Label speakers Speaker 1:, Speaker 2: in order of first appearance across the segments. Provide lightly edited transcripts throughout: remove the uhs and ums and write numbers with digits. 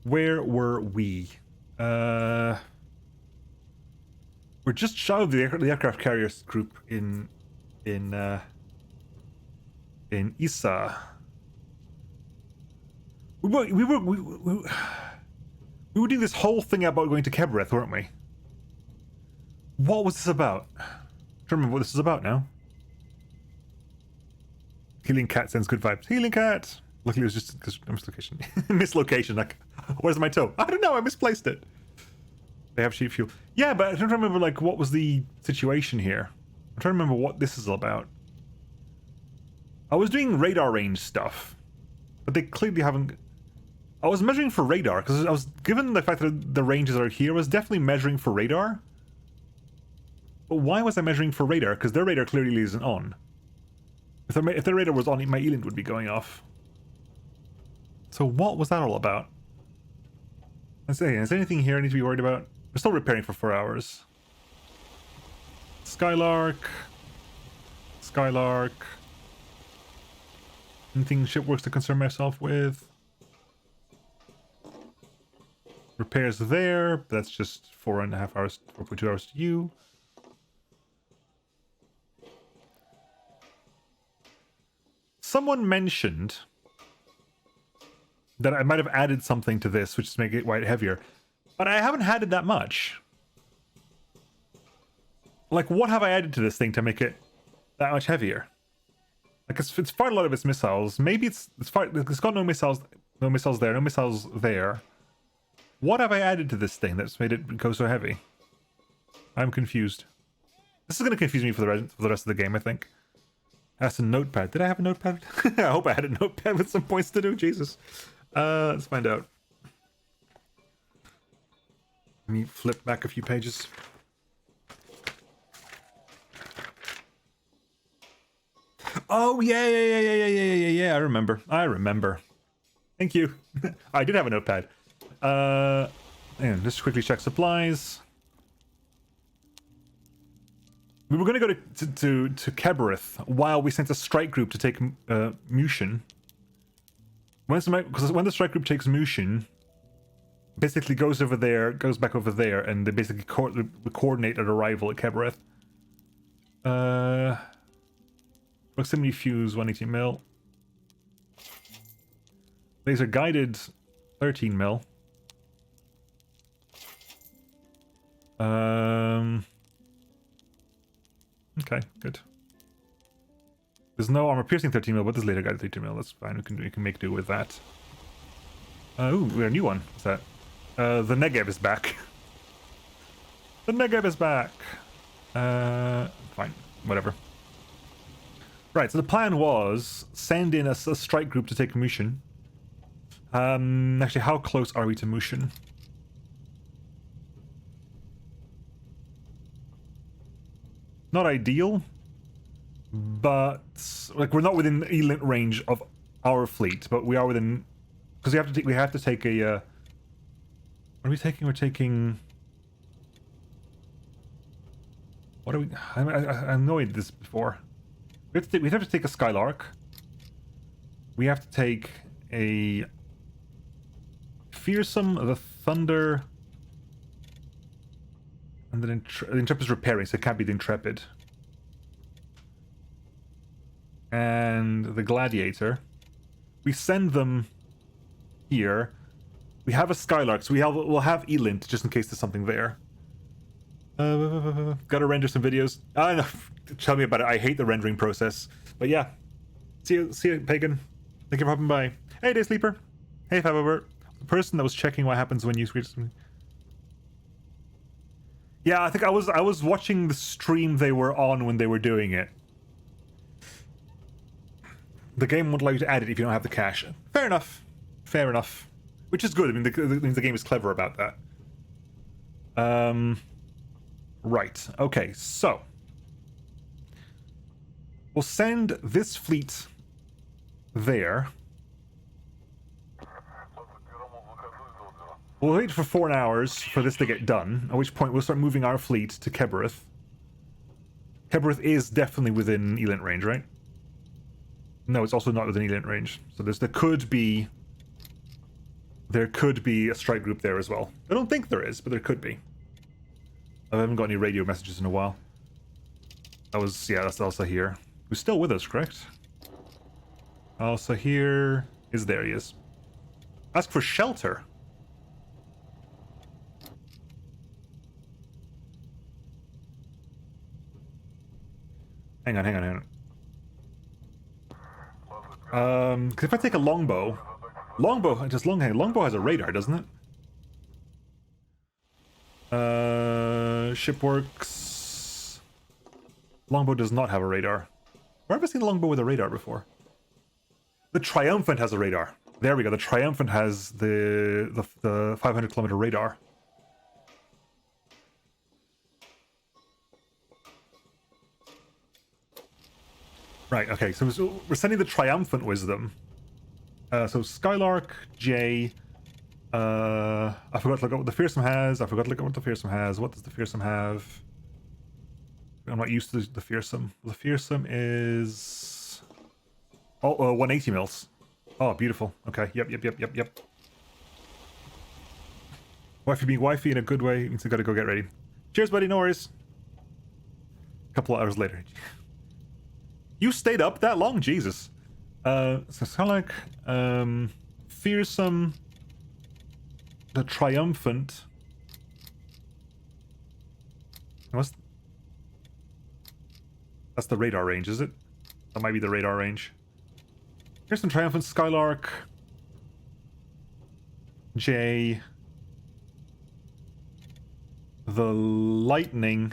Speaker 1: Where were we? We're just shy of the aircraft carriers group in Isa. We were doing this whole thing about going to Kebreth, weren't we? What was this about? I don't remember what this is about now. Healing cat sends good vibes. Healing cat! Luckily it was just because mislocation. Mislocation, like, where's my toe? I don't know, I misplaced it. They have cheap fuel. Yeah, but I don't remember, like, what was the situation here. I'm trying to remember what this is about. I was doing radar range stuff, but they clearly haven't... I was measuring for radar, because I was, given the fact that the ranges are here, I was definitely measuring for radar. But why was I measuring for radar? Because their radar clearly isn't on. If their radar was on, my Eland would be going off. So what was that all about? Let's say, is there anything here I need to be worried about? We're still repairing for 4 hours. Skylark. Skylark. Anything shipworks to concern myself with? Repairs there, but that's just 4.5 hours, 4.2 hours to you. Someone mentioned that I might have added something to this, which is make it quite heavier. But I haven't added that much. Like, what have I added to this thing to make it that much heavier? Like, it's fired a lot of its missiles. Maybe it's got no missiles there, no missiles there. What have I added to this thing that's made it go so heavy? I'm confused. This is going to confuse me for the rest of the game, I think. That's a notepad. Did I have a notepad? I hope I had a notepad with some points to do. Jesus. Let's find out. Let me flip back a few pages. Oh, yeah. I remember. Thank you. I did have a notepad. And just quickly check supplies. We were going to go to Kebreth while we sent a strike group to take Mushin. Because when the strike group takes Mushin, basically goes back over there, and they basically coordinate an arrival at Kebreth. Proximity fuse 180 mil. Laser guided 13 mil. Okay, good. There's no armor piercing 13 mil, but there's laser guided 13 mil. That's fine. We can make do with that. Ooh, we got a new one. What's that? The Negev is back. The Negev is back. Fine, whatever. Right, so the plan was send in a strike group to take Mushin. Actually, how close are we to Mushin? Not ideal, but like we're not within elite range of our fleet, but we are within, because we have to take a. What are we taking? We're taking. What are we? I annoyed this before. We have to take a Skylark. We have to take a Fearsome, the Thunder. And then the Intrepid is repairing, so it can't be the Intrepid. And the Gladiator. We send them here. We have a Skylark, so we'll have Elint just in case there's something there. Gotta render some videos. I know. Tell me about it. I hate the rendering process. But yeah. See you, Pagan. Thank you for hopping by. Hey, Day Sleeper. Hey, Fabover. The person that was checking what happens when you switch something. Yeah, I think I was watching the stream they were on when they were doing it. The game won't allow you to add it if you don't have the cache. Fair enough. Fair enough. Which is good. I mean, the game is clever about that. Right. Okay, so. We'll send this fleet there. We'll wait for 4 hours for this to get done, at which point we'll start moving our fleet to Kebreth. Kebreth is definitely within Elint range, right? No, it's also not within Elint range. So there could be there could be a strike group there as well. I don't think there is, but there could be. I haven't got any radio messages in a while. That was, yeah, that's also here. Who's still with us, correct? Also here is, there he is. Ask for shelter. Hang on. Because if I take a longbow has a radar, doesn't it? Ship works. Longbow does not have a radar. Where have I seen a longbow with a radar before? The Triumphant has a radar. There we go. The Triumphant has the 500-kilometer radar. Right, okay, so we're sending the Triumphant Wisdom. So Skylark, J. I forgot to look at what the Fearsome has. What does the Fearsome have? I'm not used to the Fearsome. The Fearsome is... 180 mils. Oh, beautiful. Okay, yep. Wifey being wifey in a good way means I gotta go get ready. Cheers, buddy, no worries. A couple of hours later. You stayed up that long? Jesus. So it's kind of like Fearsome, the Triumphant. That's the radar range, is it? That might be the radar range. Fearsome, Triumphant, Skylark, J, the Lightning.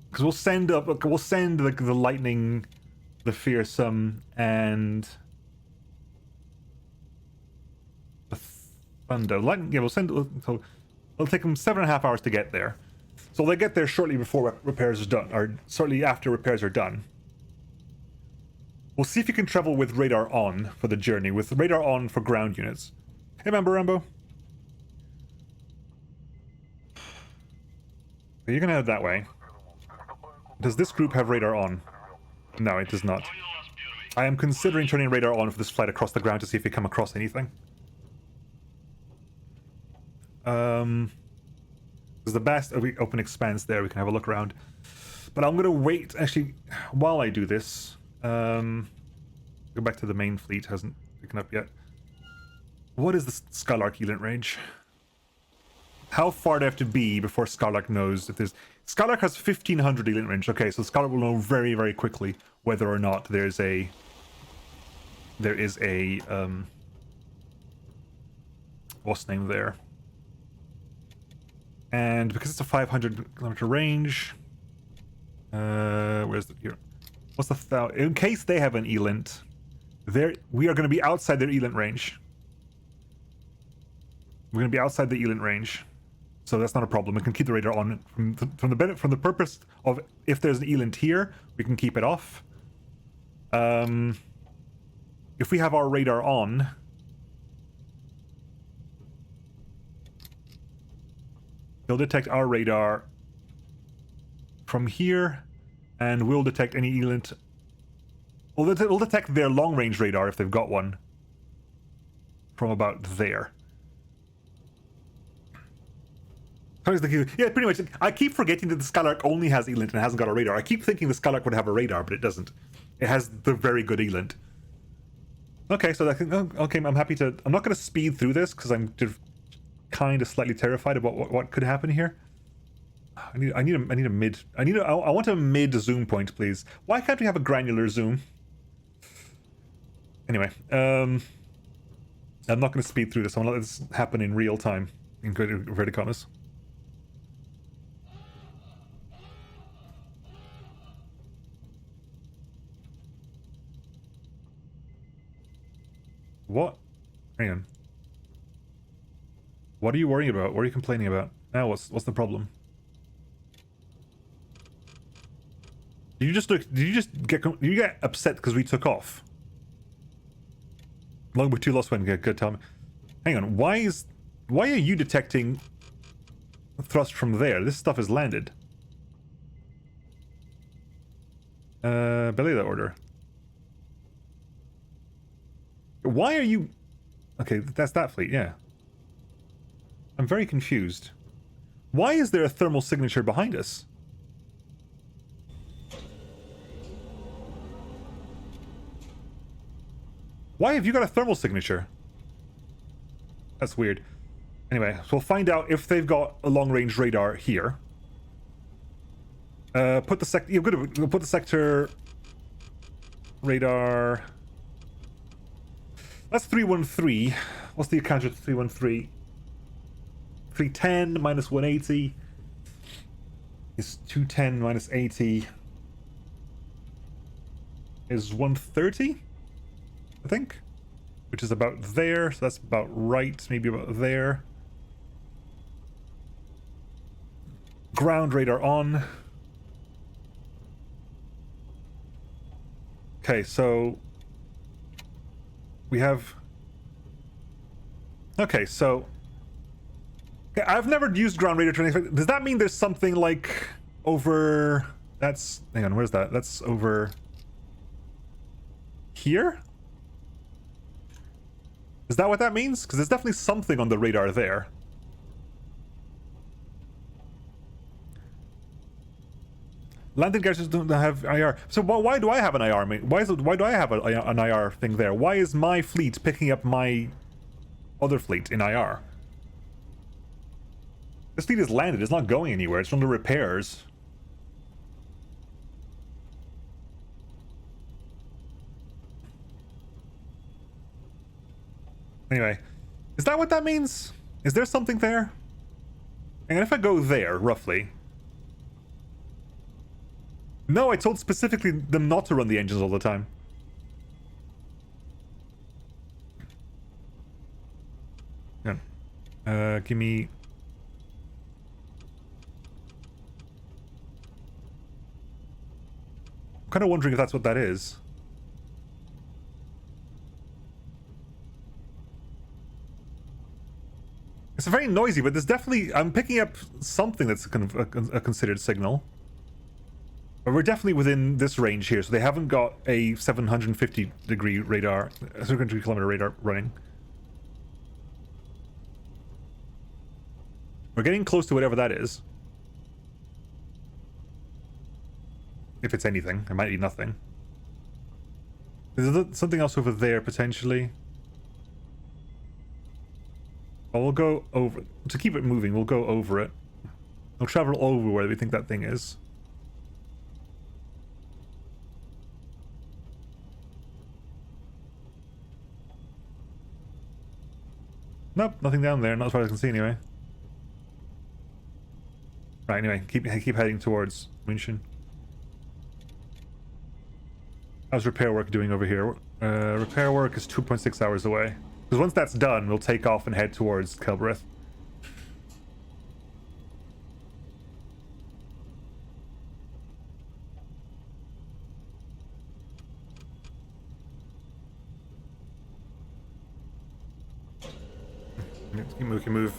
Speaker 1: Because we'll send the Lightning, the Fearsome, and the Thunder. Lightning, yeah, so it'll take them 7.5 hours to get there. So they get there shortly before repairs are done, or shortly after repairs are done. We'll see if you can travel with radar on for the journey, with radar on for ground units. Hey, man, Barambo. You're gonna head that way. Does this group have radar on? No, it does not. I am considering turning radar on for this flight across the ground to see if we come across anything. There's the best open expanse there, we can have a look around. But I'm gonna wait, actually, while I do this. Go back to the main fleet, hasn't taken up yet. What is the Skylark Elant range? How far do I have to be before Skylark knows if there's... Skylark has 1500 Elant range. Okay, so Skylark will know very, very quickly whether or not there is a what's the name there? And because it's a 500-kilometer range, where's the here? What's the in case they have an Elant, we are going to be outside their Elant range. We're going to be outside the Elant range, so that's not a problem. We can keep the radar on from the purpose of if there's an Elant here, we can keep it off. If we have our radar on, they'll detect our radar from here, and we'll detect any Elant. We'll detect their long-range radar if they've got one from about there. Yeah, pretty much. I keep forgetting that the Skylark only has Elant and hasn't got a radar. I keep thinking the Skylark would have a radar, but it doesn't. It has the very good Elant. Okay, so I think, okay, I'm happy to... I'm not going to speed through this because I'm kind of slightly terrified about what could happen here. I want a mid zoom point, please. Why can't we have a granular zoom? Anyway, I'm not going to speed through this. I'm going to let this happen in real time, in inverted commas. What? Hang on. What are you worrying about? What are you complaining about? Now, what's the problem? Did you get upset because we took off? Longbow 2 lost one. Good, tell me. Hang on. Why are you detecting thrust from there? This stuff is landed. Belay that order. Why are you... Okay, that's that fleet, yeah. I'm very confused. Why is there a thermal signature behind us? Why have you got a thermal signature? That's weird. Anyway, so we'll find out if they've got a long-range radar here. Put the sector... You're good. We'll put the sector... Radar... That's 313. What's the account of 313? 310 minus 180 is 210 minus 80 is 130, I think, which is about there. So that's about right, maybe about there. Ground radar on. Okay, so we have... Okay, so... Okay, I've never used ground radar to anything. Does that mean there's something like over... That's... Hang on, where's that? That's over... Here? Is that what that means? Because there's definitely something on the radar there. Landing garrisons don't have IR. So why do I have an IR? Why do I have an IR thing there? Why is my fleet picking up my other fleet in IR? This fleet is landed. It's not going anywhere. It's under repairs. Anyway, is that what that means? Is there something there? And if I go there, roughly... No, I told specifically them not to run the engines all the time. Yeah. Give me... I'm kind of wondering if that's what that is. It's very noisy, but there's definitely... I'm picking up something that's kind of a considered signal. But we're definitely within this range here, so they haven't got a 750 degree radar, 750 kilometer radar running. We're getting close to whatever that is. If it's anything, it might be nothing. There's something else over there, potentially. Well, we'll go over... To keep it moving, we'll go over it. We'll travel over where we think that thing is. Nope, nothing down there, not as far as I can see anyway. Right, anyway, keep heading towards München. How's repair work doing over here? Repair work is 2.6 hours away. Because once that's done, we'll take off and head towards Kelbreth. We can move.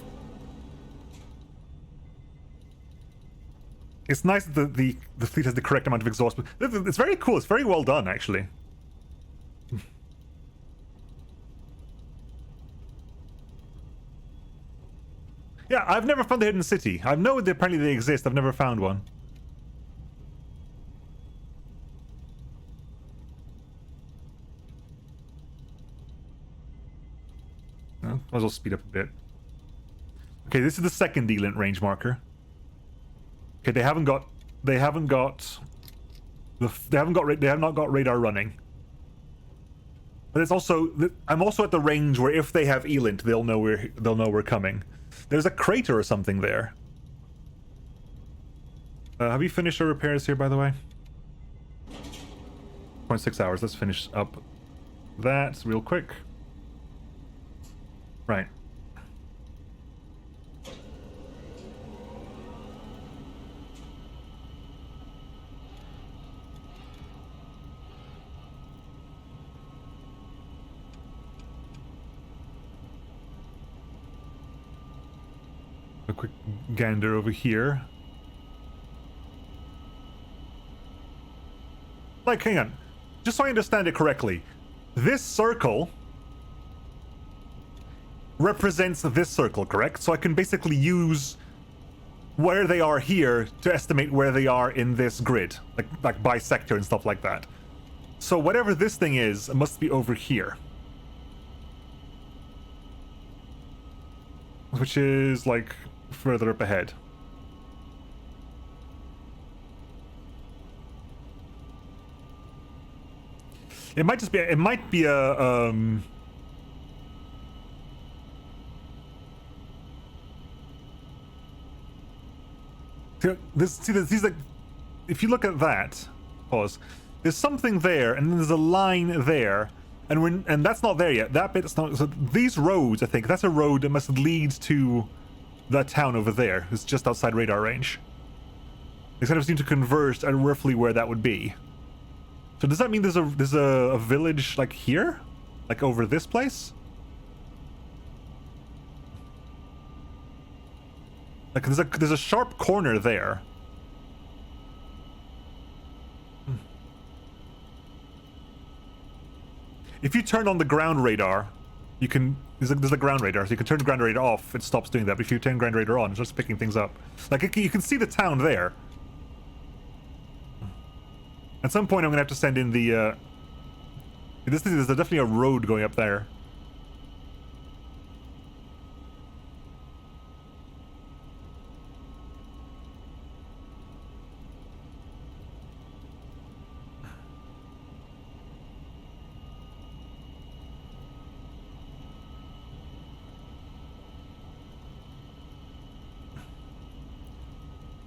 Speaker 1: It's nice that the fleet has the correct amount of exhaust. It's very cool. It's very well done, actually. Yeah, I've never found the hidden city. I know that apparently they exist. I've never found one. Well, might as well speed up a bit. Okay, this is the second D-lint range marker. Okay, they have not got radar running. But it's also I'm also at the range where if they have E-lint, they'll know we're coming. There's a crater or something there. Have we finished our repairs here, by the way? 0.6 hours. Let's finish up that real quick. Right. A quick gander over here. Like, hang on. Just so I understand it correctly. This circle represents this circle, correct? So I can basically use where they are here to estimate where they are in this grid, like by sector and stuff like that. So whatever this thing is, must be over here. Which is, like, further up ahead. It might just be, it might be a, these like, if you look at that, pause, there's something there, and then there's a line there, and that's not there yet. That bit's not, so these roads, I think, that's a road that must lead to that town over there. It's just outside radar range. They kind of seem to converge at roughly where that would be. So does that mean there's a village like here? Like over this place? Like there's a sharp corner there. If you turn on the ground radar, you can, there's a ground radar, so you can turn the ground radar off, it stops doing that, but if you turn ground radar on, it's just picking things up. Like, you can see the town there. At some point I'm gonna have to send in the, there's definitely a road going up there.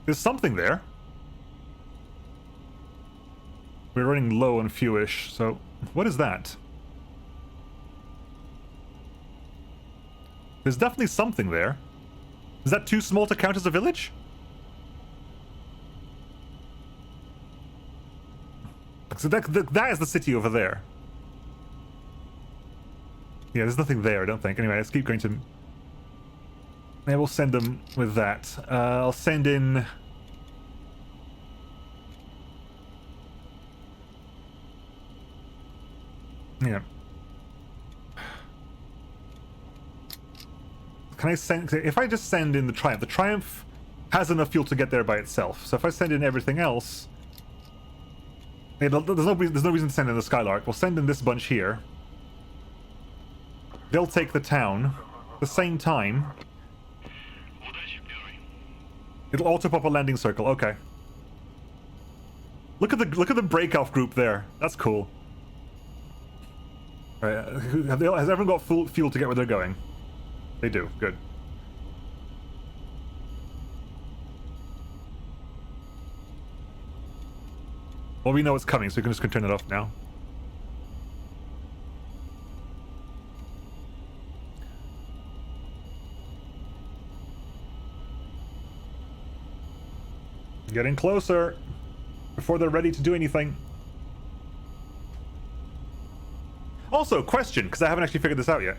Speaker 1: There's something there. We're running low on fuel-ish, so what is that? There's definitely something there. Is that too small to count as a village? So that is the city over there. Yeah, there's nothing there, I don't think. Anyway, let's keep going to... Yeah, we'll send them with that. I'll send in... Yeah. Can I send... If I just send in the Triumph has enough fuel to get there by itself. So if I send in everything else... Yeah, there's no reason to send in the Skylark. We'll send in this bunch here. They'll take the town. At the same time... It'll auto pop a landing circle. Okay. Look at the break-off group there. That's cool. All right. Has everyone got full fuel to get where they're going? They do. Good. Well, we know it's coming, so we can just turn it off now. Getting closer before they're ready to do anything. Also, question, because I haven't actually figured this out yet.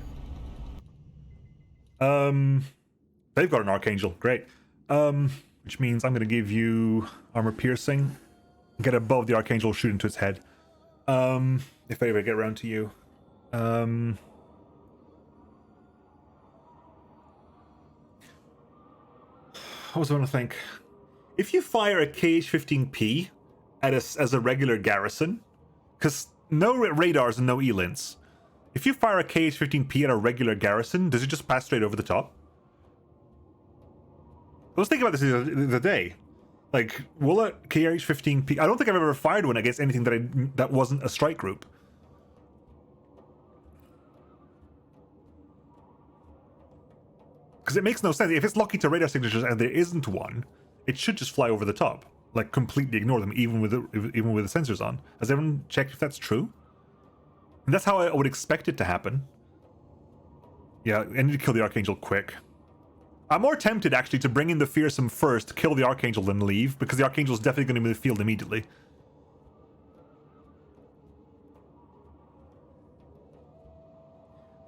Speaker 1: They've got an Archangel, great. Which means I'm gonna give you armor piercing. Get above the Archangel, shoot into its head. If I ever get around to you. What was I gonna think? If you fire a KH-15P as a regular garrison, because no radars and no E-lints, if you fire a KH-15P at a regular garrison, does it just pass straight over the top? I was thinking about this the other day. Like, will a KH-15P... I don't think I've ever fired one against anything that wasn't a strike group. Because it makes no sense. If it's lucky to radar signatures and there isn't one, it should just fly over the top. Like, completely ignore them, even with the sensors on. Has everyone checked if that's true? And that's how I would expect it to happen. Yeah, I need to kill the Archangel quick. I'm more tempted, actually, to bring in the Fearsome first, kill the Archangel, then leave, because the Archangel is definitely going to be in the field immediately.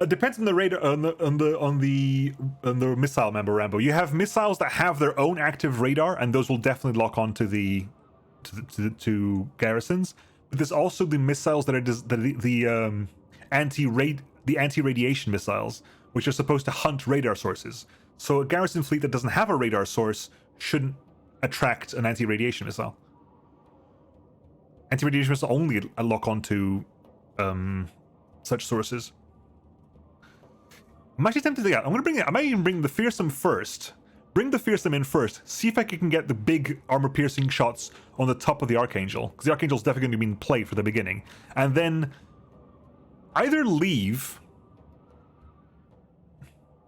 Speaker 1: It depends on the radar, on the missile member, Rambo. You have missiles that have their own active radar, and those will definitely lock onto the garrisons. But there's also the missiles that are the anti-radiation missiles, which are supposed to hunt radar sources. So a garrison fleet that doesn't have a radar source shouldn't attract an anti-radiation missile. Anti-radiation missile only lock onto such sources. I'm actually tempted to get. I'm gonna bring it. I might even bring the fearsome first. Bring the fearsome in first. See if I can get the big armor-piercing shots on the top of the Archangel, because the Archangel's definitely going to be in play for the beginning, and then either leave.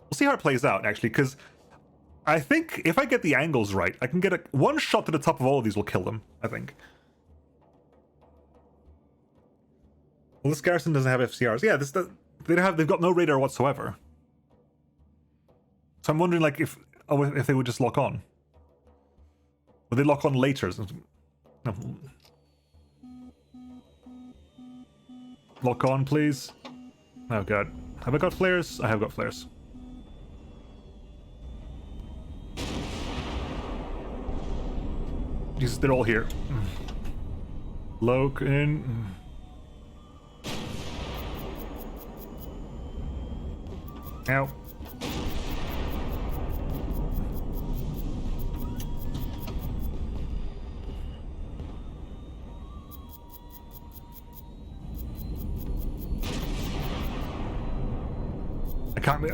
Speaker 1: We'll see how it plays out, actually, because I think if I get the angles right, I can get one shot to the top of all of these will kill them, I think. Well, this garrison doesn't have FCRs. Yeah, they've got no radar whatsoever. So I'm wondering, like, if they would just lock on. Would they lock on later? No. Lock on, please. Oh god. Have I got flares? I have got flares. Jesus, they're all here. Lock in. Ow. I can't be.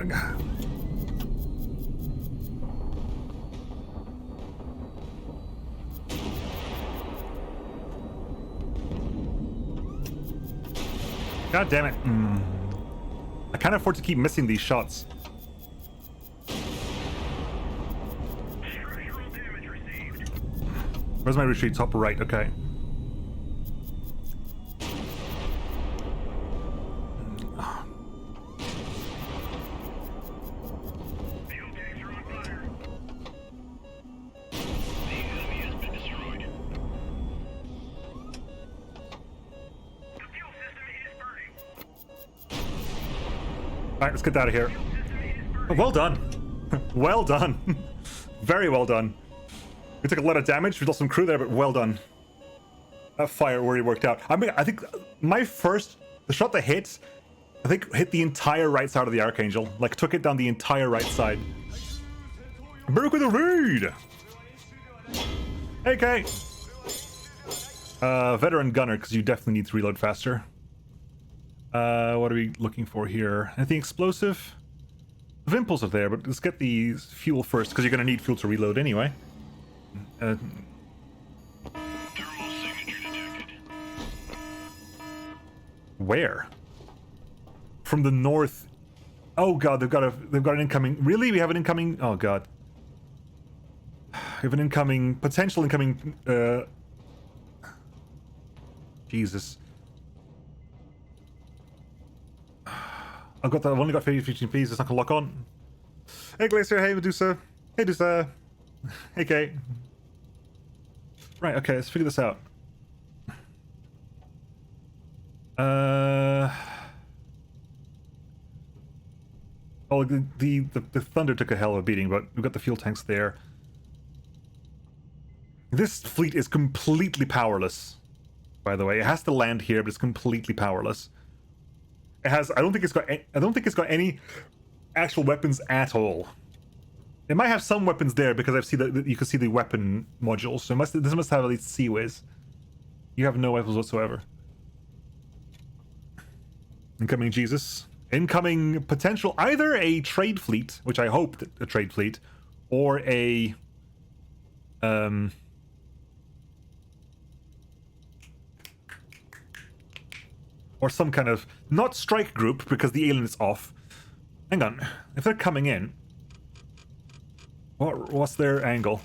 Speaker 1: God damn it. I can't afford to keep missing these shots. Where's my retreat? Top right, okay. Alright, let's get out of here. Well done. Well done. Very well done. We took a lot of damage, we lost some crew there, but well done. That fire really worked out. I mean, I think the shot that hit, I think hit the entire right side of the Archangel. Like, took it down the entire right side. Back with a raid! Okay. Veteran gunner, because you definitely need to reload faster. What are we looking for here? Anything explosive? The impulse are there, but let's get the fuel first, because you're going to need fuel to reload anyway. Thermal signature detected. Where? From the north. Oh god, they've got an incoming. Really? We have an incoming. Oh god. We have an incoming, potential incoming. Jesus. I've only got 15 Ps. It's not gonna lock on. Hey Glacier. Hey Medusa. Hey Medusa. Hey Kate. Right. Okay. Let's figure this out. Oh, the Thunder took a hell of a beating, but we've got the fuel tanks there. This fleet is completely powerless. By the way, it has to land here, but it's completely powerless. It has. I don't think it's got any actual weapons at all. It might have some weapons there because I've seen that you can see the weapon modules. So this must have at least Seaways. You have no weapons whatsoever. Incoming Jesus. Incoming potential either a trade fleet, which I hope a trade fleet, or a or some kind of not strike group because the alien is off. Hang on, if they're coming in, what's their angle?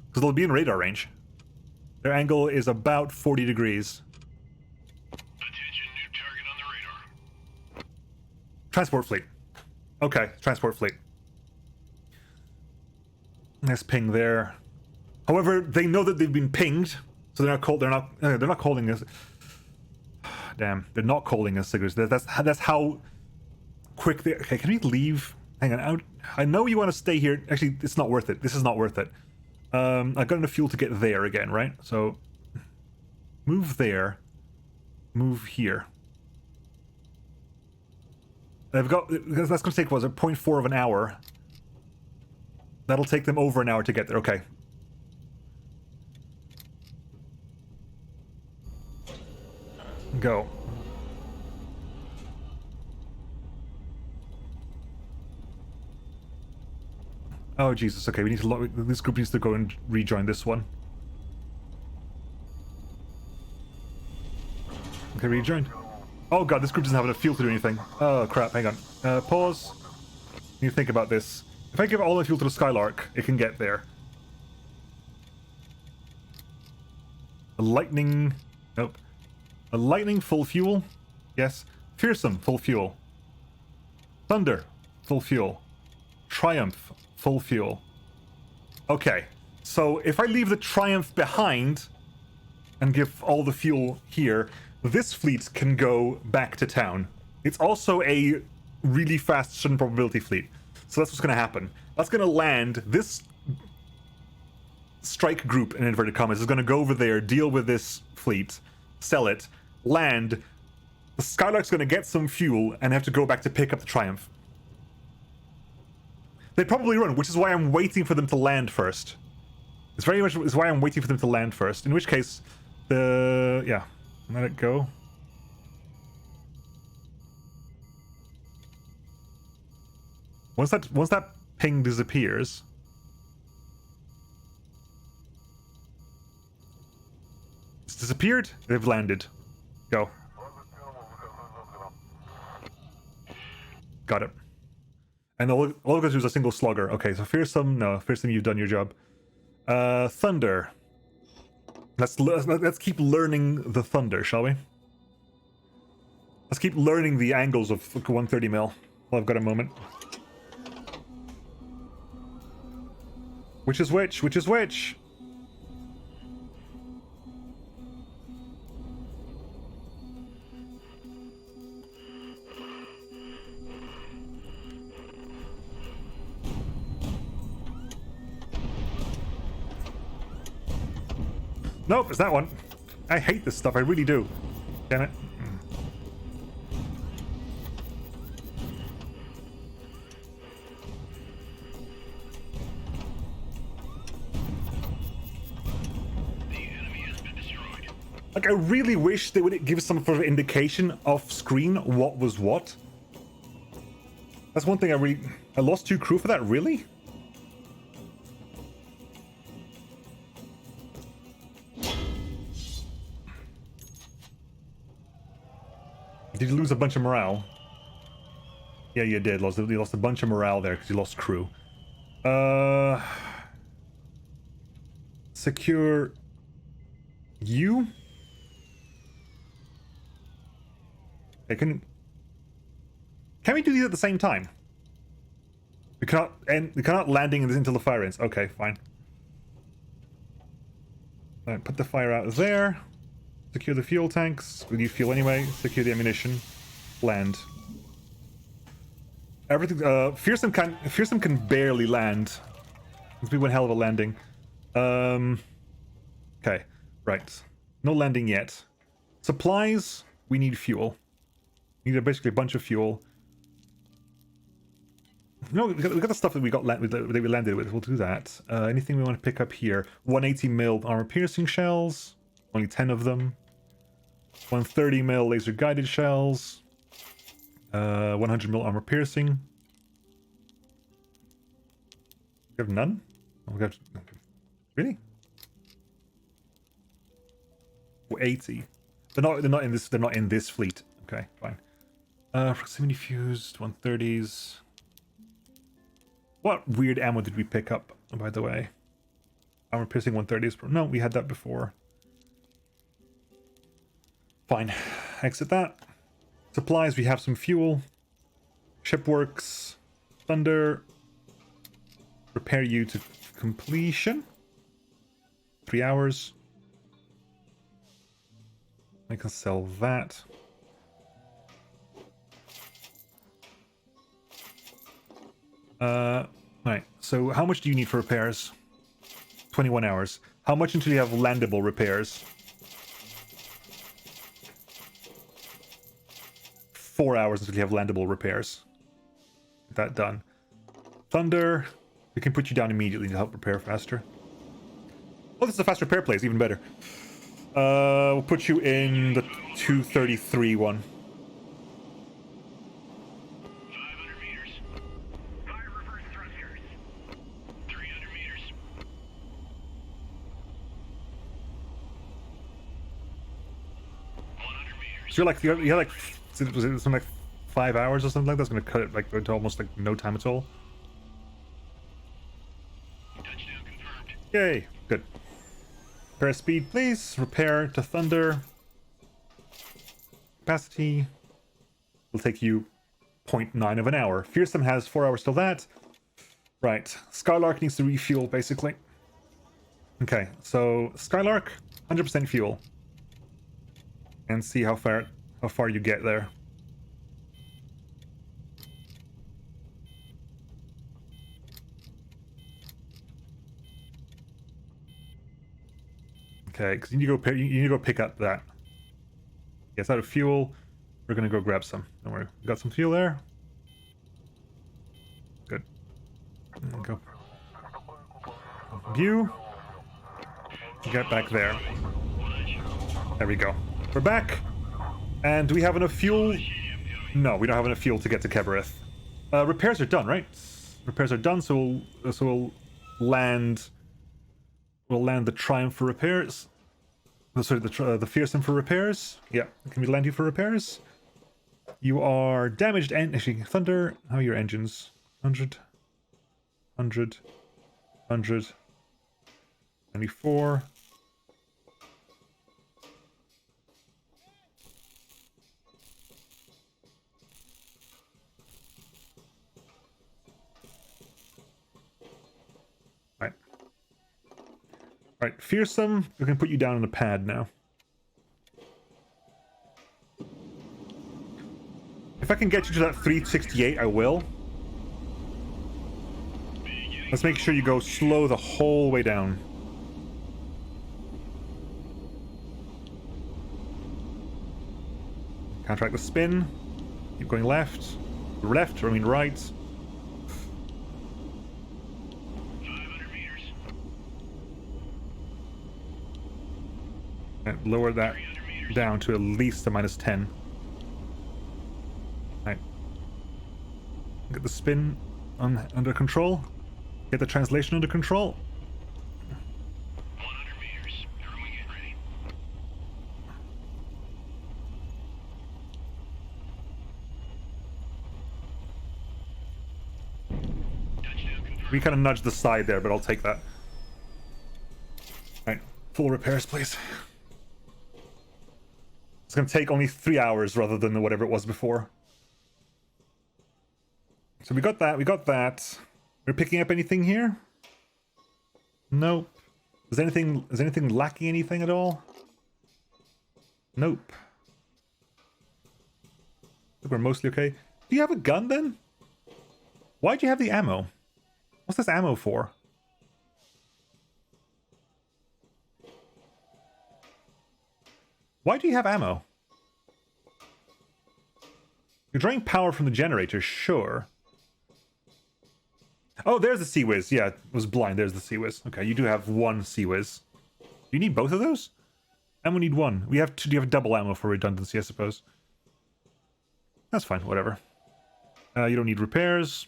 Speaker 1: Because they'll be in radar range. Their angle is about 40 degrees.
Speaker 2: Attention, new target on the radar.
Speaker 1: Transport fleet. Okay, transport fleet. Nice ping there. However, they know that they've been pinged, so they're not calling us. Damn, they're not calling us signals. That's how quick they. Okay, can we leave? Hang on, I know you want to stay here. Actually, it's not worth it. This is not worth it. I've got enough fuel to get there again, right? So, move there. Move here. They've got, because that's going to take, what was it, 0.4 of an hour. That'll take them over an hour to get there. Okay. Go. Oh, Jesus. Okay, we need to... This group needs to go and rejoin this one. Okay, rejoin. Oh, God, this group doesn't have enough fuel to do anything. Oh, crap. Hang on. Pause. You think about this. If I give all the fuel to the Skylark, it can get there. A lightning... Nope. A lightning, full fuel. Yes. Fearsome, full fuel. Thunder, full fuel. Triumph, full fuel. Okay. So if I leave the Triumph behind and give all the fuel here, this fleet can go back to town. It's also a really fast certain probability fleet. So that's what's going to happen. That's going to land. This strike group, in inverted commas, is going to go over there, deal with this fleet, sell it, land. The Skylark's going to get some fuel and have to go back to pick up the Triumph. They probably run, which is why I'm waiting for them to land first. It's very much is why I'm waiting for them to land first. In which case, yeah, let it go. Once that ping disappears, it's disappeared. They've landed. Go. Got it. And all it goes to is a single slugger. Okay, so Fearsome, no, Fearsome, you've done your job. Thunder. Let's keep learning the Thunder, shall we? Let's keep learning the angles of 130 mil. Well, I've got a moment. Which is which? Which is which? Nope, it's that one. I hate this stuff, I really do. Damn it.
Speaker 2: The enemy has been destroyed.
Speaker 1: Like, I really wish they would give some sort of indication off screen what was what. That's one thing I lost 2 crew for that, really? Did you lose a bunch of morale? Yeah, you did. You lost a bunch of morale there because you lost crew. Secure you? Okay, can we do these at the same time? We cannot landing until the fire ends. Okay, fine. Alright, put the fire out there. Secure the fuel tanks. We need fuel anyway. Secure the ammunition. Land. Everything. Fearsome can barely land. It's been one hell of a landing. Okay. Right. No landing yet. Supplies. We need fuel. We need basically a bunch of fuel. No, we got the stuff that we landed with. We'll do that. Anything we want to pick up here? 180 mil armor piercing shells. Only 10 of them. 130 mil laser guided shells. 100 mil armor piercing. We have none? Oh, we got... Really? 80. They're not in this fleet. Okay, fine. Proximity fused 130s. What weird ammo did we pick up, by the way? Armor piercing 130s. No, we had that before. Fine. Exit that. Supplies, we have some fuel. Shipworks. Thunder. Repair you to completion. 3 hours. I can sell that. Right. So how much do you need for repairs? 21 hours. How much until you have landable repairs? 4 hours until you have landable repairs. Get that done. Thunder, we can put you down immediately to help repair faster. Oh, this is a fast repair place, even better. We'll put you in the 233 one.
Speaker 2: 500 meters. Fire reverse thrusters. 300 meters. 100 meters.
Speaker 1: So you're like, you're like, was it something like 5 hours or something like that? That's gonna cut it like to almost like no time at all.
Speaker 2: Touchdown confirmed.
Speaker 1: Yay, good. Repair speed, please. Repair to Thunder. Capacity will take you 0.9 of an hour. Fearsome has 4 hours till that. Right. Skylark needs to refuel, basically. Okay, so Skylark, 100% fuel. And see how far you get there. Okay, because you need to go pick up that. Yes, out of fuel. We're gonna go grab some. Don't worry, we got some fuel there. Good. Go. View. Get back there. There we go. We're back. And do we have enough fuel? No, we don't have enough fuel to get to Kebereth. Repairs are done, right? Repairs are done, so we'll land. We'll land the Triumph for repairs. Oh, sorry, the Fearsome for repairs. Yeah, can we land you for repairs? You are damaged and actually Thunder. How are your engines? 100, 100, 100, 94. Alright, Fearsome, we can put you down on a pad now. If I can get you to that 368, I will. Let's make sure you go slow the whole way down. Counteract the spin. Keep going left. Left, or I mean right.
Speaker 2: 500 meters.
Speaker 1: And lower that down to at least a -10. Right. Get the spin under control. Get the translation under control.
Speaker 2: 100 meters. Throwing it ready. Touchdown confirmed.
Speaker 1: We kind of nudged the side there, but I'll take that. Right. Full repairs, please. It's going to take only 3 hours rather than whatever it was before. So we got that, we got that. We're picking up anything here? Nope. Is anything lacking anything at all? Nope. I think we're mostly okay. Do you have a gun then? Why'd you have the ammo? What's this ammo for? Why do you have ammo? You're drawing power from the generator, sure. Oh, there's the Sea Whiz. Yeah, it was blind. There's the Sea Whiz. Okay, you do have one Sea Whiz. Do you need both of those? And we need one. We have to. Do you have double ammo for redundancy, I suppose? That's fine. Whatever. You don't need repairs.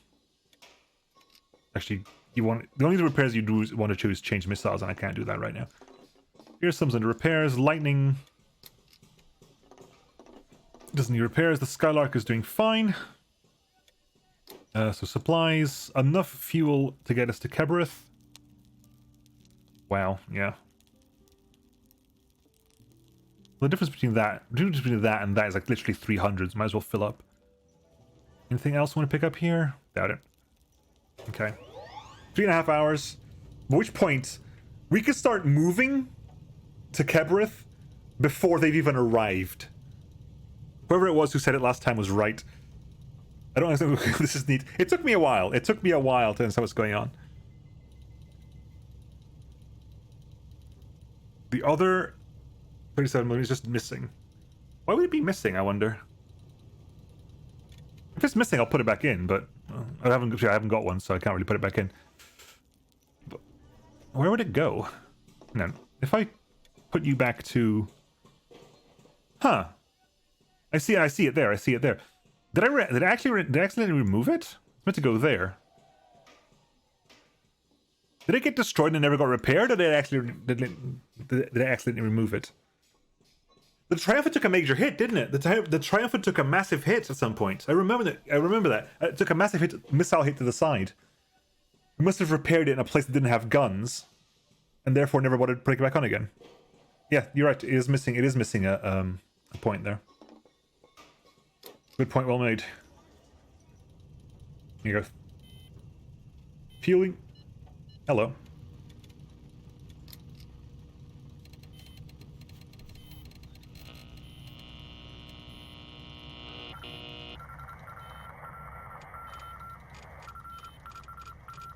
Speaker 1: Actually, you want the only repairs you do want to choose change missiles, and I can't do that right now. Here's some under repairs. Lightning doesn't need repairs. The Skylark is doing fine. So supplies, enough fuel to get us to Kebereth. Wow, yeah. The difference between that and that is like literally 300s. Might as well fill up. Anything else you want to pick up here? Doubt it. Okay. 3.5 hours. At which point, we could start moving to Kebereth before they've even arrived. Whoever it was who said it last time was right. I don't understand. This is neat. It took me a while. It took me a while to understand what's going on. The other 37 million is just missing. Why would it be missing, I wonder? If it's missing, I'll put it back in, but I haven't got one, so I can't really put it back in. But where would it go? No, if I put you back to... Huh. I see it there, I see it there. Did I accidentally remove it? It's meant to go there. Did it get destroyed and never got repaired, or did I accidentally remove it? The Triumphant took a major hit, didn't it? The Triumphant took a massive hit at some point. I remember that. It took a massive missile hit to the side. We must have repaired it in a place that didn't have guns, and therefore never bothered to put it back on again. Yeah, you're right. It is missing a point there. Good point, well made. Here you go. Fueling. Hello.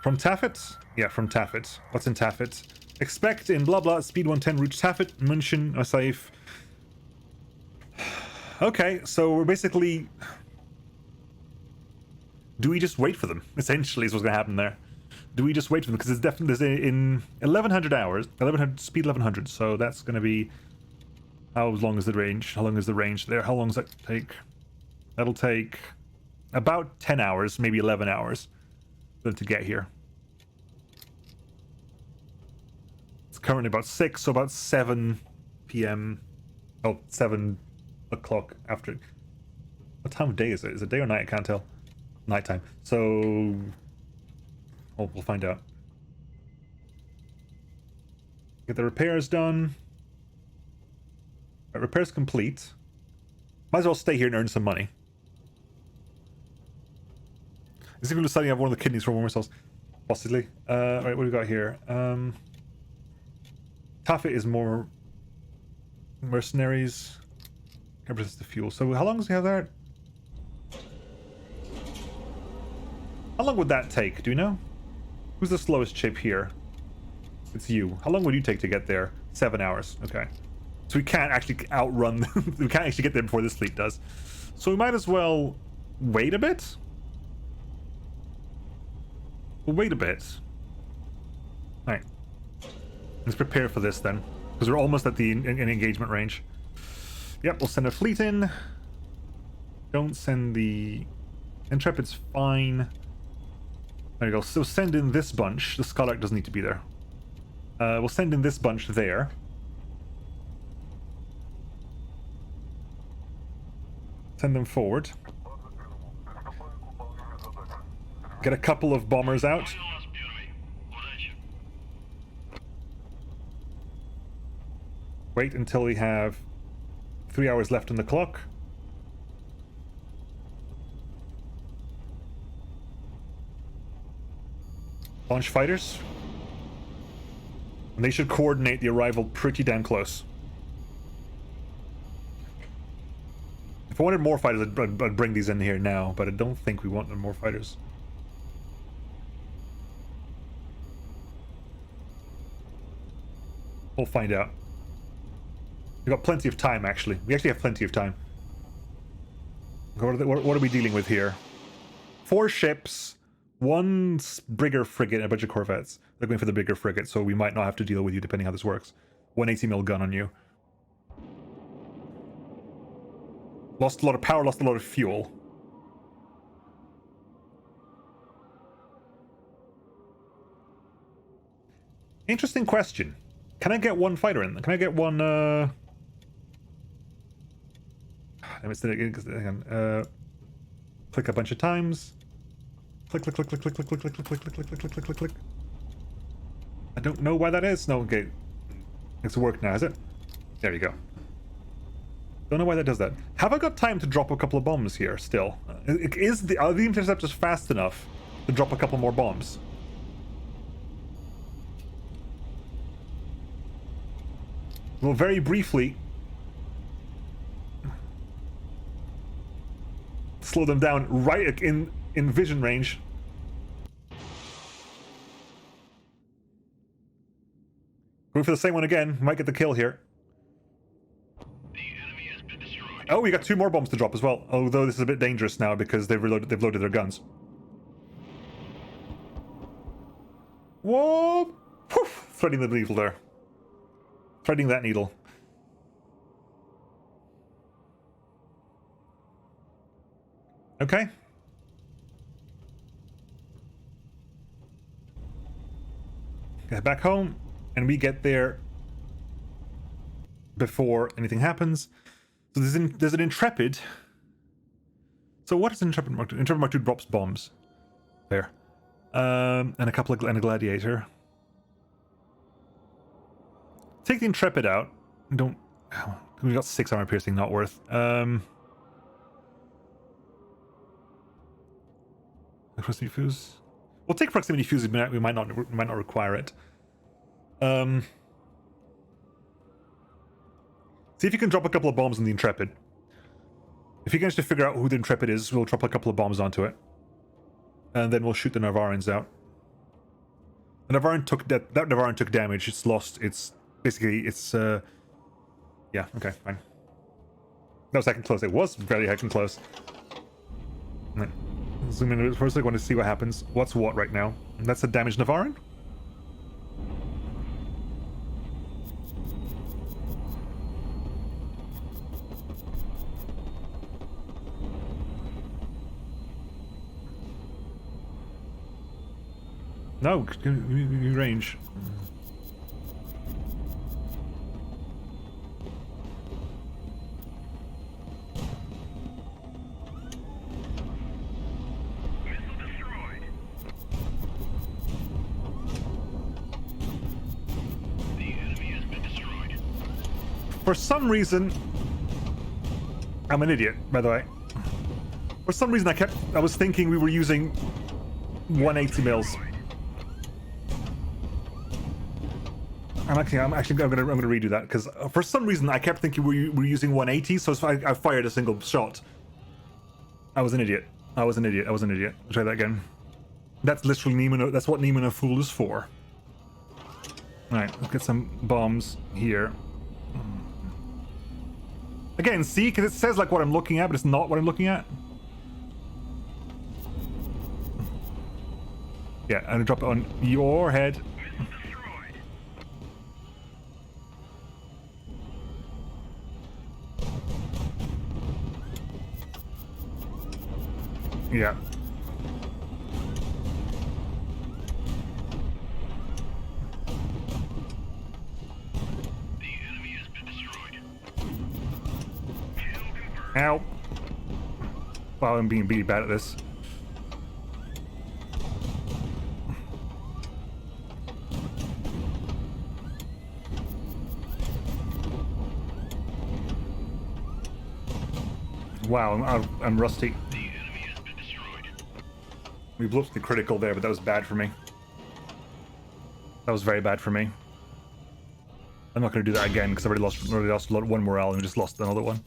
Speaker 1: From Taffet? Yeah, from Taffet. What's in Taffet? Expect in blah blah, speed 110, reach Taffet, München, are safe. Okay, so we're basically... Do we just wait for them? Essentially is what's going to happen there. Do we just wait for them? Because it's definitely in 1100 hours, 1100 speed 1100, so that's going to be... How long is the range? How long is the range there? How long does that take? That'll take about 10 hours, maybe 11 hours. For them to get here. It's currently about 6, so about 7 p.m. Oh, 7 o'clock after. What time of day is it? Is it day or night? I can't tell. Nighttime. So, oh, we'll find out. Get the repairs done. Right, repairs complete. Might as well stay here and earn some money. Is even deciding I have one of the kidneys from one of cells? Possibly. Right, what do we got here? Taffet is more mercenaries. Represents the fuel. So how long does he have that? How long would that take? Do you know? Who's the slowest chip here? It's you. How long would you take to get there? 7 hours. Okay. So we can't actually outrun. We can't actually get there before this fleet does. So we might as well wait a bit. We'll wait a bit. Alright. Let's prepare for this then. Because we're almost at the engagement range. Yep, we'll send a fleet in. Don't send the... Intrepid's fine. There you go. So send in this bunch. The Scholark doesn't need to be there. We'll send in this bunch there. Send them forward. Get a couple of bombers out. Wait until we have 3 hours left on the clock. Launch fighters. And they should coordinate the arrival pretty damn close. If I wanted more fighters, I'd bring these in here now, but I don't think we want more fighters. We'll find out. We've got plenty of time, actually. We actually have plenty of time. What are we dealing with here? 4 ships, 1 Brigger frigate, and a bunch of corvettes. They're going for the bigger frigate, so we might not have to deal with you depending how this works. 180mm gun on you. Lost a lot of power, lost a lot of fuel. Interesting question. Can I get 1 fighter in? Can I get 1, let me say it again. Click a bunch of times. Click, click, click, click, click, click, click, click, click, click, click, click, click, click, click, click, click. I don't know why that is. No, okay. It's worked now, is it? There you go. Don't know why that does that. Have I got time to drop a couple of bombs here still? Are the interceptors fast enough to drop a couple more bombs? Well, very briefly slow them down right in vision range. Going for the same one again. Might get the kill here.
Speaker 2: The enemy has been destroyed.
Speaker 1: Oh, we got 2 more bombs to drop as well. Although this is a bit dangerous now because they've loaded their guns. Whoa! Poof! Threading the needle there. Threading that needle. Okay. Get back home, and we get there before anything happens. So there's an Intrepid. So what is Intrepid Mark II? Intrepid Mark II drops bombs. There. And a couple of and a Gladiator. Take the Intrepid out. Don't. Oh, we got 6 armor piercing, not worth. Proximity fuse. We'll take proximity fuse. We might not require it. See if you can drop a couple of bombs on the Intrepid. If you can just figure out who the Intrepid is, we'll drop a couple of bombs onto it, and then we'll shoot the Navarans out. The Navaran took that Navaran took damage. It's lost. It's basically yeah. Okay, fine. That was second close. It was very second close. Right. Zoom in a bit first. I want to see what happens. What's what right now? That's a damaged Navaran. No, range.
Speaker 2: Missile destroyed. The enemy has been destroyed.
Speaker 1: For some reason, I'm an idiot, by the way. For some reason, I was thinking we were using 180 mils. I'm gonna redo that because for some reason I kept thinking we were using 180, so I fired a single shot. I was an idiot. I'll try that again. That's literally Nemo. That's what Nemo Fool is for. All right, let's get some bombs here. Again, see, because it says like what I'm looking at, but it's not what I'm looking at. Yeah, I'm gonna drop it on your head. Yeah.
Speaker 2: The enemy has been destroyed.
Speaker 1: Ow. Wow, I'm being really bad at this. Wow, I'm rusty. We blew up the critical there, but that was bad for me. That was very bad for me. I'm not going to do that again because I already lost one morale and we just lost another one.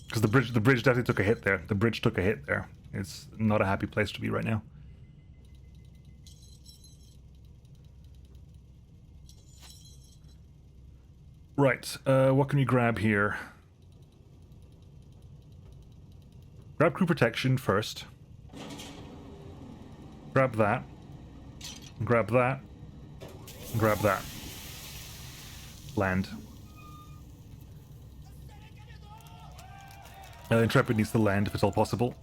Speaker 1: Because the bridge definitely took a hit there. The bridge took a hit there. It's not a happy place to be right now. Right, what can we grab here? Grab crew protection first. Grab that. Grab that. Grab that. Land. Intrepid needs to land if it's all possible.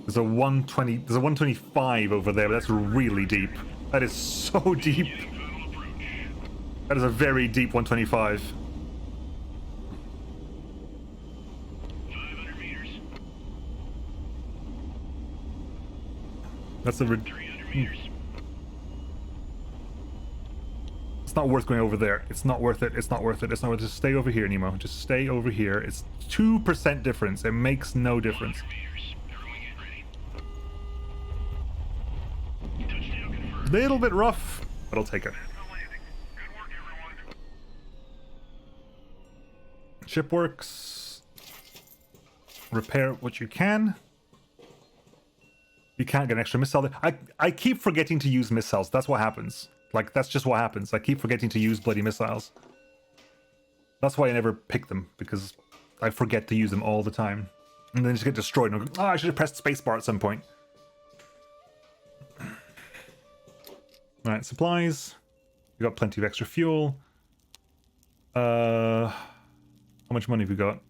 Speaker 1: There's a 120. There's a 125 over there, but that's really deep. That is so deep. That is a very deep 125.
Speaker 2: 500 meters.
Speaker 1: That's a
Speaker 2: 300 meters.
Speaker 1: It's not worth going over there. It's not worth it. It's not worth it. It's not worth it. Just stay over here, Nemo. Just stay over here. It's 2% difference. It makes no difference.
Speaker 2: 100 meters. Everyone get ready. Touchdown confirmed.
Speaker 1: Little bit rough, but I'll take it. Ship works. Repair what you can. You can't get an extra missile. I keep forgetting to use missiles. That's what happens. Like, that's just what happens. I keep forgetting to use bloody missiles. That's why I never pick them, because I forget to use them all the time. And then just get destroyed. And go, oh, I should have pressed spacebar at some point. Alright, supplies. We got plenty of extra fuel. How much money have we got?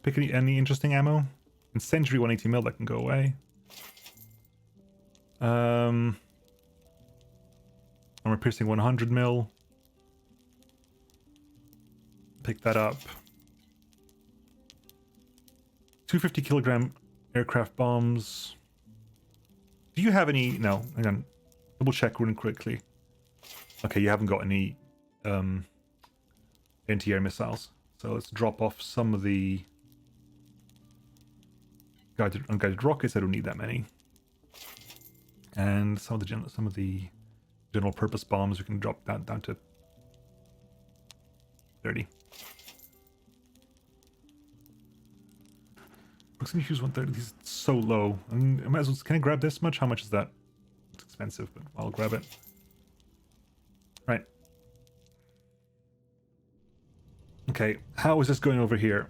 Speaker 1: Pick any interesting ammo? Incendiary 180 mil, that can go away. Armor piercing 100 mil. Pick that up. 250 kilogram aircraft bombs. Do you have any? No, hang on. Double check really quickly. Okay, you haven't got any anti-air missiles. So let's drop off some of the unguided rockets. I don't need that many. And some of the general purpose bombs, we can drop that down to 30. Proximity fuse 130. This is so low. I might as well. Can I grab this much? How much is that? It's expensive, but I'll grab it. Right. Okay. How is this going over here?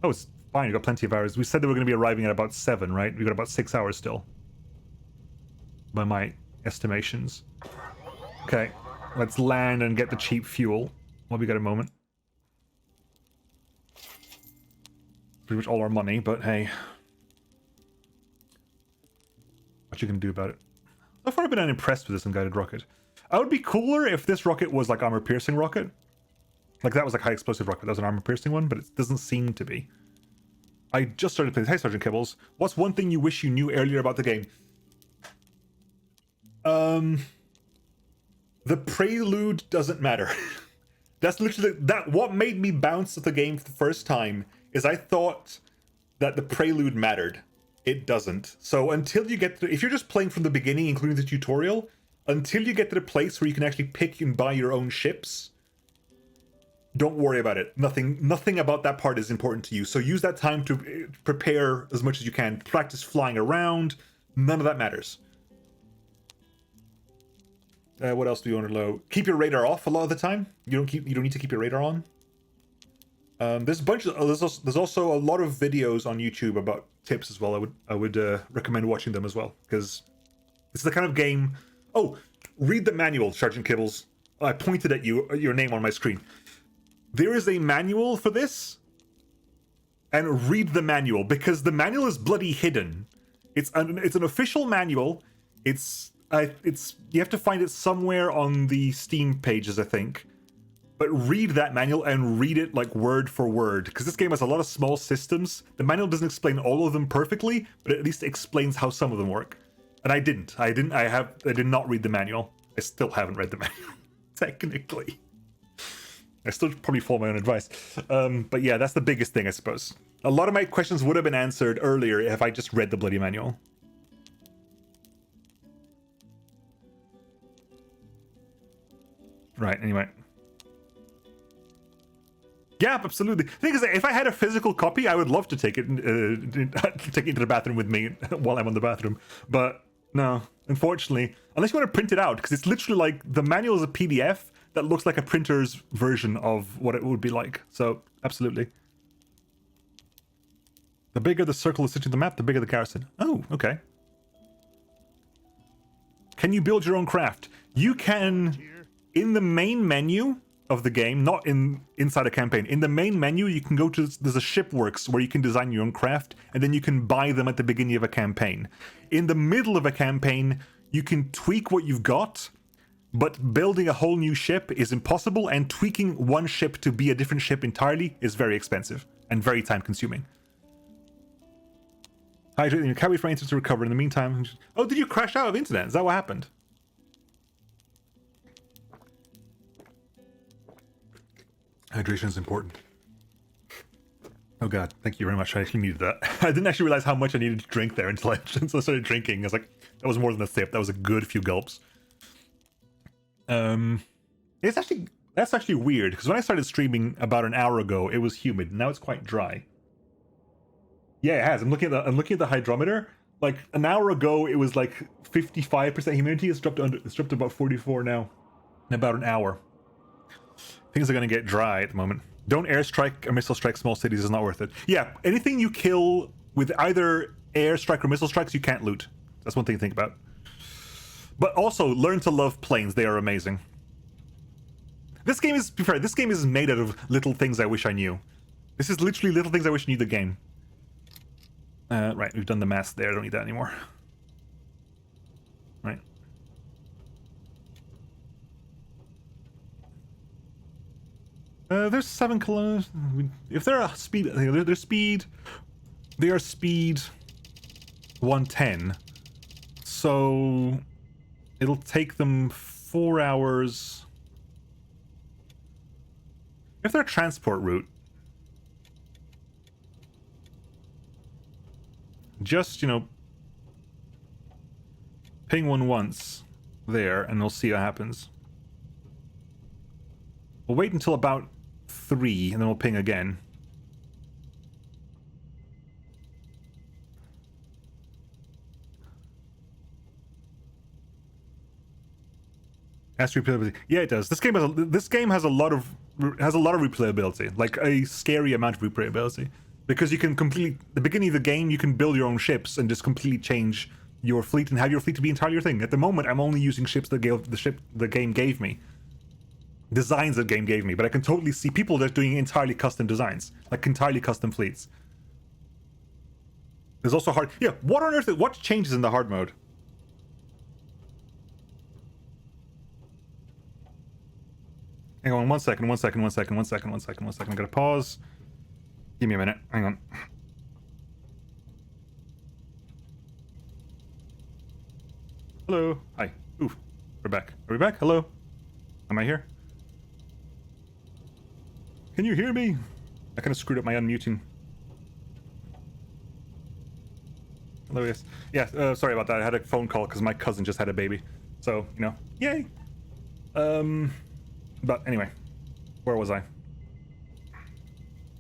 Speaker 1: Oh, it's fine. You got plenty of hours. We said that we're going to be arriving at about 7, right? We got about 6 hours still, by my estimations. Okay. Let's land and get the cheap fuel while we got a moment. Pretty much all our money, but hey. What you can do about it. So far I've been unimpressed with this unguided rocket. I would be cooler if this rocket was like armor-piercing rocket. Like that was like high explosive rocket. That was an armor-piercing one, but it doesn't seem to be. I just started playing. Hey, Sergeant Kibbles. What's one thing you wish you knew earlier about the game? The prelude doesn't matter. That's literally what made me bounce at the game for the first time is I thought that the prelude mattered. It doesn't. So until you get to, if you're just playing from the beginning, including the tutorial, until you get to the place where you can actually pick and buy your own ships, don't worry about it. Nothing about that part is important to you. So use that time to prepare as much as you can. Practice flying around. None of that matters. What else do you want to know? Keep your radar off a lot of the time. You don't need to keep your radar on. There's a bunch of there's also a lot of videos on YouTube about tips as well. I would recommend watching them as well, because it's the kind of game. Oh, read the manual, Sergeant Kibbles. I pointed at your name on my screen. There is a manual for this, and read the manual, because the manual is bloody hidden. It's an official manual. It's you have to find it somewhere on the Steam pages, I think. But read that manual and read it like word for word, because this game has a lot of small systems. The manual doesn't explain all of them perfectly, but at least it explains how some of them work. And I did not read the manual. I still haven't read the manual, technically. I still probably follow my own advice. But yeah, that's the biggest thing, I suppose. A lot of my questions would have been answered earlier if I just read the bloody manual. Right, anyway. Yeah, absolutely. The thing is, if I had a physical copy, I would love to take it into the bathroom with me while I'm on the bathroom. But no, unfortunately, unless you want to print it out, because it's literally like the manual is a PDF that looks like a printer's version of what it would be like. So, absolutely. The bigger the circle is sitting on the map, the bigger the garrison. Oh, okay. Can you build your own craft? You can, in the main menu of the game, not inside a campaign. In the main menu, you can go to, there's a shipworks where you can design your own craft, and then you can buy them at the beginning of a campaign. In the middle of a campaign, you can tweak what you've got, but building a whole new ship is impossible, and tweaking one ship to be a different ship entirely is very expensive and very time consuming. You can't wait for internet to recover. In the meantime, oh, did you crash out of internet? Is that what happened? Hydration is important. Oh god, thank you very much. I actually needed that. I didn't actually realize how much I needed to drink there until I started drinking. I was like, that was more than a sip. That was a good few gulps. That's actually weird, because when I started streaming about an hour ago, it was humid. Now it's quite dry. Yeah, it has. I'm looking at the hydrometer. Like an hour ago, it was like 55% humidity. It's dropped to about 44 now, in about an hour. Things are gonna get dry at the moment. Don't airstrike or missile strike small cities. It's not worth it. Yeah, anything you kill with either airstrike or missile strikes, you can't loot. That's one thing to think about. But also, learn to love planes. They are amazing. This game is, to be fair, this game is made out of little things I wish I knew. This is literally little things I wish I knew the game. Right, we've done the mass there. I don't need that anymore. Right. There's 7 kilometers. If they're a speed, their speed, they are speed 110. So it'll take them 4 hours. If they're a transport route, just, you know, ping one once there and we'll see what happens. We'll wait until about 3 and then we'll ping again. Replayability. Yeah, it does. This game has a lot of replayability, like a scary amount of replayability, because you can completely, the beginning of the game, you can build your own ships and just completely change your fleet and have your fleet to be entirely your thing. At the moment, I'm only using ships that the game gave me, designs that game gave me, but I can totally see people that are doing entirely custom designs, like entirely custom fleets. There's also hard. Yeah, what on earth? What changes in the hard mode? Hang on, one second. I'm gonna pause. Give me a minute. Hang on. Hello. Hi. Ooh. We're back. Are we back? Hello. Am I here? Can you hear me? I kind of screwed up my unmuting. Hello, yes. Yeah, sorry about that. I had a phone call because my cousin just had a baby. So, you know, yay. But anyway, where was I?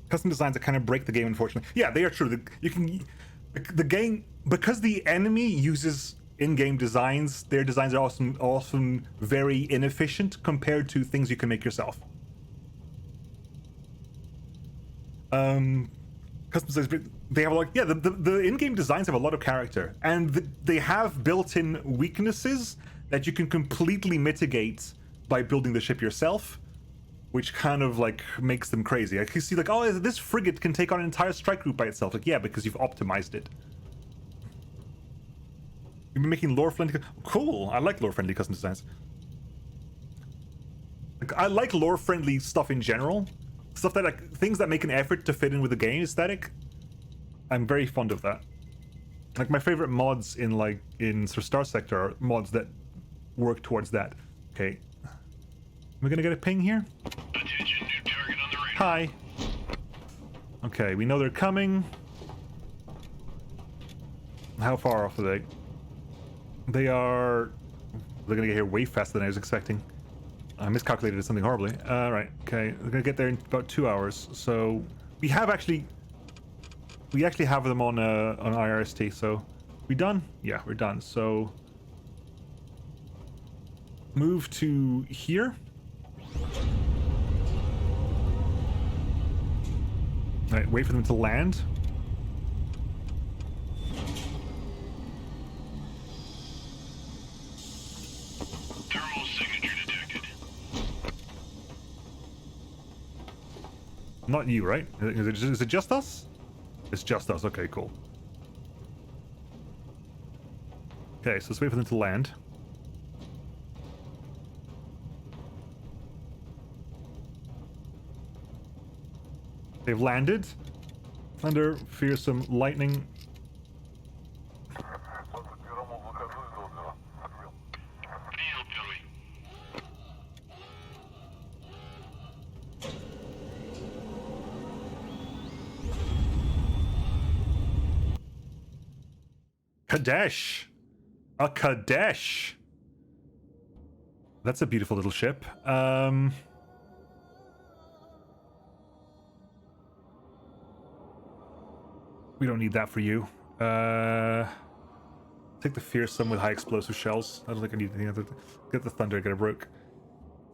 Speaker 1: Custom designs that kind of break the game, unfortunately. Yeah, they are true. The game, because the enemy uses in-game designs, their designs are often very inefficient compared to things you can make yourself. Custom designs, they have the in-game designs have a lot of character, and they have built-in weaknesses that you can completely mitigate by building the ship yourself, which kind of like makes them crazy. I can see like, oh, this frigate can take on an entire strike group by itself. Like, yeah, because you've optimized it. You've been making lore-friendly. Cool. I like lore-friendly custom designs. Like, I like lore-friendly stuff in general. Stuff that, like, things that make an effort to fit in with the game aesthetic. I'm very fond of that. Like, my favorite mods in Star Sector are mods that work towards that. Okay. Am I gonna get a ping here?
Speaker 2: Attention, new target on the radar.
Speaker 1: Hi. Okay, we know they're coming. How far off are they? They're gonna get here way faster than I was expecting. I miscalculated something horribly. Right, okay, they're gonna get there in about 2 hours. So we actually have them on IRST. So we done? Yeah, we're done. So move to here. Alright, wait for them to land.
Speaker 2: Thermal signature detected.
Speaker 1: Not you, right? Is it just us? It's just us. Okay, cool. Okay, so let's wait for them to land. They've landed. Thunder, fearsome lightning. Kadesh! A Kadesh! That's a beautiful little ship. We don't need that for you. Take the fearsome with high explosive shells. I don't think I need anything other. Get the thunder, get a broke.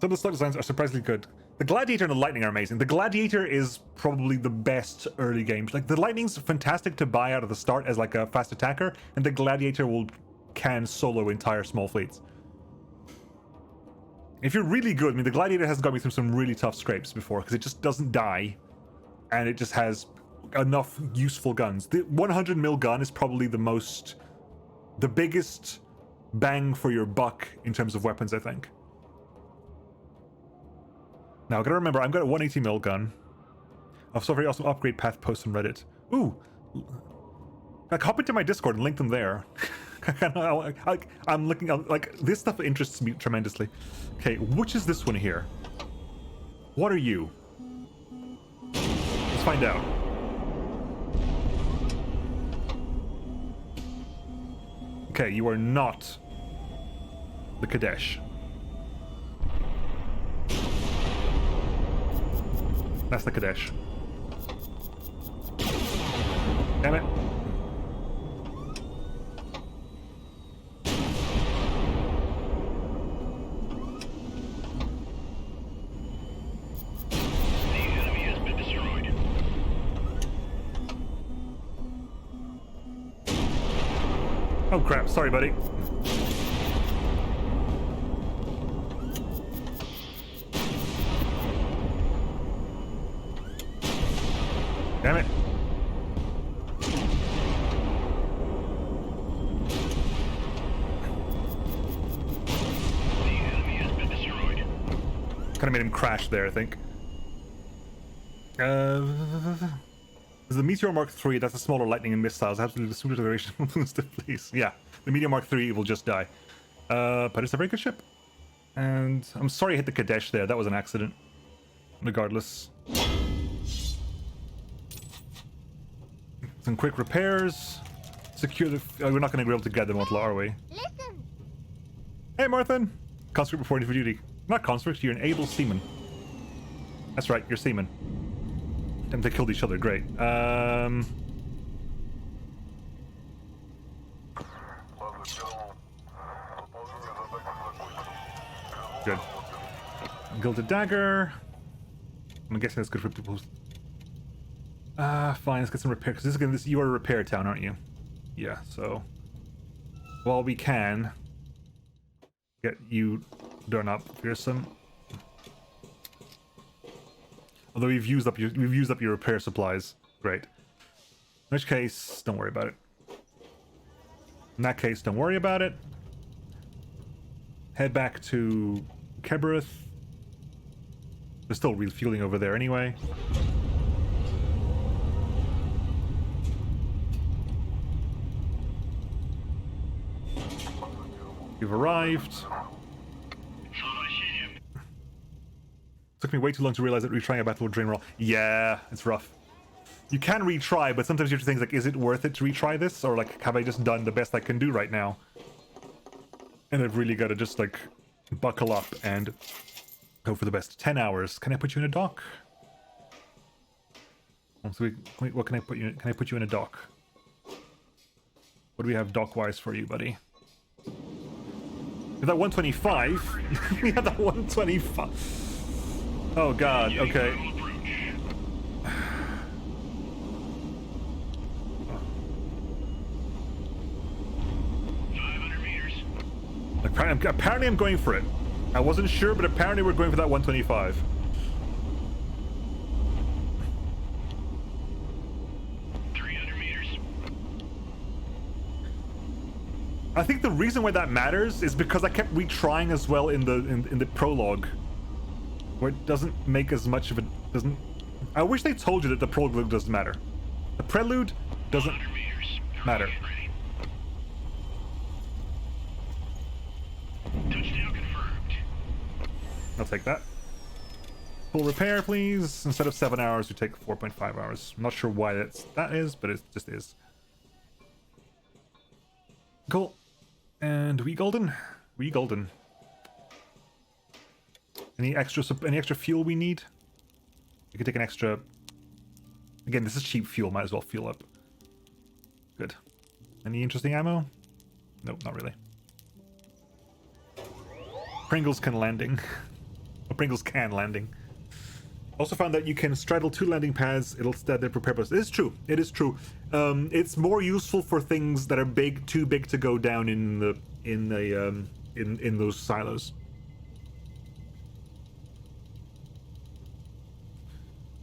Speaker 1: Some of the slug designs are surprisingly good. The gladiator and the lightning are amazing. The gladiator is probably the best early game. Like the lightning's fantastic to buy out of the start as like a fast attacker, and the gladiator can solo entire small fleets. If you're really good, I mean, the gladiator has got me through some really tough scrapes before because it just doesn't die, and it just has enough useful guns. The 100 mil gun is probably the biggest bang for your buck in terms of weapons, I think. Now, I gotta remember, I've got a 180 mil gun. I saw a very awesome upgrade path post on Reddit. Ooh! Like, hop into my Discord and link them there. I'm looking at, like, this stuff interests me tremendously. Okay, which is this one here? What are you? Let's find out. Okay, you are not the Kadesh. That's the Kadesh. Damn it.
Speaker 2: The enemy has been destroyed.
Speaker 1: Oh crap, sorry buddy. Damn it.
Speaker 2: The enemy has been destroyed.
Speaker 1: Kind of made him crash there, I think. Is the Meteor Mark III, that's a smaller lightning and missiles. Absolutely, the super duration will lose the please. Yeah, the Meteor Mark III will just die. But it's a very good ship. And I'm sorry I hit the Kadesh there. That was an accident. Regardless. Some quick repairs. Secure the... Oh, we're not going to be able to get them, are we?
Speaker 3: Listen.
Speaker 1: Hey, Marthin! Conscript reporting for duty. Not conscript, you're an able seaman. That's right, you're seaman. Damn, they killed each other, great. Good. Gilded dagger. I'm guessing that's good for people. Fine, let's get some repair, because you are a repair town, aren't you? Yeah, so... While we can... Get you done up, fearsome. Although we've used up your repair supplies. Great. In which case, don't worry about it. In that case, don't worry about it. Head back to Kebereth. There's still refueling over there anyway. You've arrived. Took me way too long to realize that retrying a battle would drain raw. Yeah, it's rough. You can retry, but sometimes you have to think, like, is it worth it to retry this? Or, like, have I just done the best I can do right now? And I've really got to just, like, buckle up and hope for the best. 10 hours. Can I put you in a dock? Oh, so wait, what can I put you in? Can I put you in a dock? What do we have dock-wise for you, buddy? With that 125? We had that 125. Oh god, okay. Apparently I'm going for it. I wasn't sure, but apparently we're going for that 125. I think the reason why that matters is because I kept retrying as well in the prologue, where it doesn't make as much of it. Doesn't. I wish they told you that the prologue doesn't matter. The prelude doesn't matter.
Speaker 2: Touchdown confirmed.
Speaker 1: I'll take that. Full repair, please. Instead of 7 hours, we take 4.5 hours. I'm not sure why that is, but it just is. Cool. And we golden. We golden. Any extra fuel we need? We could take an extra. Again, this is cheap fuel. Might as well fuel up. Good. Any interesting ammo? Nope, not really. Pringles can landing. Or Pringles can landing. Also found that you can straddle 2 landing pads. It'll stand there prepare us. It is true. It is true. It's more useful for things that are too big to go down in those silos.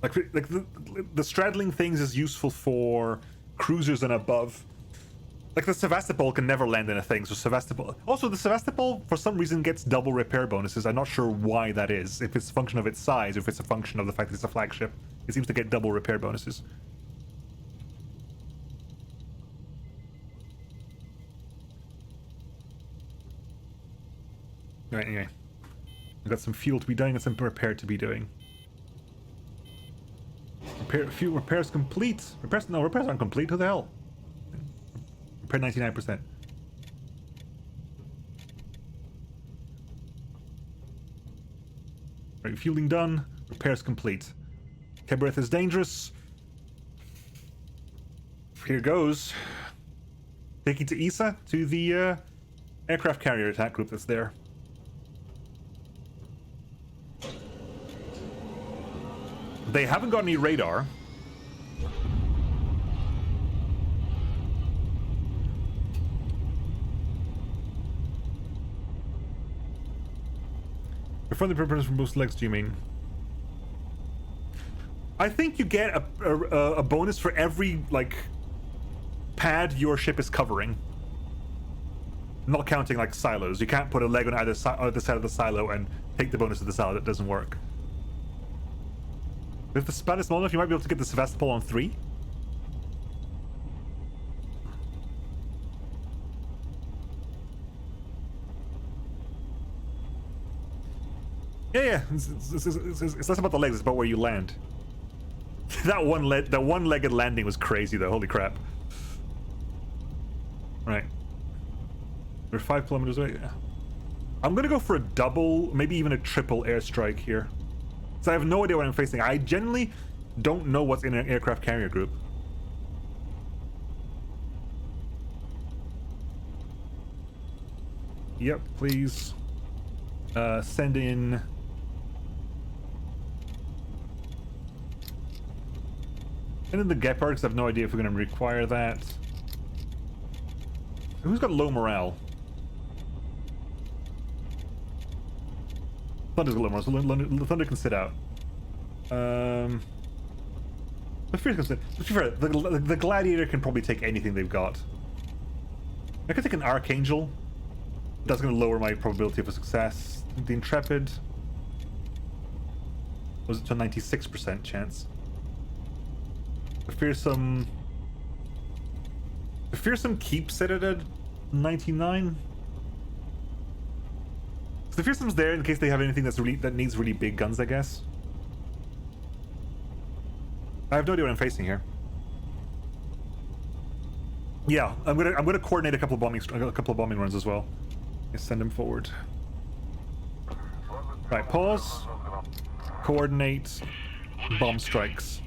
Speaker 1: Like the straddling things is useful for cruisers and above. Like the Sevastopol can never land in a thing, so Sevastopol... Also, the Sevastopol, for some reason, gets double repair bonuses. I'm not sure why that is. If it's a function of its size, or if it's a function of the fact that it's a flagship. It seems to get double repair bonuses. Alright, anyway. We've got some fuel to be doing and some repair to be doing. Few repairs complete. Repairs aren't complete. Who the hell? Repair 99%. Right, fueling done. Repairs complete. Kebereth is dangerous. Here goes. Taking to Isa, to the aircraft carrier attack group that's there. They haven't got any radar. Refund the preparedness from most legs, do you mean? I think you get a bonus for every, like, pad your ship is covering. Not counting, like, silos. You can't put a leg on either side of the silo and take the bonus of the silo. That doesn't work. If the span is small enough, you might be able to get the Sevastopol on 3. Yeah. It's less about the legs, it's about where you land. That one-legged landing was crazy, though. Holy crap! Right, we're 5 kilometers away. I'm gonna go for a double, maybe even a triple airstrike here. So I have no idea what I'm facing. I genuinely don't know what's in an aircraft carrier group. Yep, please. Send in... Send in the Gepard, because I have no idea if we're going to require that. Who's got low morale? Thunder's got low morale, so Thunder can sit out. The Fierce can sit. To be fair, the Gladiator can probably take anything they've got. I could take an Archangel. That's going to lower my probability of a success. The Intrepid was it to a 96% chance. The Fearsome keeps it at 99. So the Fearsome's there in case they have anything that needs really big guns, I guess. I have no idea what I'm facing here. Yeah, I'm gonna coordinate a couple of bombing runs as well. Send them forward. Right, pause. Coordinate. Bomb strikes.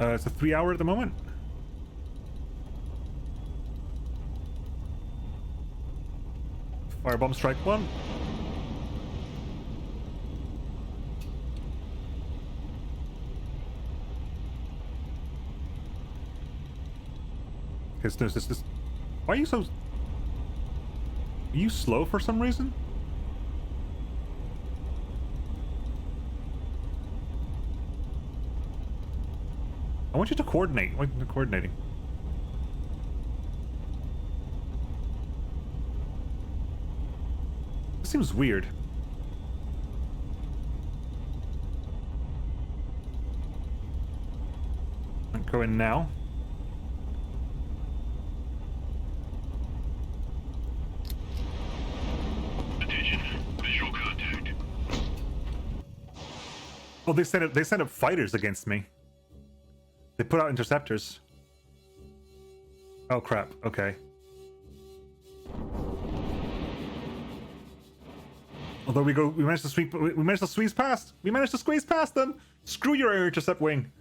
Speaker 1: It's a 3-hour at the moment. Fire bomb strike 1. Okay, so there's this. Why are you so... Are you slow for some reason? I want you to coordinate. Why are you coordinating? This seems weird. I'm going now. Oh, they sent up fighters against me. They put out interceptors. Oh crap, okay. Although we managed to squeeze past. We managed to squeeze past them. Screw your air intercept wing.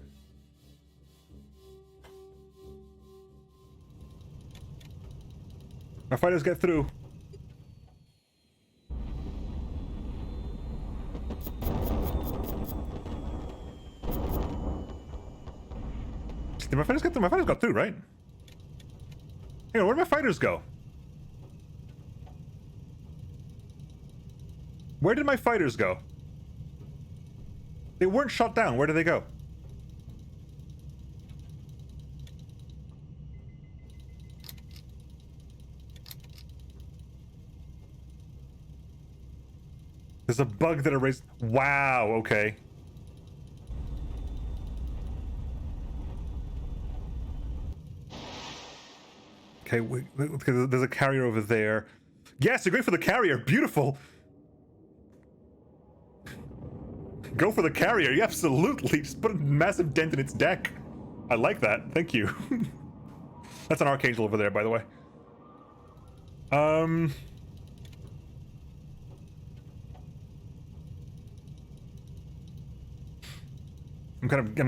Speaker 1: Our fighters get through. Did my fighters get through? My fighters got through, right? Hang on, where did my fighters go? Where did my fighters go? They weren't shot down. Where did they go? There's a bug that erased... Wow, okay. Okay, there's a carrier over there. Yes, you're going for the carrier. Beautiful. Go for the carrier. Yeah, absolutely. Just put a massive dent in its deck. I like that. Thank you. That's an Archangel over there, by the way. I'm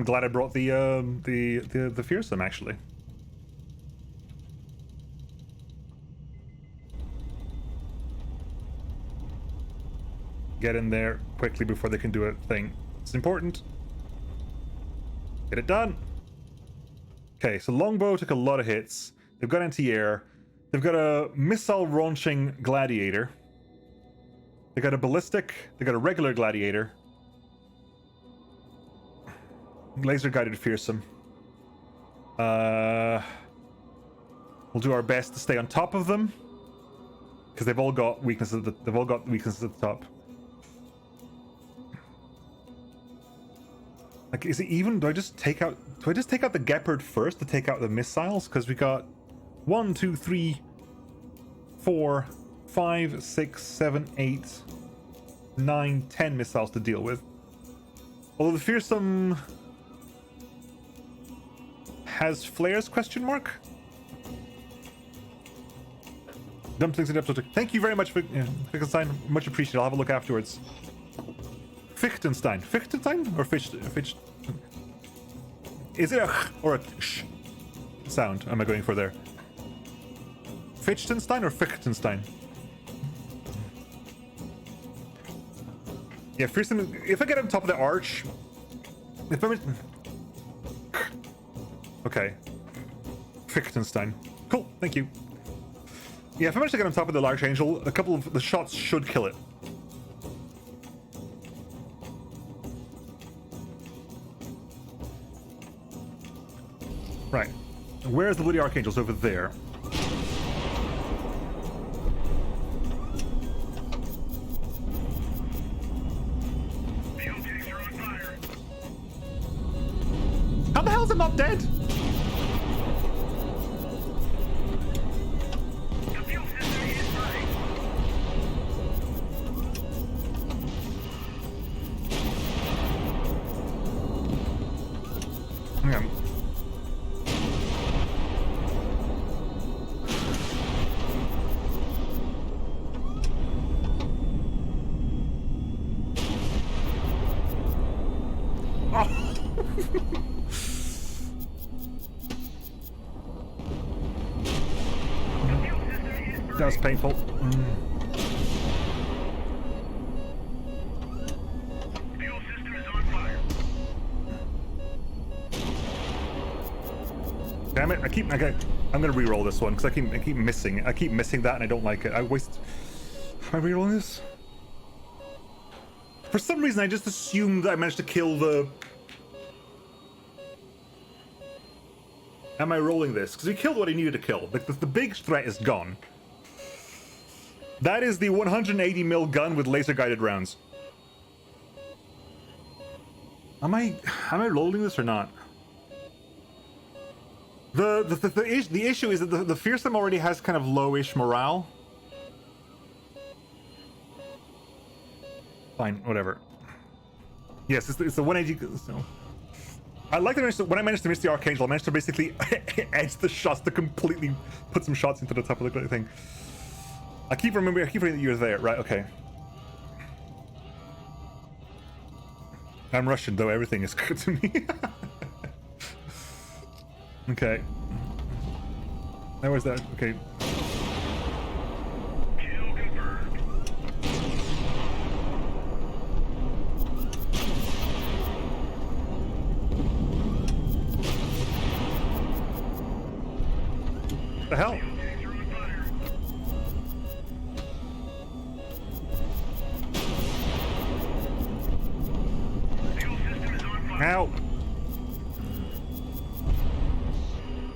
Speaker 1: glad I brought the fearsome, actually. Get in there quickly before they can do a thing. It's important. Get it done. Okay, so longbow took a lot of hits. They've got anti-air. They've got a missile launching gladiator. They got a ballistic. They got a regular gladiator. Laser guided fearsome. We'll do our best to stay on top of them because they've all got weaknesses. They've all got weaknesses at the top. Like, is it even? Do I just take out the Gepard first to take out the missiles? Because we got 1, 2, 3, 4, 5, 6, 7, 8, 9, 10 missiles to deal with. Although the fearsome has flares? Question mark. Dumplings in the episode. Thank you very much for Fichtenstein. Much appreciated. I'll have a look afterwards. Fichtenstein or Fitch? Is it a ch or a sh sound? Am I going for there? Fichtenstein or Fichtenstein? Yeah, fearsome. If I get on top of the arch, if I'm okay, Fichtenstein. Cool, thank you. Yeah, if I manage to get on top of the Archangel, a couple of the shots should kill it. Right. Where's the bloody Archangels? Over there. How the hell is it not dead? Hang on. That was painful.
Speaker 2: Fuel system is on fire.
Speaker 1: Damn it! I'm gonna re-roll this one because I keep missing it. I keep missing that, and I don't like it. Am I re-rolling this? For some reason, I just assumed that I managed to kill the. Am I rolling this? Because we killed what I needed to kill. The big threat is gone. That is the 180 mil gun with laser guided rounds. Am I rolling this or not? The issue is that the fearsome already has kind of lowish morale. Fine, whatever. Yes, it's the 180. So. I like that when I managed to miss the Archangel, I managed to basically edge the shots to completely put some shots into the top of the thing. I keep remembering that you're there. Right, okay. I'm Russian, though everything is good to me. Okay. Now where's that? Okay. The hell? Ow!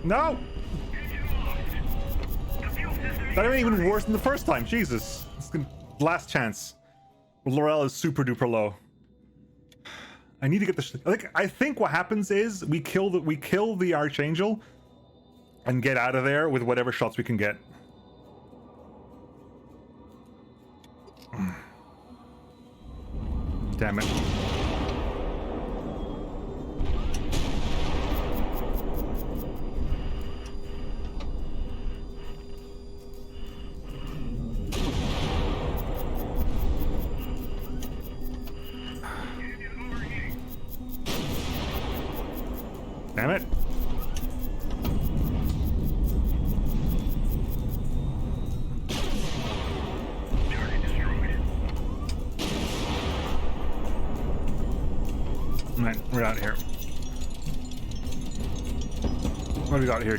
Speaker 1: No! That ain't even worse than the first time. Jesus. It's gonna... Last chance. Laurel is super duper low. I need to get the... I think what happens is we kill the Archangel and get out of there with whatever shots we can get. Damn it. Damn it. Alright, we're out of here. What do we got here?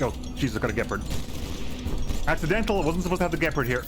Speaker 1: Oh, Jesus, I got a Gepard. Accidental, I wasn't supposed to have the Gepard here.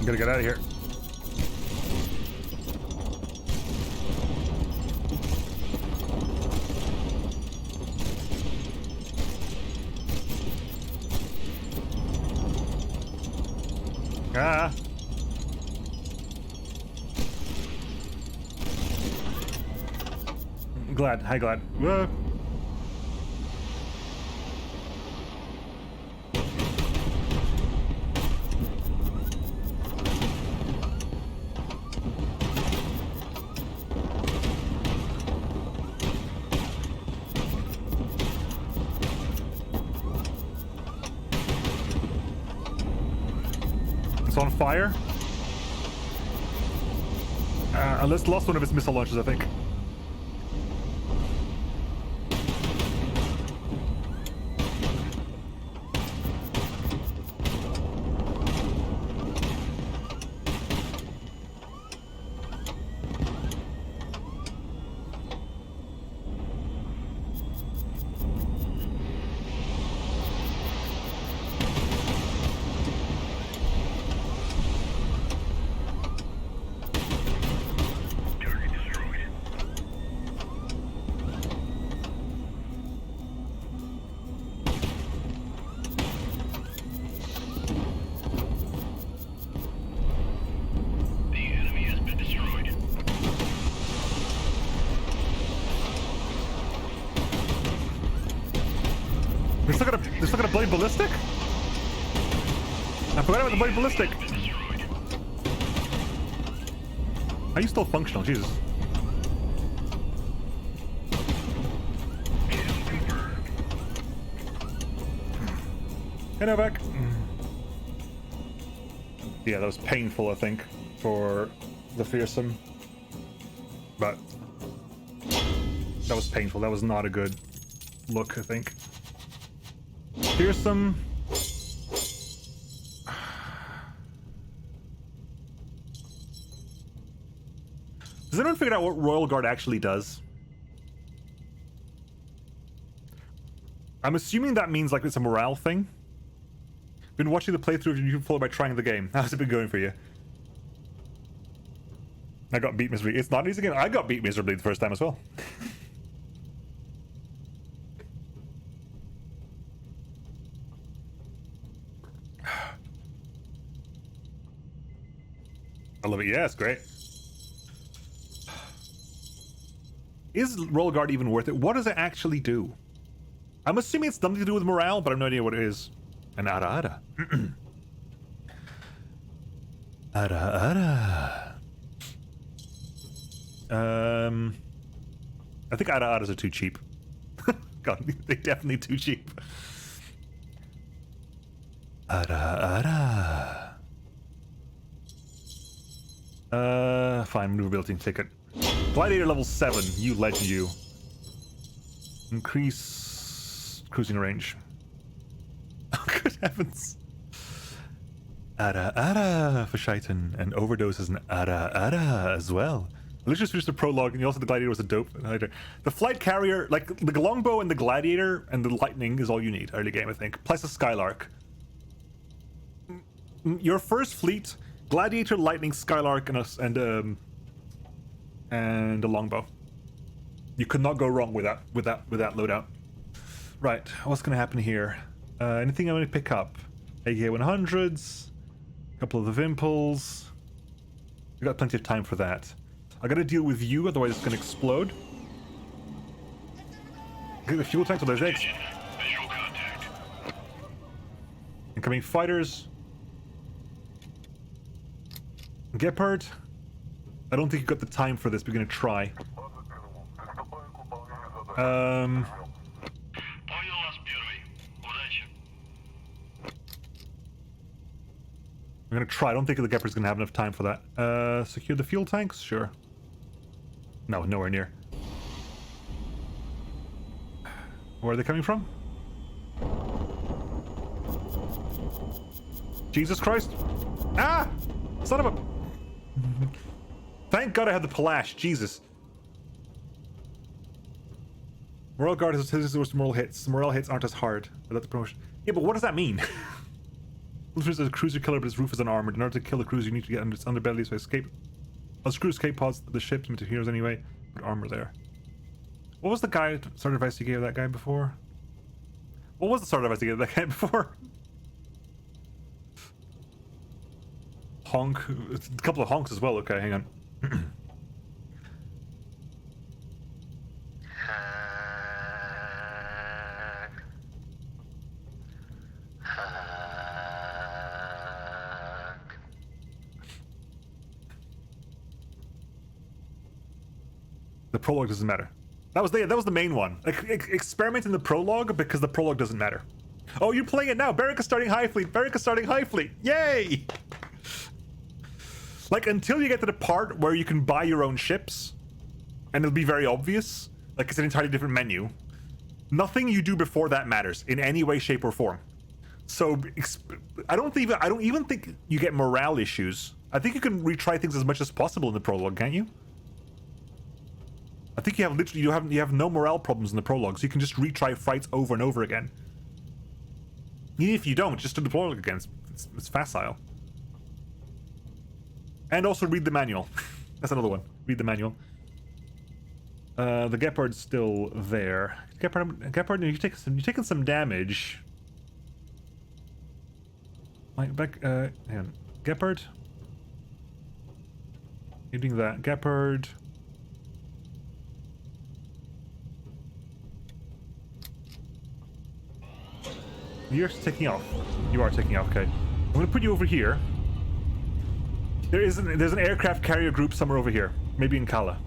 Speaker 1: Gotta get out of here. Ah. Glad. Hi, Glad. Whoa. On fire. Unless lost one of its missile launchers, I think. They're still got a blade ballistic? I forgot about the blade ballistic. Are you still functional? Jesus. Hey, now back. Yeah, that was painful, I think, for the fearsome. But that was painful. That was not a good look, I think. Fearsome. Does anyone figure out what Royal Guard actually does? I'm assuming that means like it's a morale thing. Been watching the playthrough of your YouTube followed by trying the game. How's it been going for you? I got beat miserably. It's not an easy game. I got beat miserably the first time as well. I love it. Yeah, it's great. Is Royal Guard even worth it? What does it actually do? I'm assuming it's something to do with morale, but I have no idea what it is. An ara ara. Ara ara. I think ara aras are too cheap. God, they're definitely too cheap. Ara ara. Fine, maneuverability ticket. Gladiator level 7, you legend you. Increase cruising range. Oh, good heavens. Ara ara for Shaitan, and overdose is an ara ara as well. Let's just finish the prologue, and also the Gladiator was a dope. The flight carrier, like the longbow and the Gladiator and the lightning is all you need early game, I think. Plus a Skylark. Your first fleet, Gladiator, lightning, Skylark, and a longbow. You could not go wrong with that loadout. Right, what's gonna happen here? Anything I want to pick up? AK-100s, a couple of the Vimples. We got plenty of time for that. I gotta deal with you, otherwise it's gonna explode. Get the fuel tanks, so there's eggs.
Speaker 2: Visual contact.
Speaker 1: Incoming fighters. Gepard. I don't think you got the time for this, but we're gonna try. We're gonna try. I don't think the Gepard's gonna have enough time for that. Secure the fuel tanks? Sure. No, nowhere near. Where are they coming from? Jesus Christ! Ah! Son of a... Thank God I had the Palash. Jesus. Royal Guard has his morale hits. Morale hits aren't as hard without the promotion. Yeah, but what does that mean? There's a cruiser killer, but his roof is unarmored. In order to kill a cruiser, you need to get under its underbelly, so escape. I'll screw escape pods the ship's into heroes anyway. Put armor there. What was the guy sort of advice you gave that guy before? What was the sort of advice you gave that guy before? Honk. It's a couple of honks as well. Okay, hang on. The prologue doesn't matter. That was the main one. Experiment in the prologue because the prologue doesn't matter. Oh, you're playing it now. Beric is starting HighFleet. Beric is starting HighFleet. Yay! Like, until you get to the part where you can buy your own ships, and it'll be very obvious, like it's an entirely different menu, nothing you do before that matters in any way, shape, or form. So, I don't even think you get morale issues. I think you can retry things as much as possible in the prologue, can't you? I think you have literally, you have no morale problems in the prologue, so you can just retry fights over and over again. Even if you don't, just do the prologue again. It's facile. And also read the manual. That's another one. Read the manual. The Gepard's still there. Gepard, you're taking some damage. Hang on. Gepard. You're doing that. Gepard. You're taking off. You are taking off, okay. I'm gonna put you over here. There's an aircraft carrier group somewhere over here. Maybe in Kala.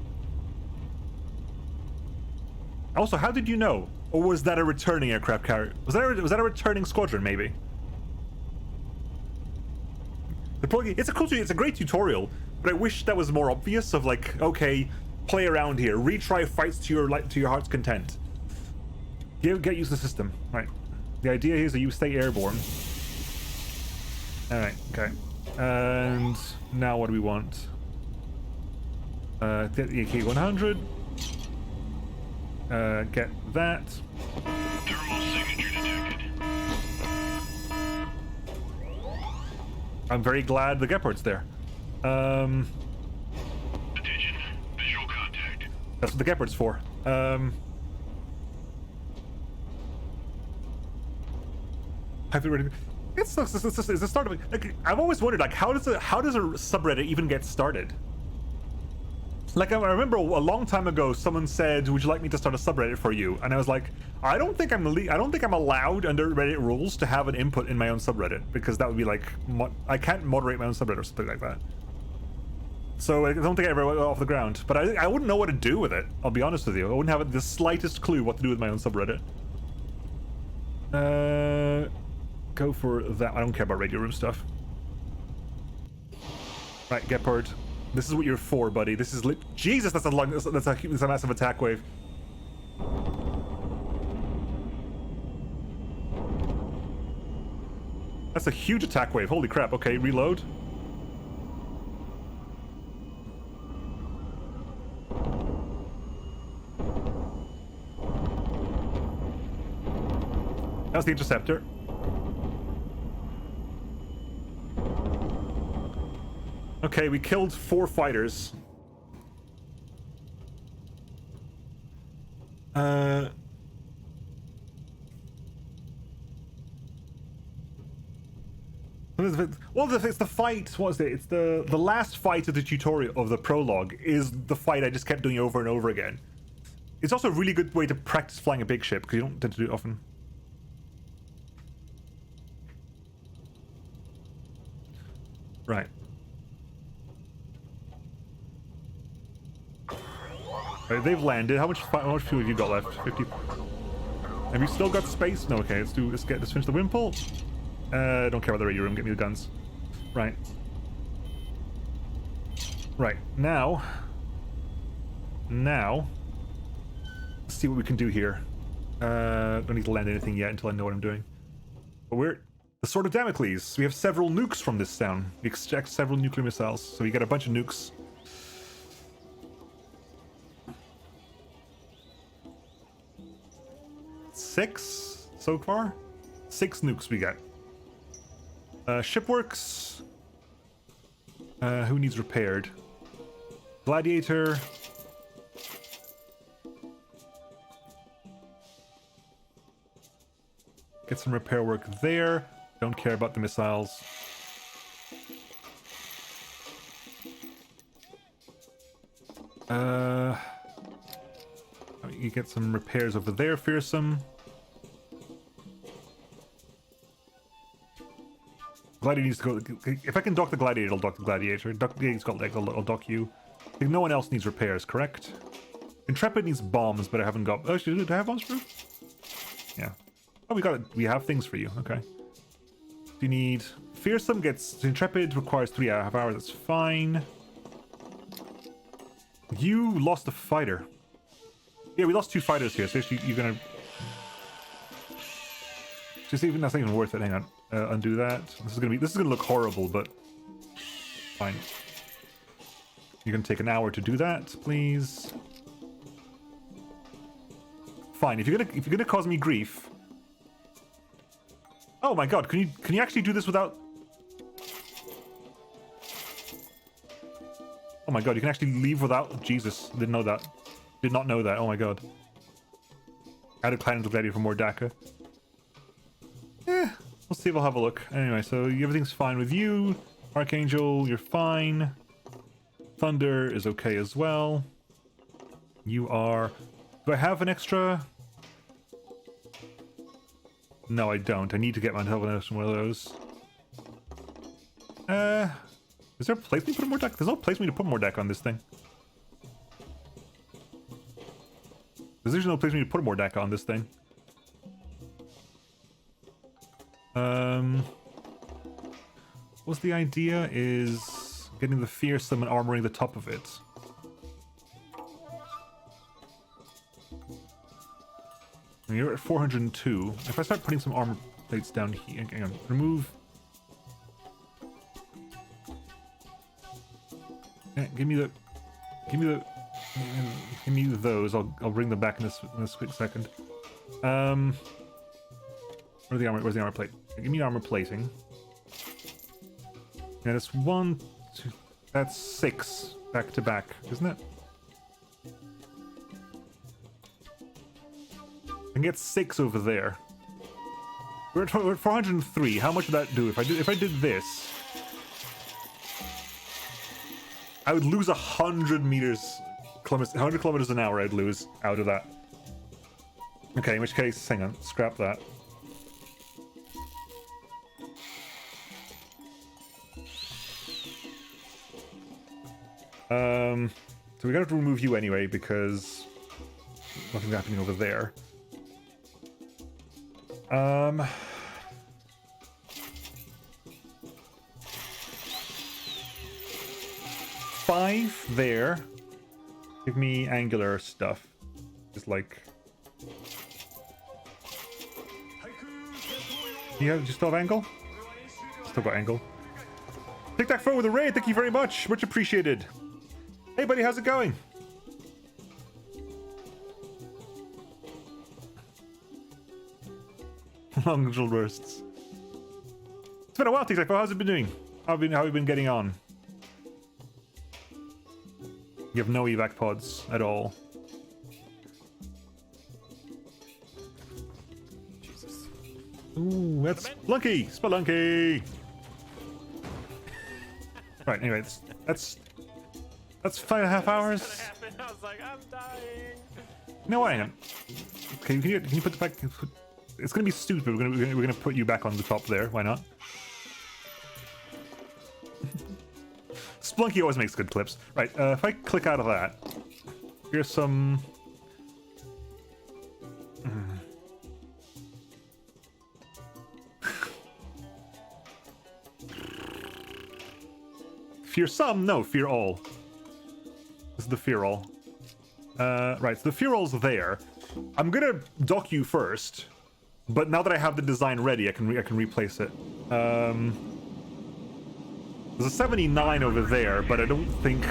Speaker 1: Also, how did you know? Or was that a returning aircraft carrier? Was that a returning squadron, maybe? It's a cool, it's a great tutorial, but I wish that was more obvious of like, okay, play around here, retry fights to your heart's content. Get used to the system. Right. The idea here is that you stay airborne. Alright, okay. And now what do we want? Get the AK-100. Get that.
Speaker 2: Thermal signature detected.
Speaker 1: I'm very glad the Gepard's there.
Speaker 2: Attention. Visual contact.
Speaker 1: That's what the Gepard's for. HighFleet ready. It's the start of it. Like, I've always wondered, like, how does a subreddit even get started? Like, I remember a long time ago, someone said, "Would you like me to start a subreddit for you?" And I was like, I don't think I'm allowed under Reddit rules to have an input in my own subreddit, because that would be like I can't moderate my own subreddit or something like that. So I don't think I ever went off the ground. But I wouldn't know what to do with it. I'll be honest with you. I wouldn't have the slightest clue what to do with my own subreddit. Go for that. I don't care about radio room stuff. Right, Gepard. This is what you're for, buddy. This is Jesus. That's a massive attack wave. That's a huge attack wave. Holy crap. Okay, reload. That was the interceptor. Okay, we killed 4 fighters. Well, it's the fight. What was it? It's the last fight of the tutorial of the prologue is the fight I just kept doing over and over again. It's also a really good way to practice flying a big ship because you don't tend to do it often. Right. Right, they've landed. How much fuel have you got left? 50. Have you still got space? No. Okay. Let's finish the windpull. Don't care about the radio room. Get me the guns. Right. Right. Now. Let's see what we can do here. Don't need to land anything yet until I know what I'm doing. But we're the Sword of Damocles. We have several nukes from this town. We extract several nuclear missiles, so we got a bunch of nukes. Six so far? 6 nukes we got. Shipworks. Who needs repaired? Gladiator. Get some repair work there. Don't care about the missiles. You get some repairs over there, fearsome. Gladiator needs to go. If I can dock the Gladiator, I'll dock the Gladiator. Gladiator's got leg, I'll dock you. I think no one else needs repairs, correct? Intrepid needs bombs, but I haven't got. Oh, do I have bombs for? Yeah. Oh, we got it. We have things for you. Okay. You need fearsome gets Intrepid requires 3.5 hours. That's fine. You lost a fighter. Yeah, we lost 2 fighters here. So you're gonna just even that's not even worth it. Hang on. Undo that. This is gonna look horrible, but fine. You're gonna take an hour to do that, please. Fine. If you're gonna cause me grief. Oh my god, can you actually do this without? Oh my god, you can actually leave without. Jesus, didn't know that. Did not know that. Oh my god. Added clan into Gladiator for more DACA. We'll see if I'll have a look. Anyway, so everything's fine with you. Archangel, you're fine. Thunder is okay as well. You are... Do I have an extra? No, I don't. I need to get myself one of those. Is there a place me to put more deck? There's no place me to put more deck on this thing. There's no place me to put more deck on this thing. What's the idea is getting the fearsome and armoring the top of it. And you're at 402. If I start putting some armor plates down here, hang on, remove. Yeah, give me those. I'll bring them back in this quick second. Where's the armor plate? Give me armor plating. Yeah, that's 1, 2, that's 6 back to back, isn't it? I can get 6 over there. We're at 403. How much would that do if I did this? I would lose 100 kilometers an hour. I'd lose out of that. Okay, in which case, hang on, scrap that. So we're gonna have to remove you anyway because nothing's happening over there. 5 there. Give me angular stuff. Just like. You still have angle? Still got angle. Tic Tac Phone with a raid. Thank you very much. Much appreciated. Hey buddy, how's it going? Long bursts. It's been a while, Tic Tac Phone. How's it been doing? How have you been getting on? You have no evac pods at all. Jesus. Ooh, that's Spelunky! Spelunky! Right, anyway, that's 5.5 hours.
Speaker 3: I was like, I'm dying.
Speaker 1: No, hang on. Okay, can you put the back? It's gonna be stupid. We're gonna put you back on the top there. Why not? Splunky always makes good clips. Right, if I click out of that, here's some. Fear some? No, fear all. This is the fear all. Right, so the fear all's there. I'm gonna dock you first, but now that I have the design ready, I can replace it. There's a 79 over there, but I don't think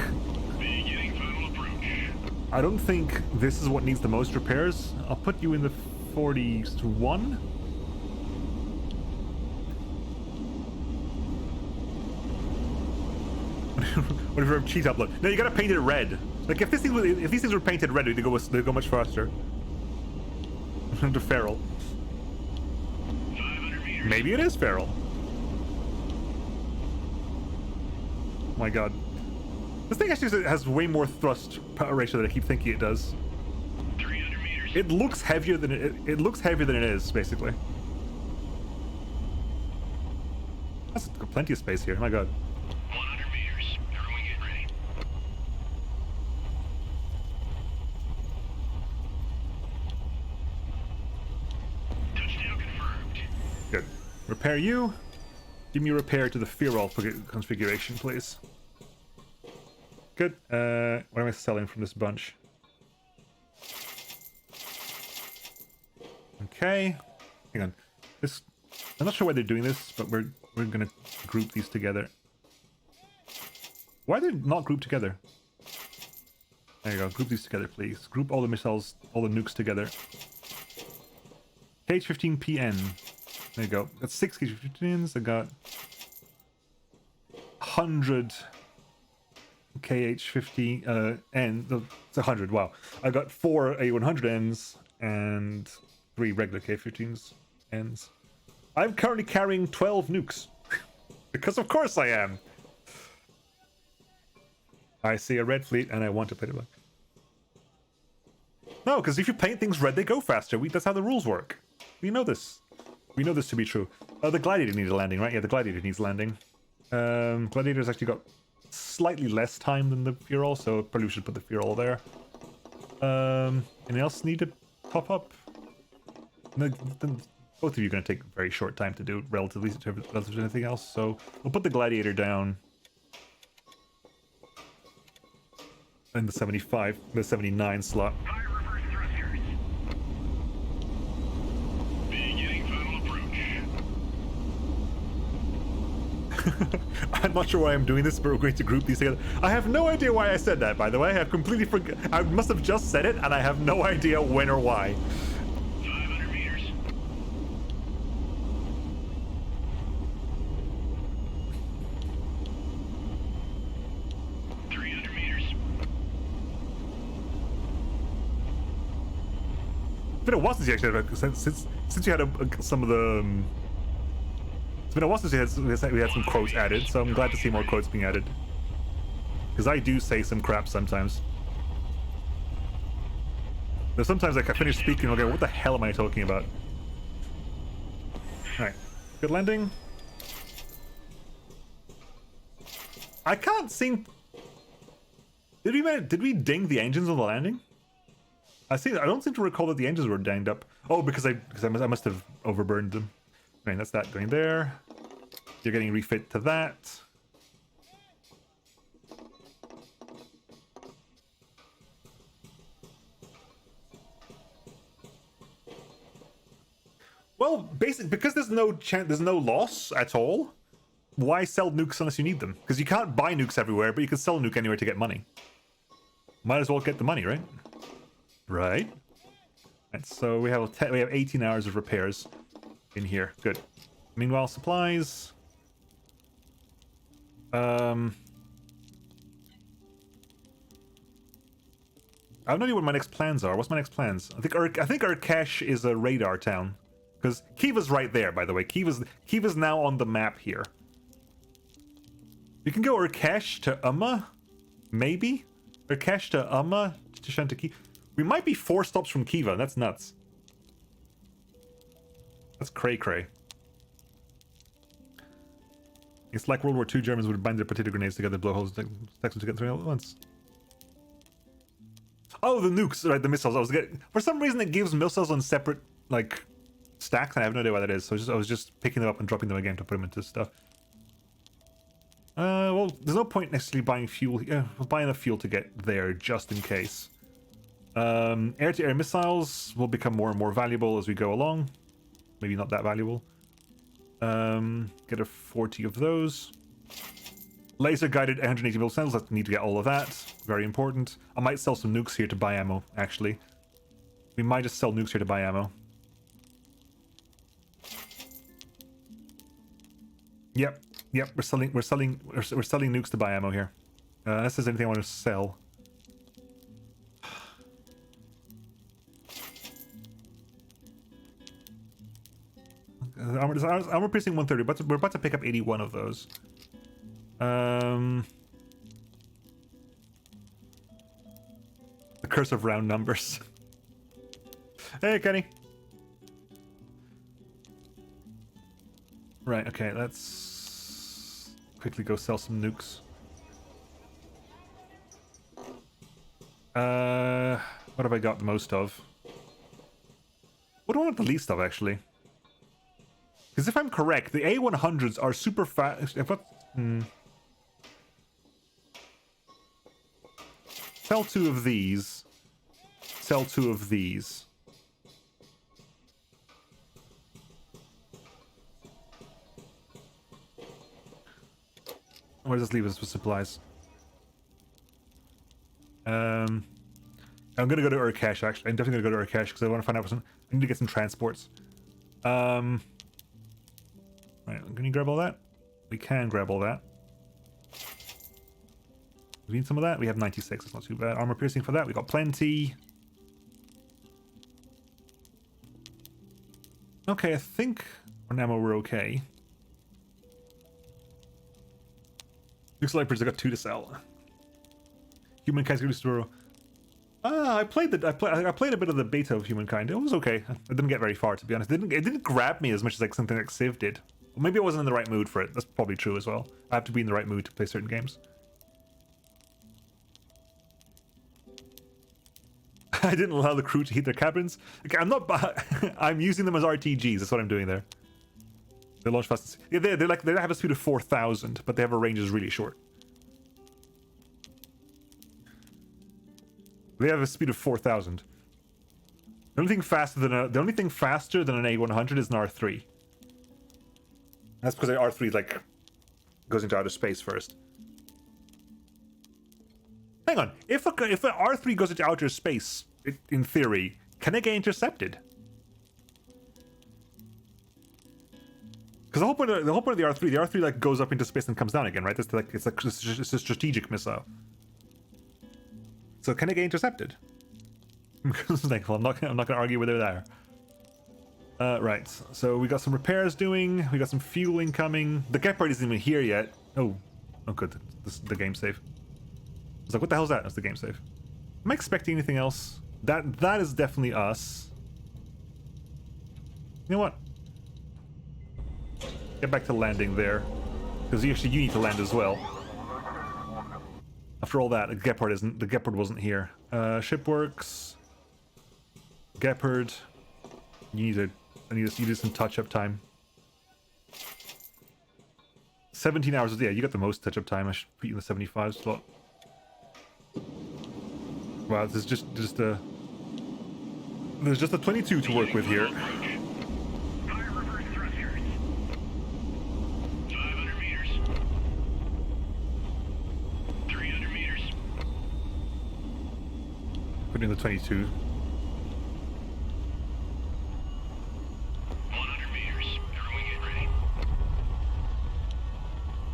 Speaker 1: this is what needs the most repairs. I'll put you in the 41. Whatever cheat upload. No, you gotta paint it red. Like if these things were painted red, they'd go much faster. To feral. Maybe it is feral. Oh my god. This thing actually has way more thrust power ratio than I keep thinking it does.
Speaker 2: 300 meters.
Speaker 1: It looks heavier than it looks heavier than it is, basically. That's plenty of space here. Oh my god.
Speaker 2: 100 meters. Everyone get ready. Touchdown confirmed.
Speaker 1: Good. Repair you. Give me a repair to the Fear-All configuration, please. Good. What am I selling from this bunch? Okay. Hang on. This. I'm not sure why they're doing this, but we're gonna group these together. Why are they not grouped together? There you go. Group these together, please. Group all the missiles, all the nukes together. KH-15PN. There you go. That's 6 KH-15s. I got 100 KH-15 N. It's 100. Wow. I got 4 A100Ns and 3 regular KH-15s Ns. I'm currently carrying 12 nukes. Because of course I am. I see a red fleet and I want to paint it black. No, because if you paint things red, they go faster. That's how the rules work. We know this. We know this to be true. The Gladiator needs a landing, right? Yeah, the Gladiator needs landing. Gladiator's actually got slightly less time than the Fear-All, so probably we should put the Fear-All there. Anything else need to pop up? No, then both of you are going to take a very short time to do relatively relative to anything else, so we'll put the Gladiator down in the 79 slot.
Speaker 2: Fire reverse thrusters. Beginning final approach.
Speaker 1: I'm not sure why I'm doing this, but we're going to group these together. I have no idea why I said that, by the way. I have completely forgot. I must have just said it, and I have no idea when or why.
Speaker 2: 500 meters. 300 meters.
Speaker 1: been a while since you actually had since you had some of the. It's been a while since we had some quotes added, so I'm glad to see more quotes being added. Because I do say some crap sometimes. There's sometimes like I finish speaking and I'll go, what the hell am I talking about? Alright. Good landing. I can't seem... Did we ding the engines on the landing? I don't seem to recall that the engines were dinged up. Oh, because I must have overburned them. Right, that's that going there. You're getting refit to that. Well, basically, because there's no loss at all. Why sell nukes unless you need them? Because you can't buy nukes everywhere, but you can sell a nuke anywhere to get money. Might as well get the money, right? Right. And so we have 18 hours of repairs in here. Good. Meanwhile, supplies. I have no idea what my next plans are. What's my next plans? I think Urkesh is a radar town. Because Kiva's right there, by the way. Kiva's now on the map here. We can go Urkesh to Umma? Maybe? Urkesh to Umma? To Shantaki? We might be 4 stops from Kiva. That's nuts. That's cray-cray. It's like World War II Germans would bind their potato grenades together, blow holes, stack them together all at once. Oh, the nukes, right, the missiles. For some reason it gives missiles on separate, like, stacks, and I have no idea why that is. So I was just picking them up and dropping them again to put them into stuff. Well, there's no point necessarily buying fuel. We'll buy enough fuel to get there, just in case. Air-to-air missiles will become more and more valuable as we go along. Maybe not that valuable. Get a 40 of those. Laser-guided 180 missiles, I need to get all of that. Very important. I might sell some nukes here to buy ammo, actually. We might just sell nukes here to buy ammo. Yep, we're selling nukes to buy ammo here. Unless there's anything I want to sell. Armor piercing 130, but we're about to pick up 81 of those. The curse of round numbers. Hey, Kenny. Right, okay, let's quickly go sell some nukes. What have I got most of? What do I want the least of, actually? Because if I'm correct, the A100s are super fast. Sell 2 of these. Sell 2 of these. Where does this leave us with supplies? I'm gonna go to Urkesh, actually. I'm definitely gonna go to Urkesh because I want to find out some. I need to get some transports. Right, can you grab all that? We can grab all that. We need some of that. We have 96. It's not too bad. Armor piercing for that. We got plenty. Okay, I think on ammo we're okay. Looks like I got 2 to sell. Humankind's gonna be I played a bit of the beta of Humankind. It was okay. I didn't get very far, to be honest. It didn't grab me as much as like something like Civ did. Or maybe I wasn't in the right mood for it. That's probably true as well. I have to be in the right mood to play certain games. I didn't allow the crew to heat their cabins. Okay, I'm using them as RTGs. That's what I'm doing there. They launch fast. Yeah, they have a speed of 4,000, but they have a range is really short. They have a speed of 4,000. The only thing faster than an A100 is an R3. That's because the R3 like goes into outer space first. Hang on, if an R3 goes into outer space, in theory, can it get intercepted? Because the whole point of the R3 like goes up into space and comes down again, right? It's a strategic missile. So can it get intercepted? Thankful. I'm not gonna argue with her there. Right. So we got some repairs doing. We got some fueling coming. The Gepard isn't even here yet. Oh, good. This is the game save. I was like, what the hell is that? That's the game save. Am I expecting anything else? That is definitely us. You know what? Get back to landing there, because you need to land as well. After all that, the Gepard wasn't here. Ship works. Gepard. You need some touch-up time. 17 hours. Yeah, you got the most touch-up time. I should put you in the 75 slot. Wow, there's just a 22 to work with here.
Speaker 2: Fire reverse thrusters. 500 meters. 300 meters.
Speaker 1: Put in the 22.
Speaker 2: 100 meters. Everyone get ready.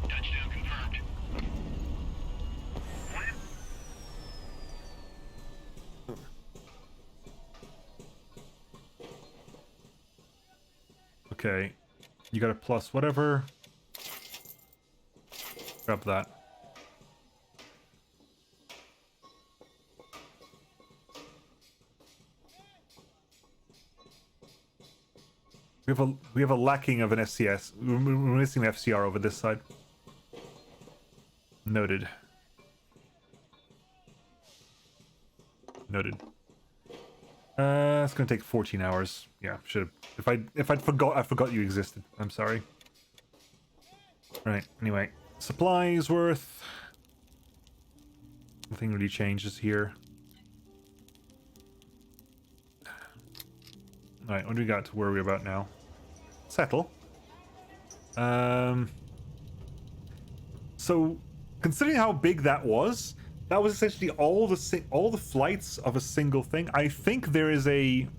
Speaker 2: Touchdown confirmed.
Speaker 1: Okay, you got a plus whatever. Grab that. We have a lacking of an SCS. We're missing an FCR over this side. Noted. Noted. It's gonna take 14 hours. Yeah, should have. If I forgot you existed. I'm sorry. Right. Anyway, supplies worth. Nothing really changes here. All right. What do we got to worry about now? Settle. So, considering how big that was essentially all the flights of a single thing. I think there is an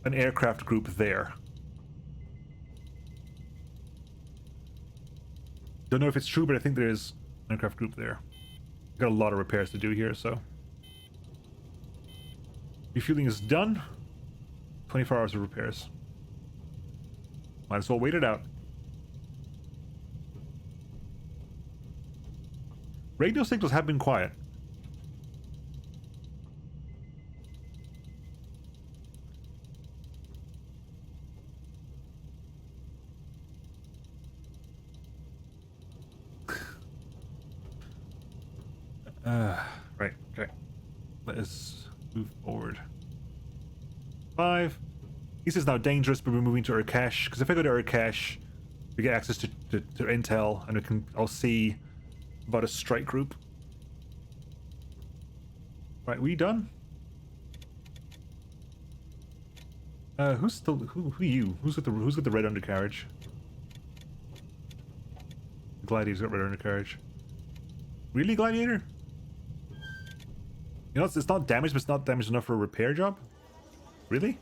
Speaker 1: aircraft group there. Don't know if it's true, but I think there is an aircraft group there. Got a lot of repairs to do here, so refueling is done. 24 hours of repairs. Might as well wait it out. Radio signals have been quiet. Right, okay. Let us move forward. 5. This is now dangerous, but we're moving to Urkesh, because if I go to Urkesh, we get access to intel, and I'll see about a strike group. Right, we done? Who's still who are you? Who's got the red undercarriage? Gladiator's got red undercarriage. Really, Gladiator? You know, it's not damaged, but it's not damaged enough for a repair job? Really?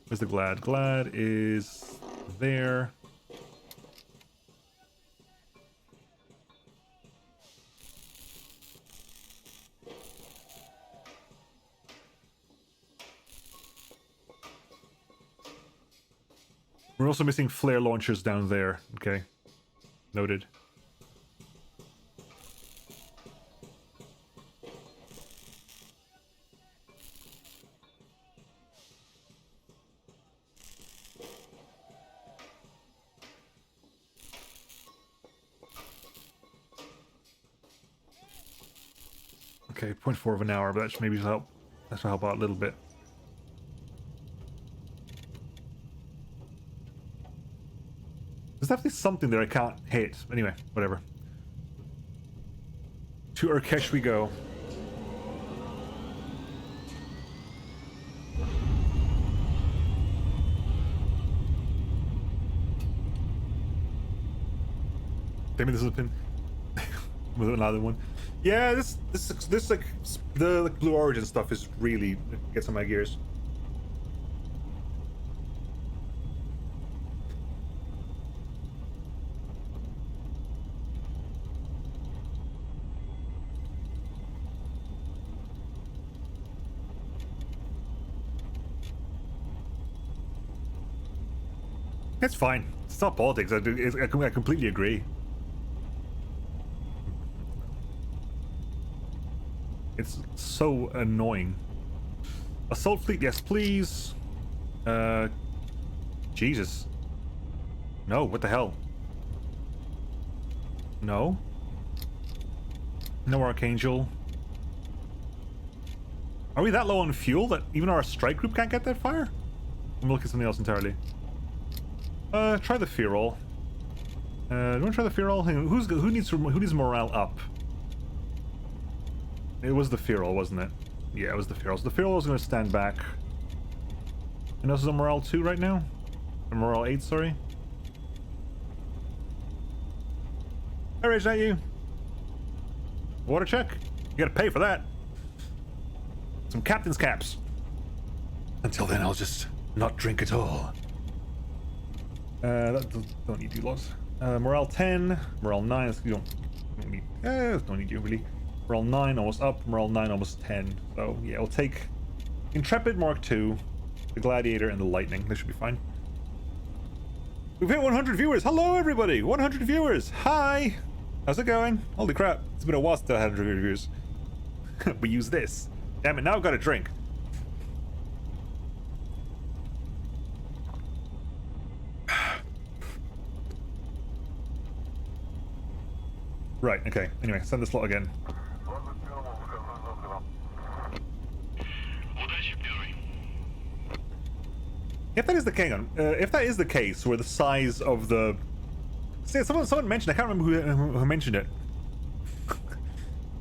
Speaker 1: Where's the Glad? Glad is there. We're also missing flare launchers down there. Okay. Noted. Okay, 0.4 of an hour, but that should maybe help. That should help out a little bit. There's definitely something there I can't hit. Anyway, whatever. To Urkesh we go. Maybe this has been with another one. Yeah, this like the Blue Origin stuff is really gets on my gears. It's fine. It's not politics. I completely agree. It's so annoying. Assault fleet, yes, please. Jesus. No, what the hell? No. No Archangel. Are we that low on fuel that even our strike group can't get that fire? I'm looking at something else entirely. Try the fear roll. Do you want to try the fear roll? Hang on, who needs morale up? It was the fear roll, wasn't it? Yeah, it was the fear roll. So the fear roll is going to stand back. And this is a morale 2 right now? A morale 8, sorry. Hey, Rage, that you? Water check? You gotta pay for that. Some captain's caps. Until then, I'll just not drink at all. Don't need you lots. Morale 10, morale 9. You don't need. Don't need you really. Morale 9 almost up. Morale 9 almost 10. So yeah, we'll take Intrepid Mark II, the Gladiator, and the Lightning. This should be fine. We've hit 100 viewers. Hello, everybody. 100 viewers. Hi. How's it going? Holy crap. It's been a while since I had 100 viewers. We use this. Damn it, now I've got a drink. Right, okay. Anyway, send the slot again. If that is the case, if that is the case, where the size of the... See, someone mentioned, I can't remember who mentioned it,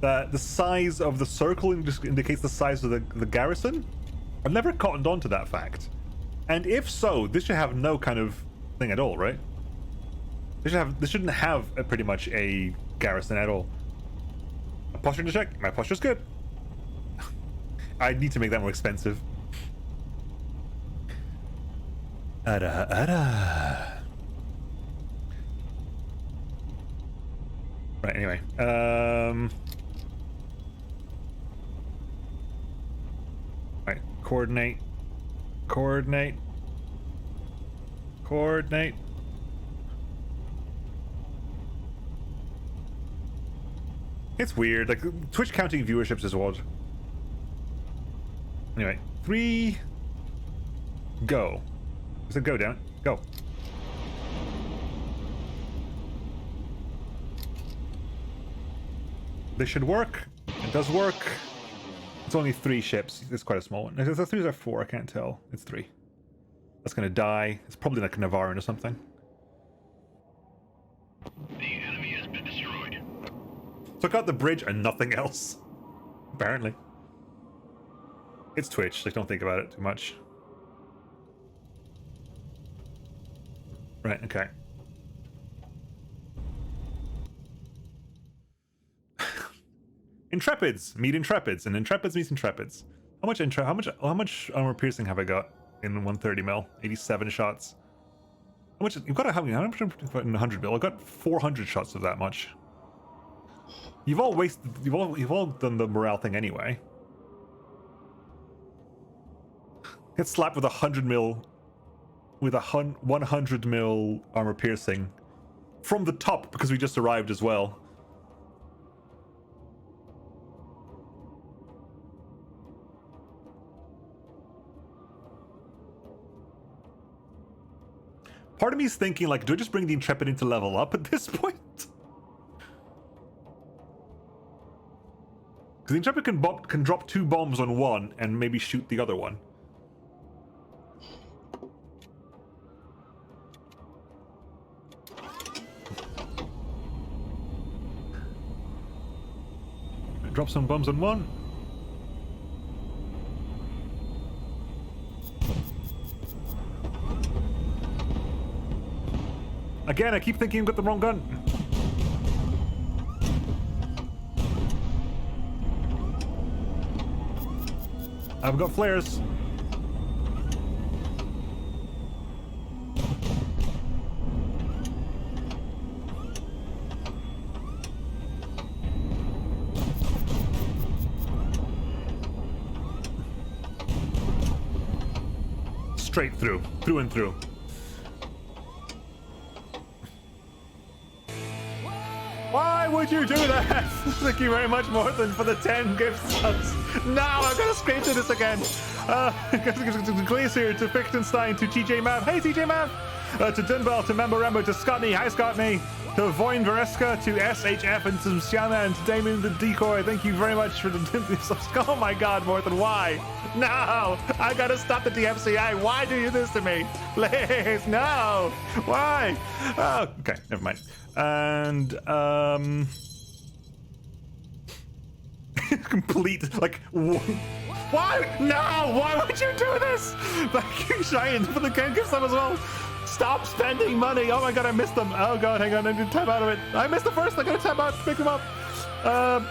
Speaker 1: that the size of the circle indicates the size of the garrison. I've never cottoned on to that fact. And if so, this should have no kind of thing at all, right? This shouldn't have pretty much a garrison at all. A posture to check. My posture's good. I need to make that more expensive. Right, anyway. Right, coordinate. It's weird, like, Twitch counting viewerships is odd. Anyway, 3... Go. I said go, damn it. Go. This should work. It does work. It's only 3 ships. It's quite a small one. Is it 3 or 4? I can't tell. It's 3. That's gonna die. It's probably like a Navarin or something.
Speaker 2: The enemy has been destroyed.
Speaker 1: Took out the bridge and nothing else. Apparently. It's Twitch, like don't think about it too much. Right, okay. Intrepids meet Intrepids, and Intrepids meet Intrepids. How much armor piercing have I got in 130 mil? 87 shots. How much? You've got to have me. How much in 100 mil? I've got 400 shots of that much. You've all wasted. You've all done the morale thing anyway. Get slapped with 100 mil. With 100 mil armor piercing from the top because we just arrived as well. Part of me is thinking, like, do I just bring the Intrepid into level up at this point? Because the Intrepid can drop 2 bombs on one and maybe shoot the other one. Drop some bombs on one. Again, I keep thinking I've got the wrong gun. I've got flares. Straight through and through. Why would you do that? Thank you very much, Morton, for the 10 gift subs. Now I'm gonna scrape through this again. To Glacier, to Fichtenstein, to TJ Mav. Hey, TJ Mav. To Dunbell, to Membo Rambo, to Scotney. Hi, Scotney. To Voin Vareska, to SHF, and to Siana, and to Damon the Decoy. Thank you very much for the subs. Oh my God, Morton, why? No, I gotta stop the DFCI. Why do you do this to me? Please, no. Why? Oh, okay, never mind. And complete like why? No, why would you do this? Thank you, Cheyenne, for the game gift sub as well. Stop spending money. Oh my God, I missed them. Oh God, hang on, I need to tab out of it. I missed the first. I gotta tab out to pick them up.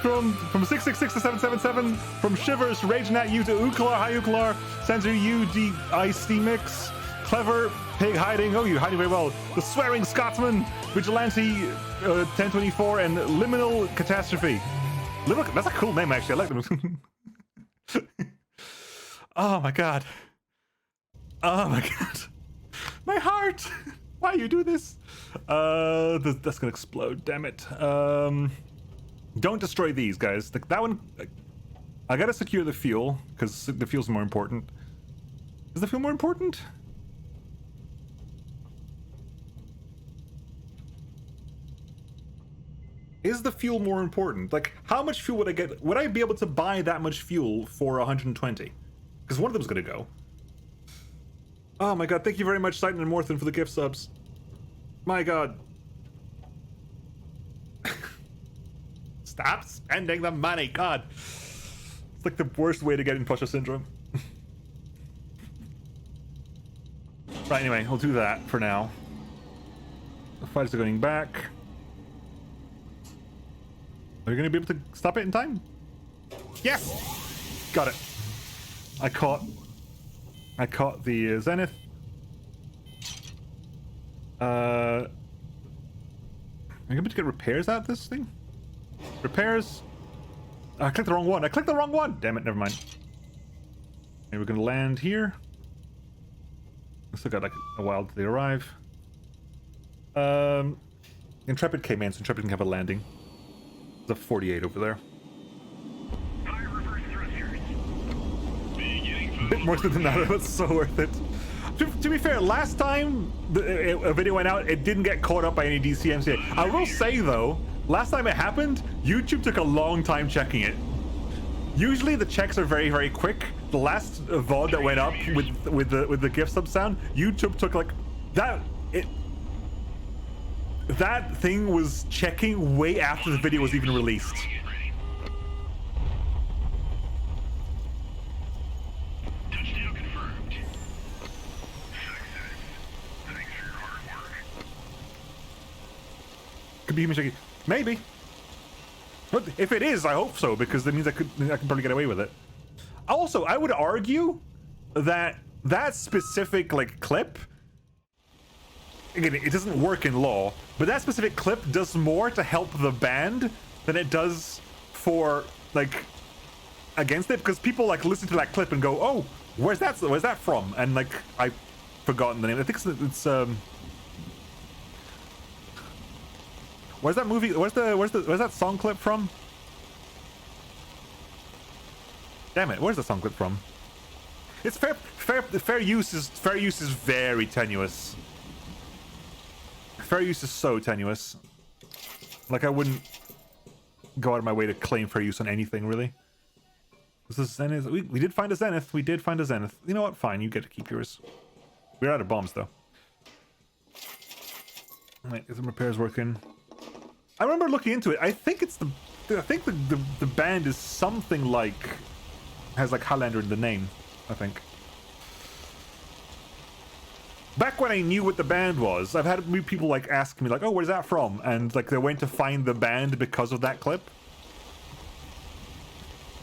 Speaker 1: From 666 to 777, from Shivers, Rage Nat U to Uklar, hi Uklar, Sensor U, D-Ice Mix, Clever, Pig Hiding, oh, you're hiding very well, The Swearing Scotsman, Vigilante 1024, and Liminal Catastrophe. That's a cool name, actually. I like them. Oh my God. Oh my God. My heart. Why you do this? That's gonna explode, damn it. Don't destroy these, guys. That one, I gotta secure the fuel, because the fuel's more important. Is the fuel more important? Is the fuel more important? Like, how much fuel would I get? Would I be able to buy that much fuel for 120? Because one of them's gonna go. Oh my God, thank you very much, Titan and Morthen, for the gift subs. My God. Stop spending the money, God. It's like the worst way to get imposter syndrome. Right, anyway, we'll do that for now. The fighters are going back. Are you going to be able to stop it in time? Yes! Got it. I caught the Zenith. Are you able to get repairs out of this thing? Repairs. I clicked the wrong one. I clicked the wrong one. Damn it, never mind. And we're gonna land here. I still got like a while till they arrive. Intrepid came in, so Intrepid can have a landing. There's a 48 over there. A bit more than that, but it's so worth it. To be fair, last time a video went out, it didn't get caught up by any DCMCA. I will say though, last time it happened, YouTube took a long time checking it. Usually the checks are very, very quick. The last VOD that went up with the gift sub sound, YouTube took like that. That thing was checking way after the video was even released.
Speaker 2: Touchdown confirmed. Thanks for your hard work.
Speaker 1: Could be human shaky. Maybe. But if it is, I hope so, because that means I can probably get away with it. Also, I would argue that that specific like clip, again, it doesn't work in law, but that specific clip does more to help the band than it does for like against it, because people like listen to that clip and go, "Oh, where's that from?" And like I've forgotten the name. I think it's where's that movie? Where's that song clip from? Damn it! Where's the song clip from? It's fair use is very tenuous. Fair use is so tenuous. Like I wouldn't go out of my way to claim fair use on anything really. Was this Zenith? We did find a Zenith. We did find a Zenith. You know what? Fine, you get to keep yours. We're out of bombs though. Wait, is the repairs working? I remember looking into it. I think the band is something like has like Highlander in the name, I think. Back when I knew what the band was, I've had people like ask me like, "Oh, where's that from?" And like they went to find the band because of that clip.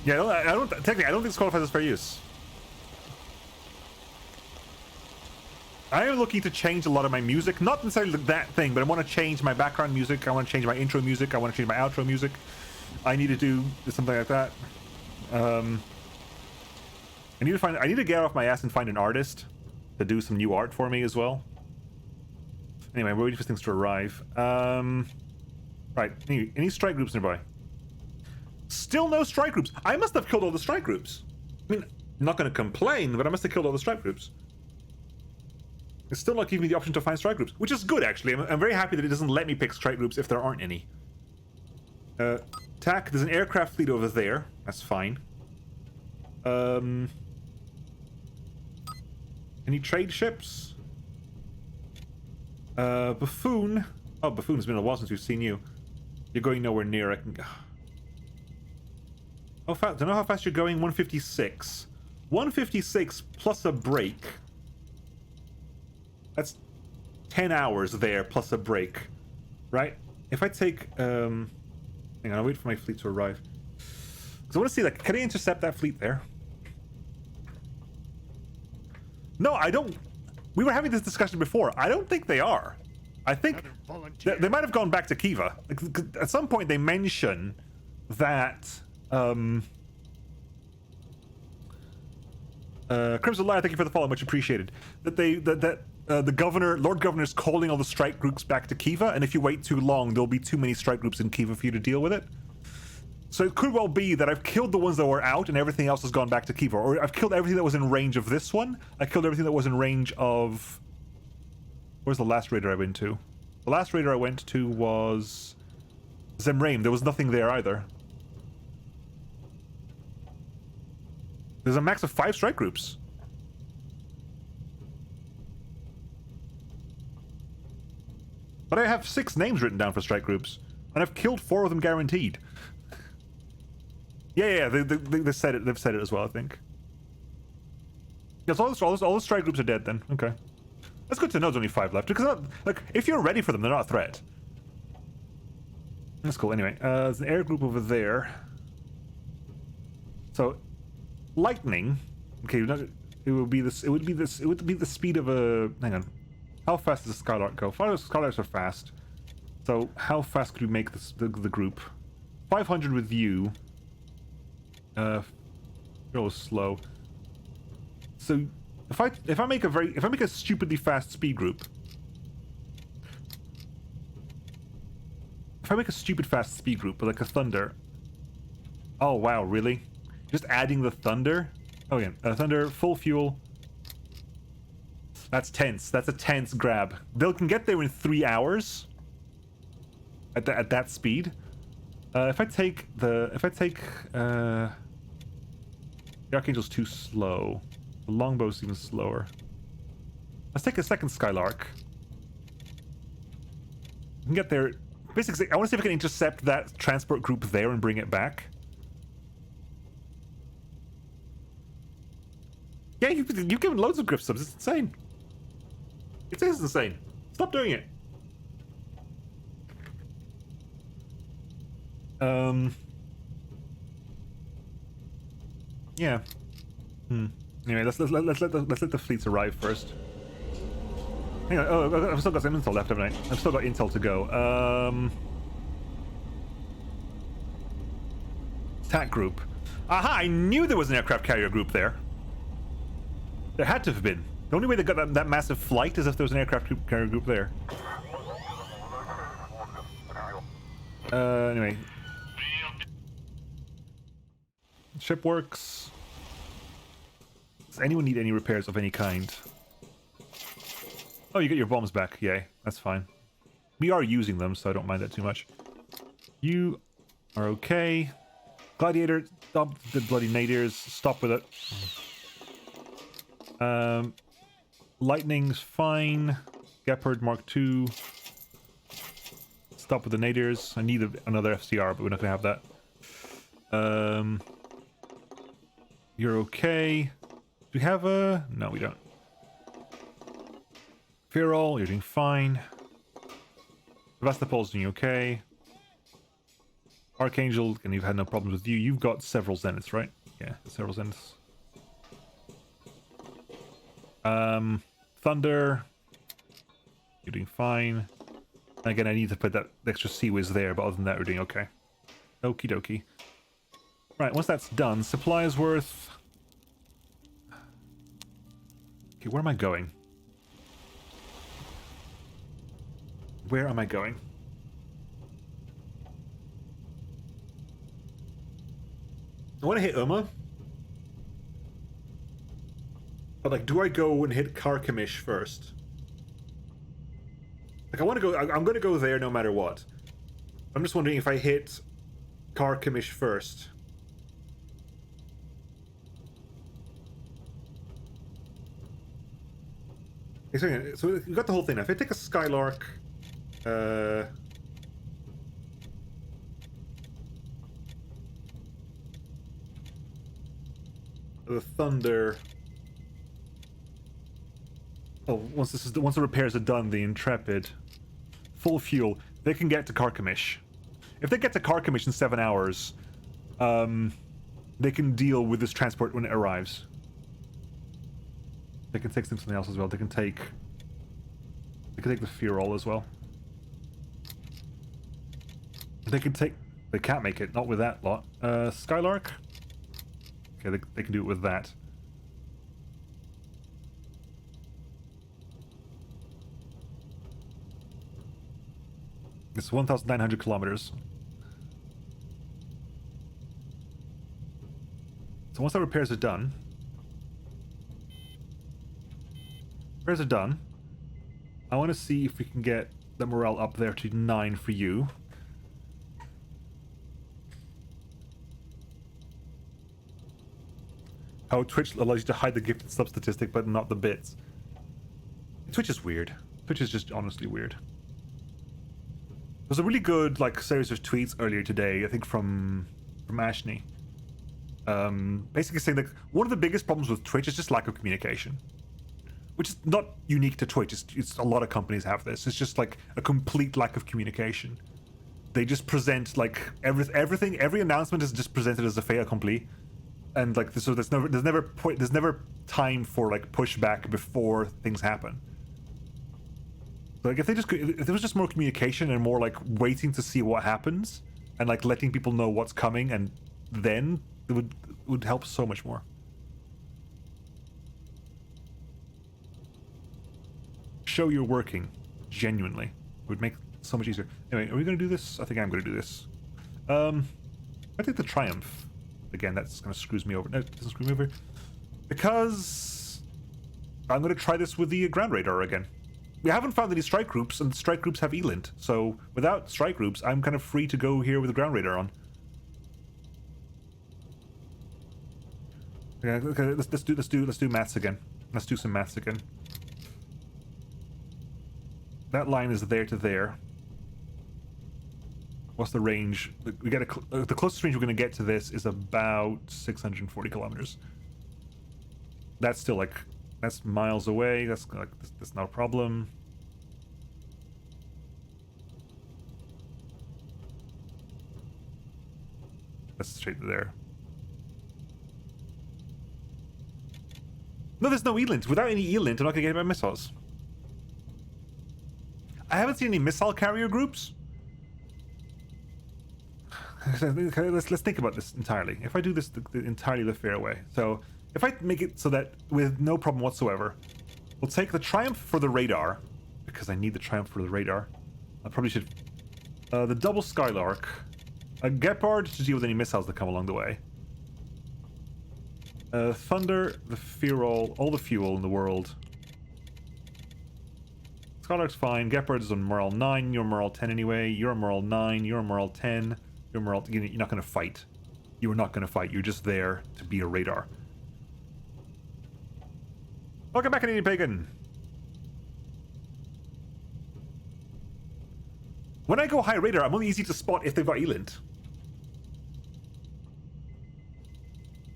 Speaker 1: Yeah, I don't technically I don't think this qualifies as fair use. I am looking to change a lot of my music, not necessarily that thing, but I want to change my background music. I want to change my intro music. I want to change my outro music. I need to do something like that. I need to get off my ass and find an artist to do some new art for me as well. Anyway, we're waiting for things to arrive. Right, any strike groups nearby? Still no strike groups. I must have killed all the strike groups. I mean, I'm not going to complain, but I must have killed all the strike groups. It's still not giving me the option to find strike groups, which is good, actually. I'm very happy that it doesn't let me pick strike groups if there aren't any. Tack, there's an aircraft fleet over there. That's fine. Any trade ships? Buffoon. Oh, Buffoon, it's been a while since we've seen you. You're going nowhere near. I can. Oh, fast. Don't know how fast you're going. 156. 156 plus a break. That's 10 hours there plus a break, right? If I take, hang on, I'll wait for my fleet to arrive. Because I want to see, like, can I intercept that fleet there? No, I don't. We were having this discussion before. I don't think they are. I think they might have gone back to Kiva. Like, at some point, they mention that Crimson Liar, thank you for the follow, much appreciated. That the governor, Lord Governor, is calling all the strike groups back to Kiva, and if you wait too long, there'll be too many strike groups in Kiva for you to deal with it. So it could well be that I've killed the ones that were out, and everything else has gone back to Kiva, or I've killed everything that was in range of this one. I killed everything that was in range of. Where's the last raider I went to? The last raider I went to was Zemraim. There was nothing there either. There's a max of 5 strike groups. But I have 6 names written down for strike groups, and I've killed 4 of them guaranteed. Yeah, they said it. They've said it as well, I think. Yes, all the strike groups are dead then. Okay, that's good to know. There's only 5 left because, like, if you're ready for them, they're not a threat. That's cool. Anyway, there's an air group over there. So, lightning. Okay, it would be this. It would be the speed of a. Hang on. How fast does the Skylark go? Skylarks are fast. So how fast could we make this, the group? 500 with you. Real slow. So if I make a stupidly fast speed group. If I make a stupid fast speed group like a thunder. Oh wow, really? Just adding the thunder? Oh yeah, thunder, full fuel. That's tense. That's a tense grab. They can get there in 3 hours. At that speed. If I take the Archangel's too slow. The longbow's even slower. Let's take a second Skylark. We can get there. Basically, I want to see if I can intercept that transport group there and bring it back. Yeah, you've given loads of grip subs. It's insane. It is insane. Stop doing it. Yeah. Anyway, let's let the fleets arrive first. Hang on. Oh, I've still got some intel left, haven't I? I've still got intel to go. Attack group. Aha! I knew there was an aircraft carrier group there. There had to have been. The only way they got that massive flight is if there was an aircraft carrier group there. Anyway. Ship works. Does anyone need any repairs of any kind? Oh, you get your bombs back. Yay. That's fine. We are using them, so I don't mind that too much. You are okay. Gladiator, stop the bloody nadirs. Stop with it. Lightning's fine. Gepard Mark II. Stop with the nadirs. I need another FCR, but we're not gonna have that. You're okay. Do we have a... No, we don't. Firol, you're doing fine. Sevastopol's doing okay. Archangel, and you've had no problems with you. You've got several zeniths, right? Yeah, several zeniths. Thunder. You're doing fine. Again, I need to put that extra Sea-Wiz there, but other than that, we're doing okay. Okie dokie. Right, once that's done, supplies worth... Okay, where am I going? Where am I going? I want to hit Uma. But like, do I go and hit Karkamish first? Like, I want to go. I'm going to go there no matter what. I'm just wondering if I hit Karkamish first. Okay, so we got the whole thing. Now, if I take a Skylark, the Thunder. Oh, once the repairs are done, the Intrepid, full fuel, they can get to Karkamish. If they get to Karkamish in 7 hours, they can deal with this transport when it arrives. They can take something else as well. They can take the Fearall as well. They can't make it, not with that lot. Skylark? Okay, they can do it with that. It's 1,900 kilometers. So once the repairs are done... I want to see if we can get the morale up there to 9 for you. How Twitch allows you to hide the gifted sub statistic, but not the bits. Twitch is weird. Twitch is just honestly weird. There was a really good series of tweets earlier today, I think from Ashney. Basically saying that one of the biggest problems with Twitch is just lack of communication. Which is not unique to Twitch, it's a lot of companies have this. It's just like a complete lack of communication. They just present everything, every announcement is just presented as a fait accompli. And so there's never time for pushback before things happen. If there was just more communication and more waiting to see what happens and letting people know what's coming, and then it would help so much more. Show you're working genuinely. It would make it so much easier. Anyway, are we going to do this? I think I'm going to do this. I think the Triumph. Again, that's going to screws me over. No, it doesn't screw me over. Because I'm going to try this with the Ground Radar again. We haven't found any strike groups, and strike groups have Elint. So without strike groups, I'm kind of free to go here with the Ground Radar on. Yeah, okay, let's do maths again. Let's do some maths again. That line is there to there. What's the range? We get the closest range we're going to get to this is about 640 kilometers. That's still that's miles away. That's that's not a problem. That's straight to there. No, there's no E-Lint. Without any E-Lint, I'm not going to get my missiles. I haven't seen any missile carrier groups. Let's think about this entirely. If I do this entirely the fair way, so if I make it so that with no problem whatsoever, we'll take the Triumph for the radar, because I need the Triumph for the radar. I probably should the double Skylark, a Gepard to deal with any missiles that come along the way. Thunder, the Fearall, all the fuel in the world. Skylark's fine. Gepard is on morale 9. You're morale 10 anyway. You're on morale 9. You're on morale 10. You're morale. You're not going to fight. You are not going to fight. You're just there to be a radar. Welcome back, Canadian Pagan. When I go high radar, I'm only easy to spot if they've got Elint.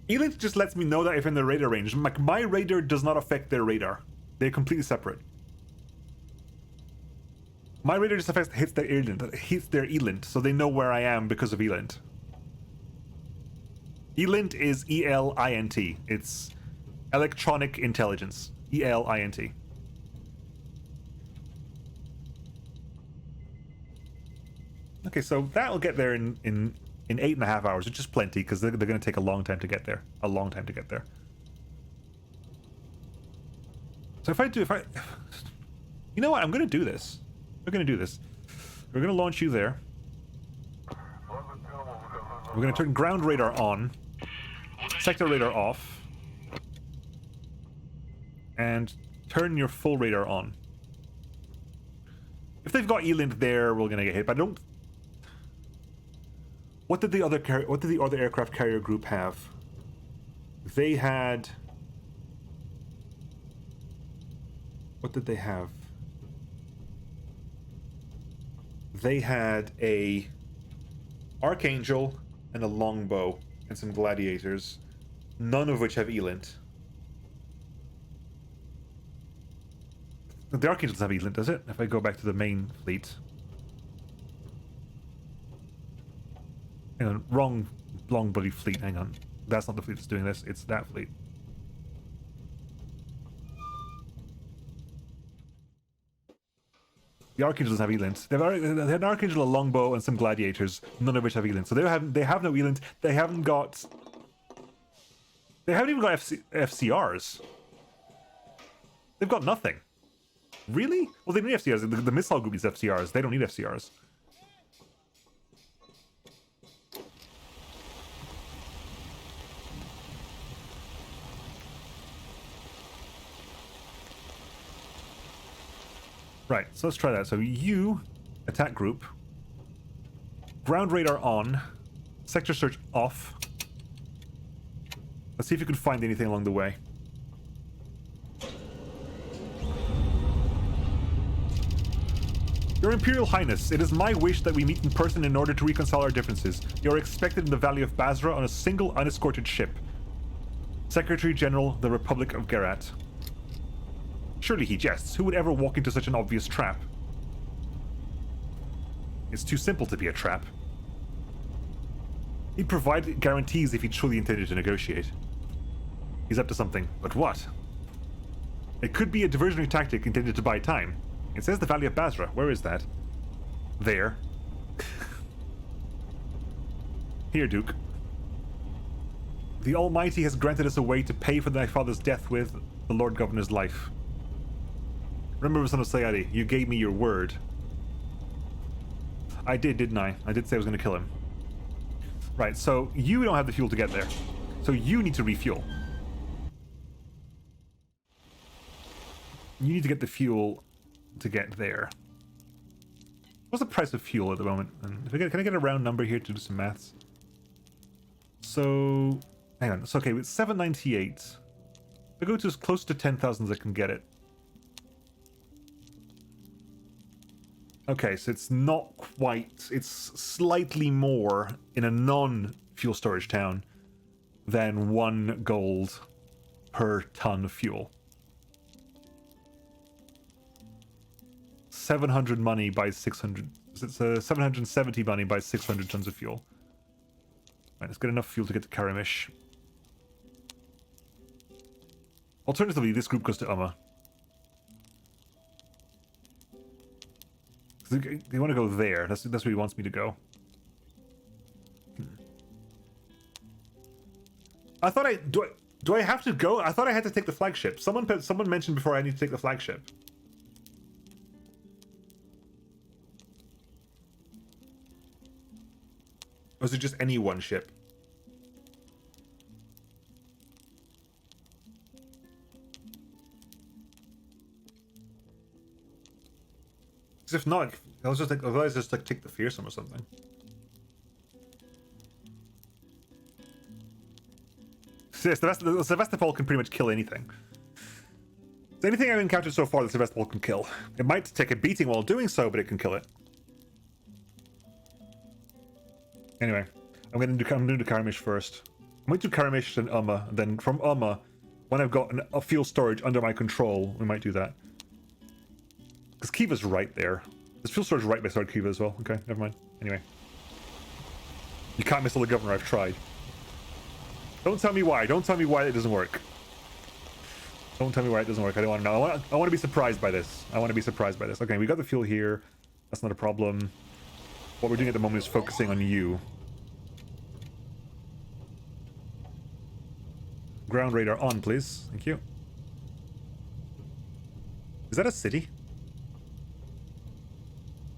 Speaker 1: Elint just lets me know that if in their radar range. My radar does not affect their radar. They're completely separate. My radar just hits their Elint, so they know where I am because of Elint. Elint is E-L-I-N-T. It's electronic intelligence. E-L-I-N-T. Okay, so that'll get there in 8.5 hours, which is plenty, because they're going to take a long time to get there. A long time to get there. So if I... You know what? I'm going to do this. We're going to do this. We're going to launch you there. We're going to turn ground radar on. sector radar off. And turn your full radar on. If they've got Elint there, we're gonna get hit, but I don't... What did the other aircraft carrier group have? They had... What did they have? They had a Archangel and a longbow and some gladiators, none of which have Elint. The Archangel doesn't have Elint, does it? If I go back to the main fleet. Hang on, wrong bloody fleet, hang on. That's not the fleet that's doing this, it's that fleet. The Archangel doesn't have Elint. They had an Archangel, a longbow, and some gladiators, none of which have Elint. So they have no Elint. They haven't even got FCRs. They've got nothing. Really? Well, they need FCRs. The missile group needs FCRs. They don't need FCRs. Right, so let's try that. So you, attack group, ground radar on, sector search off. Let's see if you can find anything along the way. Your Imperial Highness, it is my wish that we meet in person in order to reconcile our differences. You are expected in the Valley of Basra on a single unescorted ship. Secretary General, the Republic of Gerat. Surely he jests. Who would ever walk into such an obvious trap? It's too simple to be a trap. He'd provide guarantees if he truly intended to negotiate. He's up to something, but what? It could be a diversionary tactic intended to buy time. It says the Valley of Basra. Where is that? There. Here, Duke. The Almighty has granted us a way to pay for thy father's death with the Lord Governor's life. Remember, son of Sayadi, you gave me your word. I did, didn't I? I did say I was going to kill him. Right, so you don't have the fuel to get there. So you need to refuel. You need to get the fuel to get there. What's the price of fuel at the moment? And can I get a round number here to do some maths? So, hang on. It's okay, with 798. I go to as close to 10,000 as I can get it. Okay, so it's not quite, it's slightly more in a non-fuel storage town than 1 gold per ton of fuel. 700 money buys 600, it's 770 money buys 600 tons of fuel. Right, let's get enough fuel to get to Karamish. Alternatively, this group goes to Umma. They want to go there. That's where he wants me to go. I thought do I have to go? I thought I had to take the flagship. Someone mentioned before I need to take the flagship. Or is it just any one ship? Because if not, I'll just like, otherwise just like take the fearsome or something. Yes, the Sevastopol can pretty much kill anything. So anything I've encountered so far, the Sevastopol can kill. It might take a beating while doing so, but it can kill it. Anyway, I'm going to do Karamish first. I'm going to do Karamish and Umma, and then from Umma, when I've got a fuel storage under my control, we might do that. Because Kiva's right there. There's fuel storage right beside Kiva as well. Okay, never mind. Anyway. You can't missile the governor, I've tried. Don't tell me why. Don't tell me why it doesn't work. Don't tell me why it doesn't work. I don't want to know. I want to be surprised by this. I want to be surprised by this. Okay, we got the fuel here. That's not a problem. What we're doing at the moment is focusing on you. Ground radar on, please. Thank you. Is that a city?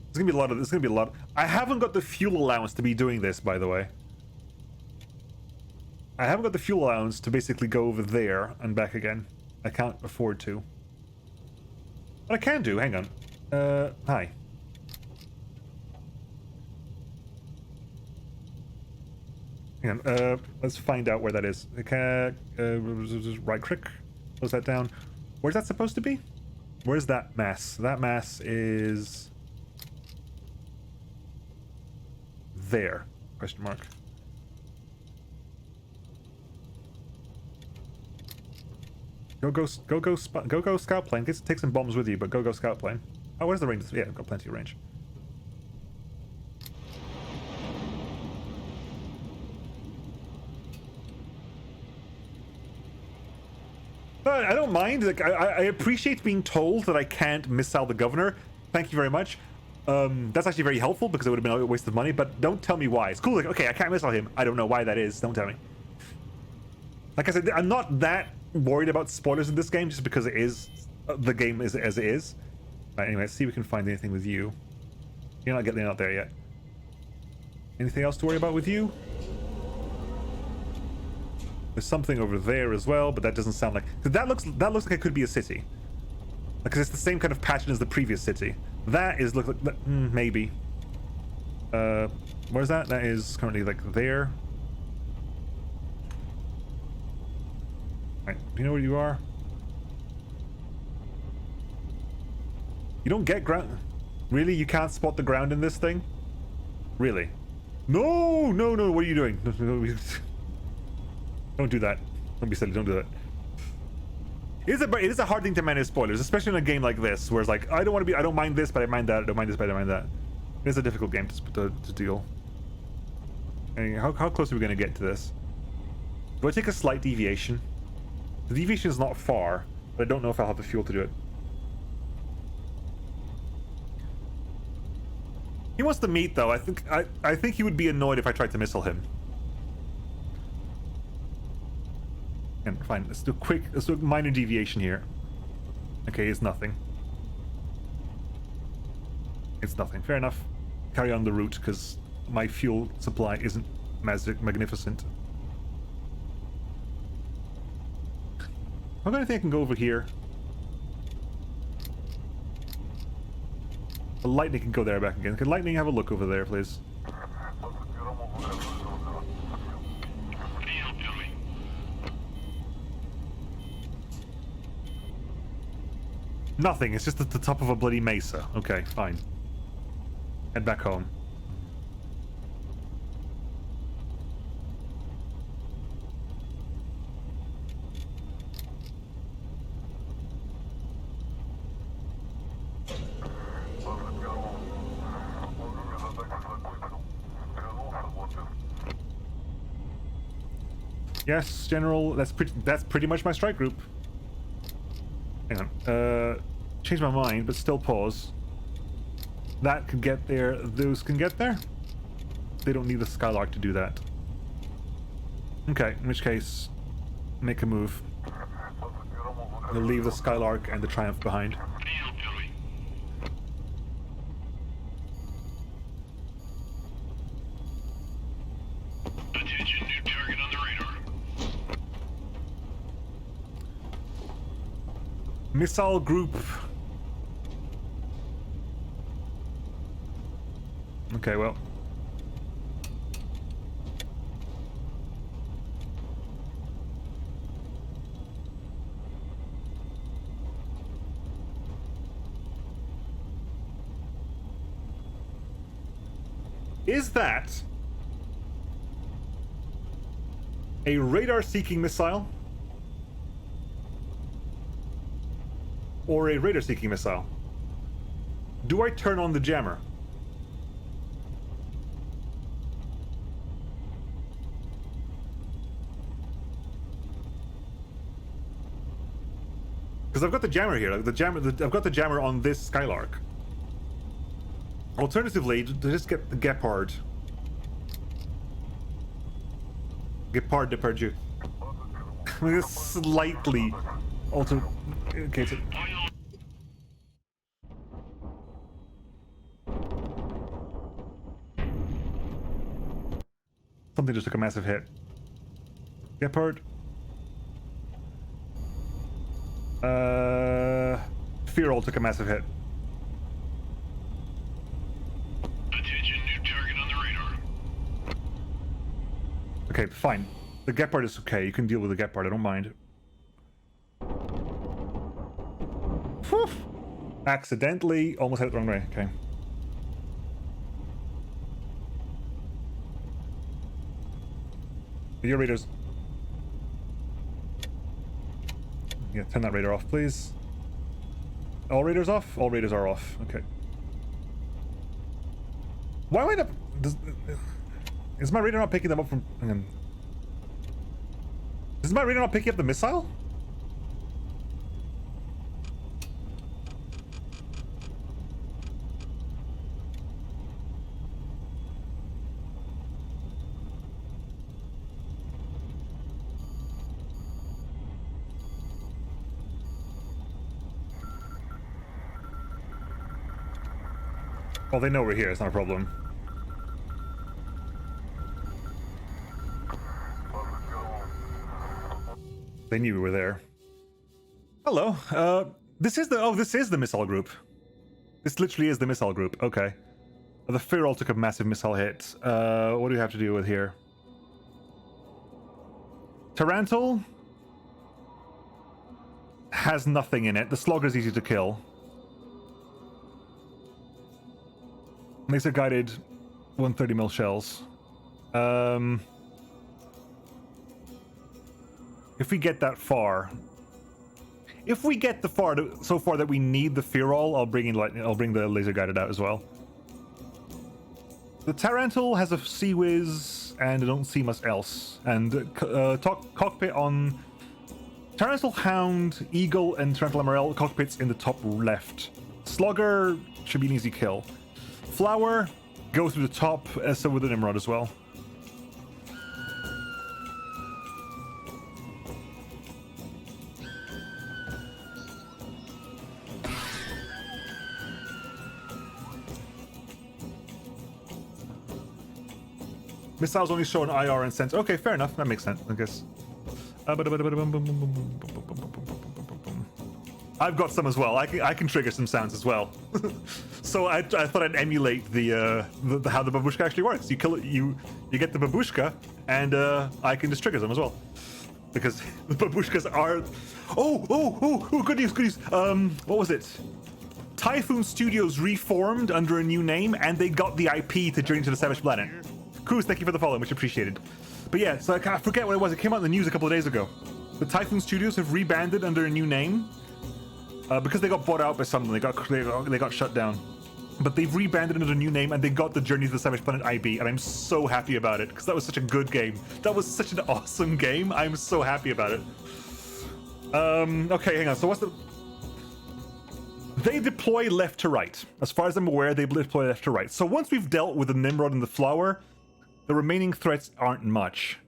Speaker 1: There's gonna be a lot of. There's gonna be a lot. I haven't got the fuel allowance to be doing this, by the way. I haven't got the fuel allowance to basically go over there and back again. I can't afford to. But I can do, hang on. Hi. Hang on, let's find out where that is. Okay, right click, close that down. Where's that supposed to be? Where's that mass? That mass is... there, question mark. Go scout plane. Take some bombs with you, but go scout plane. Oh, where's the range? Yeah, I've got plenty of range. But I don't mind. Like I appreciate being told that I can't missile the governor. Thank you very much. That's actually very helpful because it would have been a waste of money. But don't tell me why. It's cool. Like, okay, I can't missile him. I don't know why that is. Don't tell me. Like I said, I'm not that worried about spoilers in this game just because it is the game is as it is. Right, anyway, let's see if we can find anything with you. You're not getting out there yet. Anything else to worry about with you? There's something over there as well, but that doesn't sound like... That looks like it could be a city. Because it's the same kind of pattern as the previous city. That is... look like... maybe. Where's that? That is currently, like, there. Right, do you know where you are? You don't get ground... Really? You can't spot the ground in this thing? Really? No! No, no, what are you doing? Don't do that. Don't be silly, don't do that. It is a hard thing to manage spoilers, especially in a game like this, where it's like, I don't mind this, but I mind that, I don't mind this, but I mind that. It is a difficult game to deal. And how close are we going to get to this? Do I take a slight deviation? The deviation is not far, but I don't know if I'll have the fuel to do it. He wants to meet, though. I think he would be annoyed if I tried to missile him. And fine, let's do a minor deviation here. Okay, it's nothing. It's nothing. Fair enough. Carry on the route, because my fuel supply isn't magnificent. I'm gonna think I can go over here. The lightning can go there back again. Can lightning have a look over there, please? Nothing, it's just at the top of a bloody mesa. Okay, fine. Head back home. Yes, General, that's pretty much my strike group. Hang on. Change my mind, but still pause. That can get there. Those can get there. They don't need the Skylark to do that. Okay, in which case, make a move. We'll leave the Skylark and the Triumph behind.
Speaker 2: Attention, new target on the radar.
Speaker 1: Missile group. Okay, well. Is that a radar-seeking missile? Or a radar-seeking missile? Do I turn on the jammer? Because I've got the jammer here. I've got the jammer on this Skylark. Alternatively, to just get the Gepard. Gepard depardieu. Slightly alter. Okay. So something just took a massive hit. Gepard. Fearol took a massive hit.
Speaker 2: Attention, new target on the radar.
Speaker 1: Okay, fine. The Gepard is okay. You can deal with the Gepard. I don't mind. Whew. Accidentally almost had it the wrong way. Okay. Your raiders. Yeah, turn that radar off, please. All raiders off? All raiders are off. Okay. Why am I not... Is my radar not picking them up from... Hang on. Is my radar not picking up the missile? Well, they know we're here. It's not a problem. They knew we were there. Hello. This is the... Oh, this is the missile group. This literally is the missile group. Okay. The Fearol took a massive missile hit. What do we have to deal with here? Tarantul has nothing in it. The Slogger's easy to kill. Laser guided 130 mil shells. If we get that far, if we get the so far that we need the Fearol, I'll bring the laser guided out as well. The Tarantul has a Sea Whiz, and I don't see much else. And cockpit on Tarantul, Hound, Eagle, and Tarantul MRL cockpits in the top left. Slugger should be an easy kill. Flower, go through the top, so with the Nimrod as well. Missiles only show an IR and sense. Okay, fair enough. That makes sense, I guess. I've got some as well. I can trigger some sounds as well. So I thought I'd emulate the how the babushka actually works. You kill it, you get the babushka, and I can just trigger them as well, because the babushkas are. Oh, good news. What was it? Typhoon Studios reformed under a new name, and they got the IP to Journey to the Savage Planet. Cruz, thank you for the follow, much appreciated. But yeah, so I forget what it was. It came out in the news a couple of days ago. The Typhoon Studios have rebanded under a new name because they got bought out by something. They got shut down. But they've rebanded under a new name, and they got the Journey to the Savage Planet IP, and I'm so happy about it because that was such a good game. That was such an awesome game. I'm so happy about it. Okay, hang on. So what's the? They deploy left to right. As far as I'm aware, they deploy left to right. So once we've dealt with the Nimrod and the Flower, the remaining threats aren't much.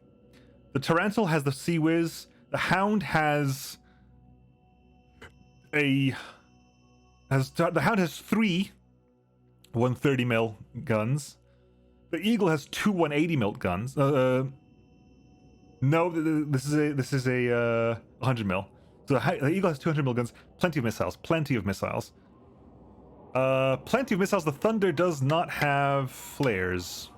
Speaker 1: The Tarantul has the Sea Whiz. The Hound has the Hound has 3 130 mil guns. The Eagle has 2 180 mil guns. No, this is a 100 mil. So the Eagle has 200 mil guns. Plenty of missiles. Plenty of missiles. The Thunder does not have flares.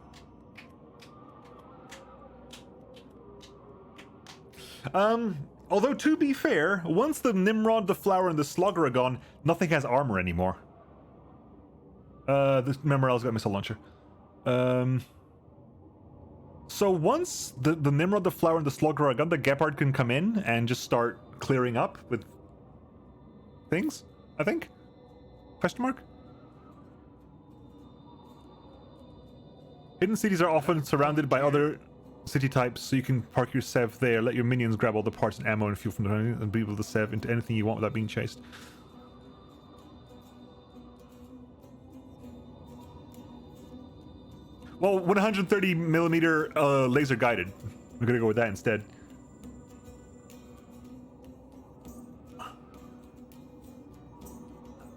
Speaker 1: Although to be fair, once the Nimrod, the Flower, and the Slugger are gone, nothing has armor anymore. The Memorel's got a missile launcher. So once the Nimrod, the Flower, and the Slugger are gone, the Gepard can come in and just start clearing up with things, I think? Question mark? Hidden cities are often surrounded by other city types, so you can park your Sev there, let your minions grab all the parts and ammo and fuel from the and be able to Sev into anything you want without being chased. Well, 130mm laser guided. We're gonna go with that instead.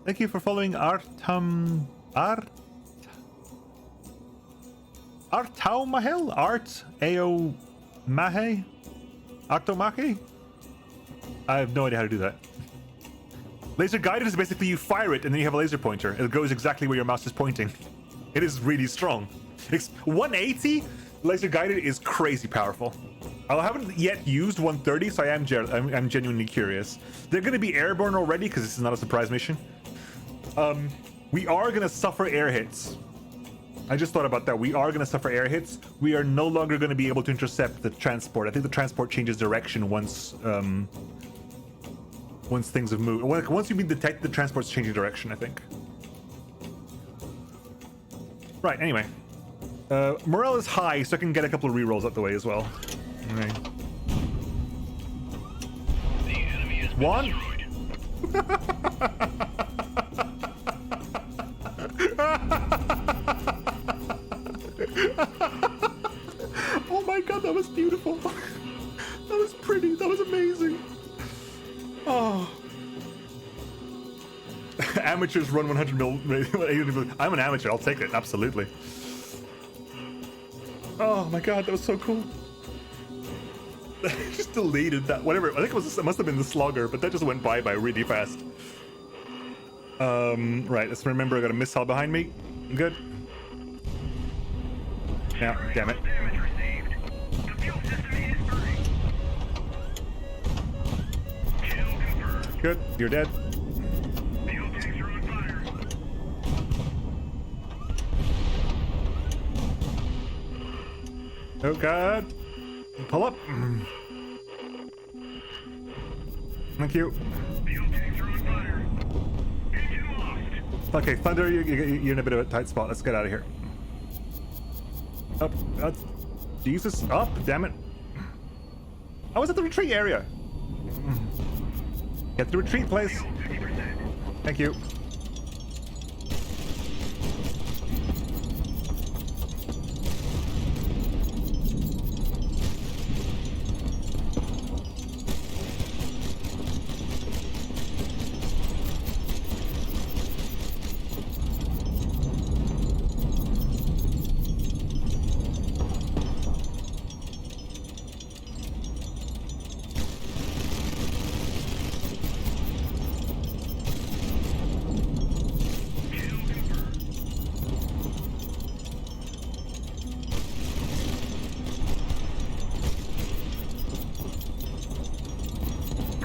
Speaker 1: Thank you for following Artau Mahel? Art Ao Mahe? Octomaki? I have no idea how to do that. Laser guided is basically you fire it and then you have a laser pointer. It goes exactly where your mouse is pointing. It is really strong. It's 180 laser guided is crazy powerful. I haven't yet used 130, so I'm genuinely curious. They're going to be airborne already because this is not a surprise mission. We are going to suffer air hits. I just thought about that. We are going to suffer air hits. We are no longer going to be able to intercept the transport. I think the transport changes direction once things have moved. Once you've been detected, the transport's changing direction, I think. Right, anyway. Morale is high, so I can get a couple of rerolls out the way as well. Alright.
Speaker 2: The enemy has been
Speaker 1: One. Oh my god, that was beautiful. That was pretty. That was amazing. Oh. Amateurs run 100 mil. I'm an amateur. I'll take it. Absolutely. Oh my god, that was so cool. Just deleted that. Whatever. I think it must have been the slugger, but that just went by really fast. Right. Let's remember. I got a missile behind me. Good. Yeah. Damn it.
Speaker 2: damage received. The fuel system is burning. Kill confirmed.
Speaker 1: Good. You're dead.
Speaker 2: Fuel tanks are on fire.
Speaker 1: Oh god. Pull up. Thank you.
Speaker 2: Fuel tanks are on fire. Engine lost.
Speaker 1: Okay, Thunder, you're in a bit of a tight spot. Let's get out of here. Up. Jesus. Up. Damn it. I was at the retreat area. Get to the retreat place.
Speaker 2: 50%.
Speaker 1: Thank you.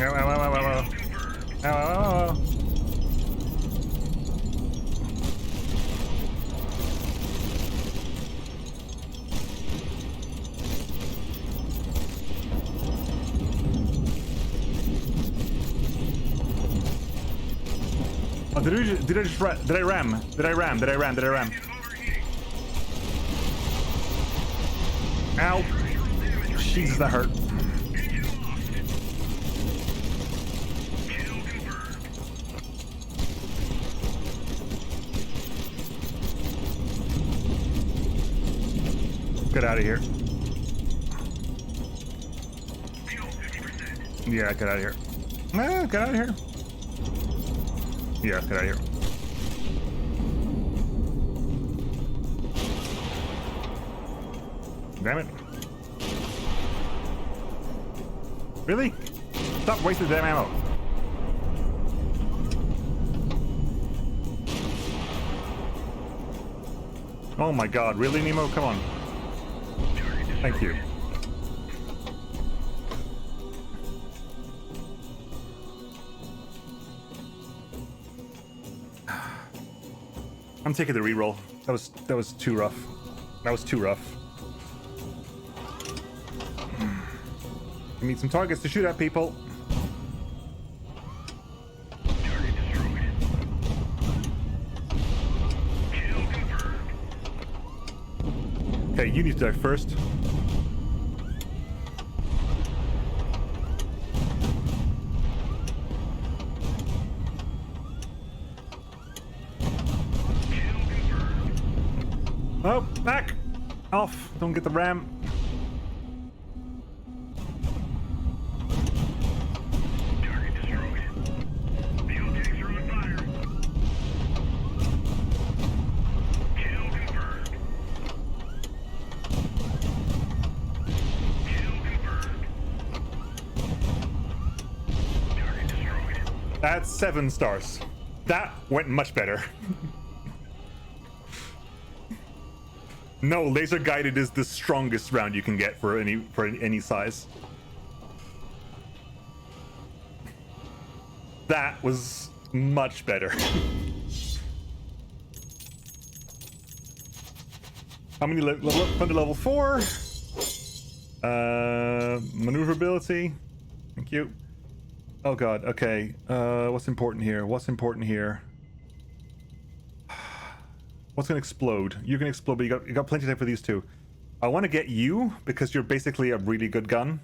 Speaker 1: Ow, ow, ow, ow, ow, ow. Ow, ow, ow, ow. Oh, did I ram? Did I ram? Ow. Jesus, that hurt. Get out of here. Yeah, get out of here. Get out of here. Yeah, get out of here. Damn it. Really? Stop wasting damn ammo. Oh my god, really, Nemo? Come on. Thank you. I'm taking the reroll. That was too rough. That was too rough. I need some targets to shoot at people.
Speaker 2: Target destroyed. Kill confirmed.
Speaker 1: Okay, you need to die first. Oh, back! Off! Don't get the ram.
Speaker 2: Target destroyed. Fuel tanks are on fire. Kill confirmed. Kill confirmed.
Speaker 1: That's 7 stars. That went much better. No, laser guided is the strongest round you can get for any size. That was much better. How many level up to level 4? Maneuverability. Thank you. Oh god, okay. What's important here? What's important here? What's gonna explode? You're gonna explode, but you got plenty of time for these two. I want to get you because you're basically a really good gun.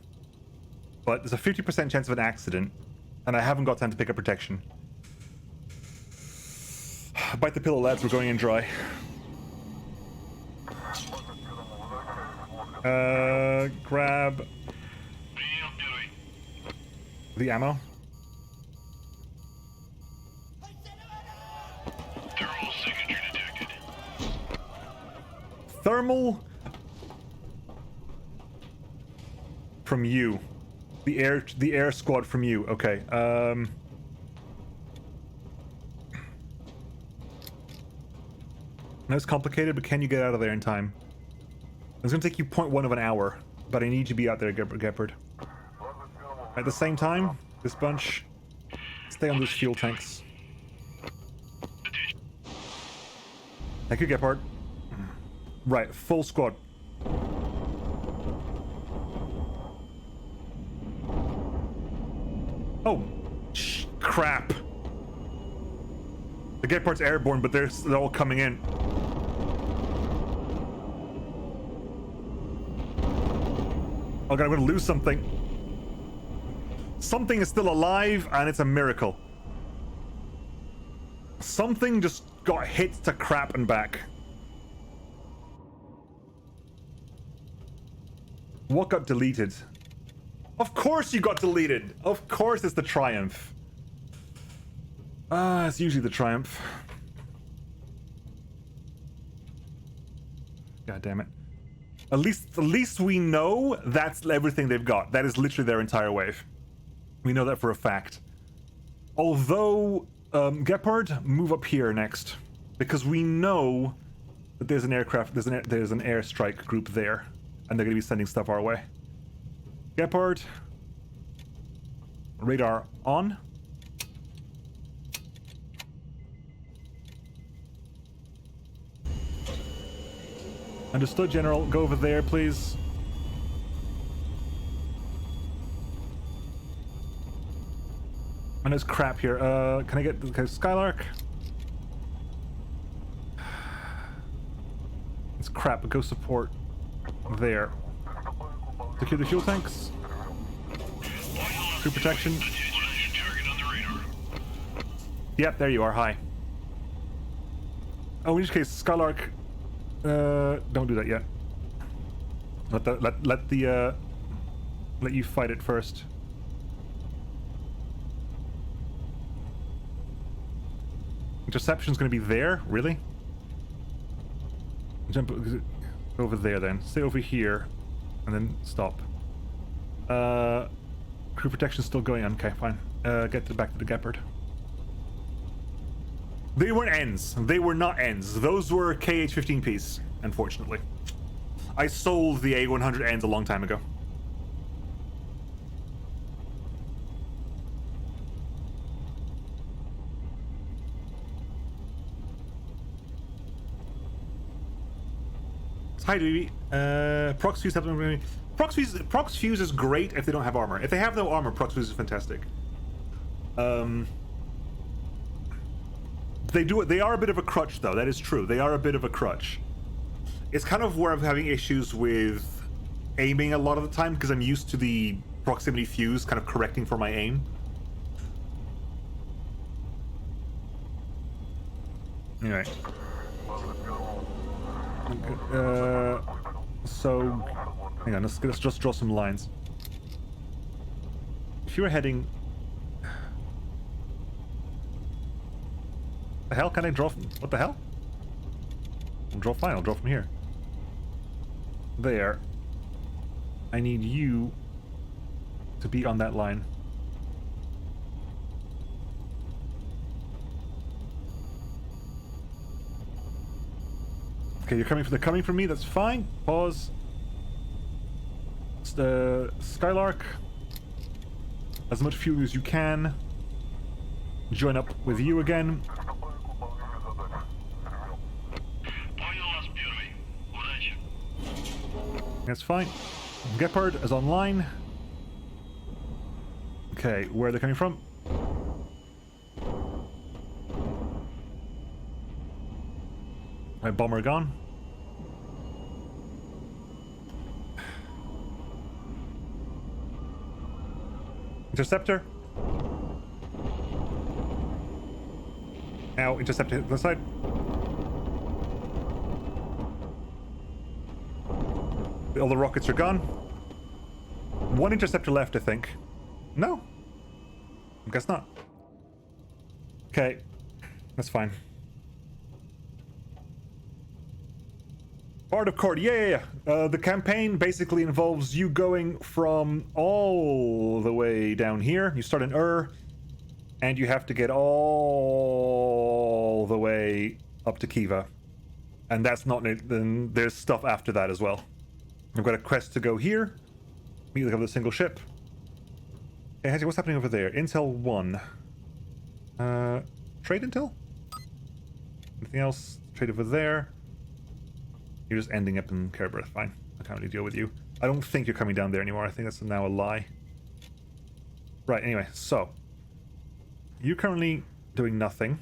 Speaker 1: But there's a 50% chance of an accident, and I haven't got time to pick up protection. Bite the pillow, lads. We're going in dry. Grab the ammo.
Speaker 2: Thermal signature detected.
Speaker 1: Thermal from you. The air squad from you. Okay. Now it's complicated, but can you get out of there in time? It's gonna take you 0.1 of an hour, but I need you to be out there, Gepard. At the same time, this bunch, stay on those fuel tanks. Thank you, Gepard. Right, full squad. Oh, crap. The Gepard's airborne, but they're all coming in. Oh god, I'm gonna lose something. Something is still alive, and it's a miracle. Something just got hit to crap and back. What got deleted? Of course you got deleted! Of course it's the Triumph. It's usually the Triumph. God damn it. At least we know that's everything they've got. That is literally their entire wave. We know that for a fact. Although, Gepard, move up here next. Because we know that there's an aircraft, there's an airstrike group there. And they're gonna be sending stuff our way. Gepard. Radar on. Understood, General. Go over there, please. And there's crap here. Can I get Skylark? It's crap, but go support there. Secure the fuel tanks. Crew protection. Yep, there you are. Hi. Oh, in which case, Skylark. Don't do that yet. Let you fight it first. Interception's gonna be there, really? Jump over there then. Stay over here, and then stop. Crew protection's still going on. Okay, fine. Back to the Gepard. They weren't ends. They were not ends. Those were KH-15Ps, unfortunately. I sold the A100 ends a long time ago. Hi, Dewey. Prox Fuse Prox Fuse is great if they don't have armor. If they have no armor, Prox Fuse is fantastic. They are a bit of a crutch, though. That is true. They are a bit of a crutch. It's kind of where I'm having issues with aiming a lot of the time because I'm used to the proximity fuse kind of correcting for my aim. Anyway. So, hang on. Let's just draw some lines. If you were heading. The hell can I draw from? What the hell? I'll draw fine. I'll draw from here. There. I need you to be on that line. Okay, they're coming from me, that's fine. Pause. It's the Skylark. As much fuel as you can. Join up with you again. That's fine. Gepard is online. Okay, where are they coming from? My bomber gone. Interceptor. Now, interceptor to the side. All the rockets are gone. One interceptor left, I think. No. I guess not. Okay. That's fine. Part of Court, yeah. The campaign basically involves you going from all the way down here. You start in and you have to get all the way up to Kiva. And that's not it. Then there's stuff after that as well. I've got a quest to go here. Meet the other single ship. Hey, what's happening over there? Intel 1. Trade intel? Anything else? Trade over there. You're just ending up in Kerber. Fine. I can't really deal with you. I don't think you're coming down there anymore. I think that's now a lie. Right, anyway, so. You're currently doing nothing.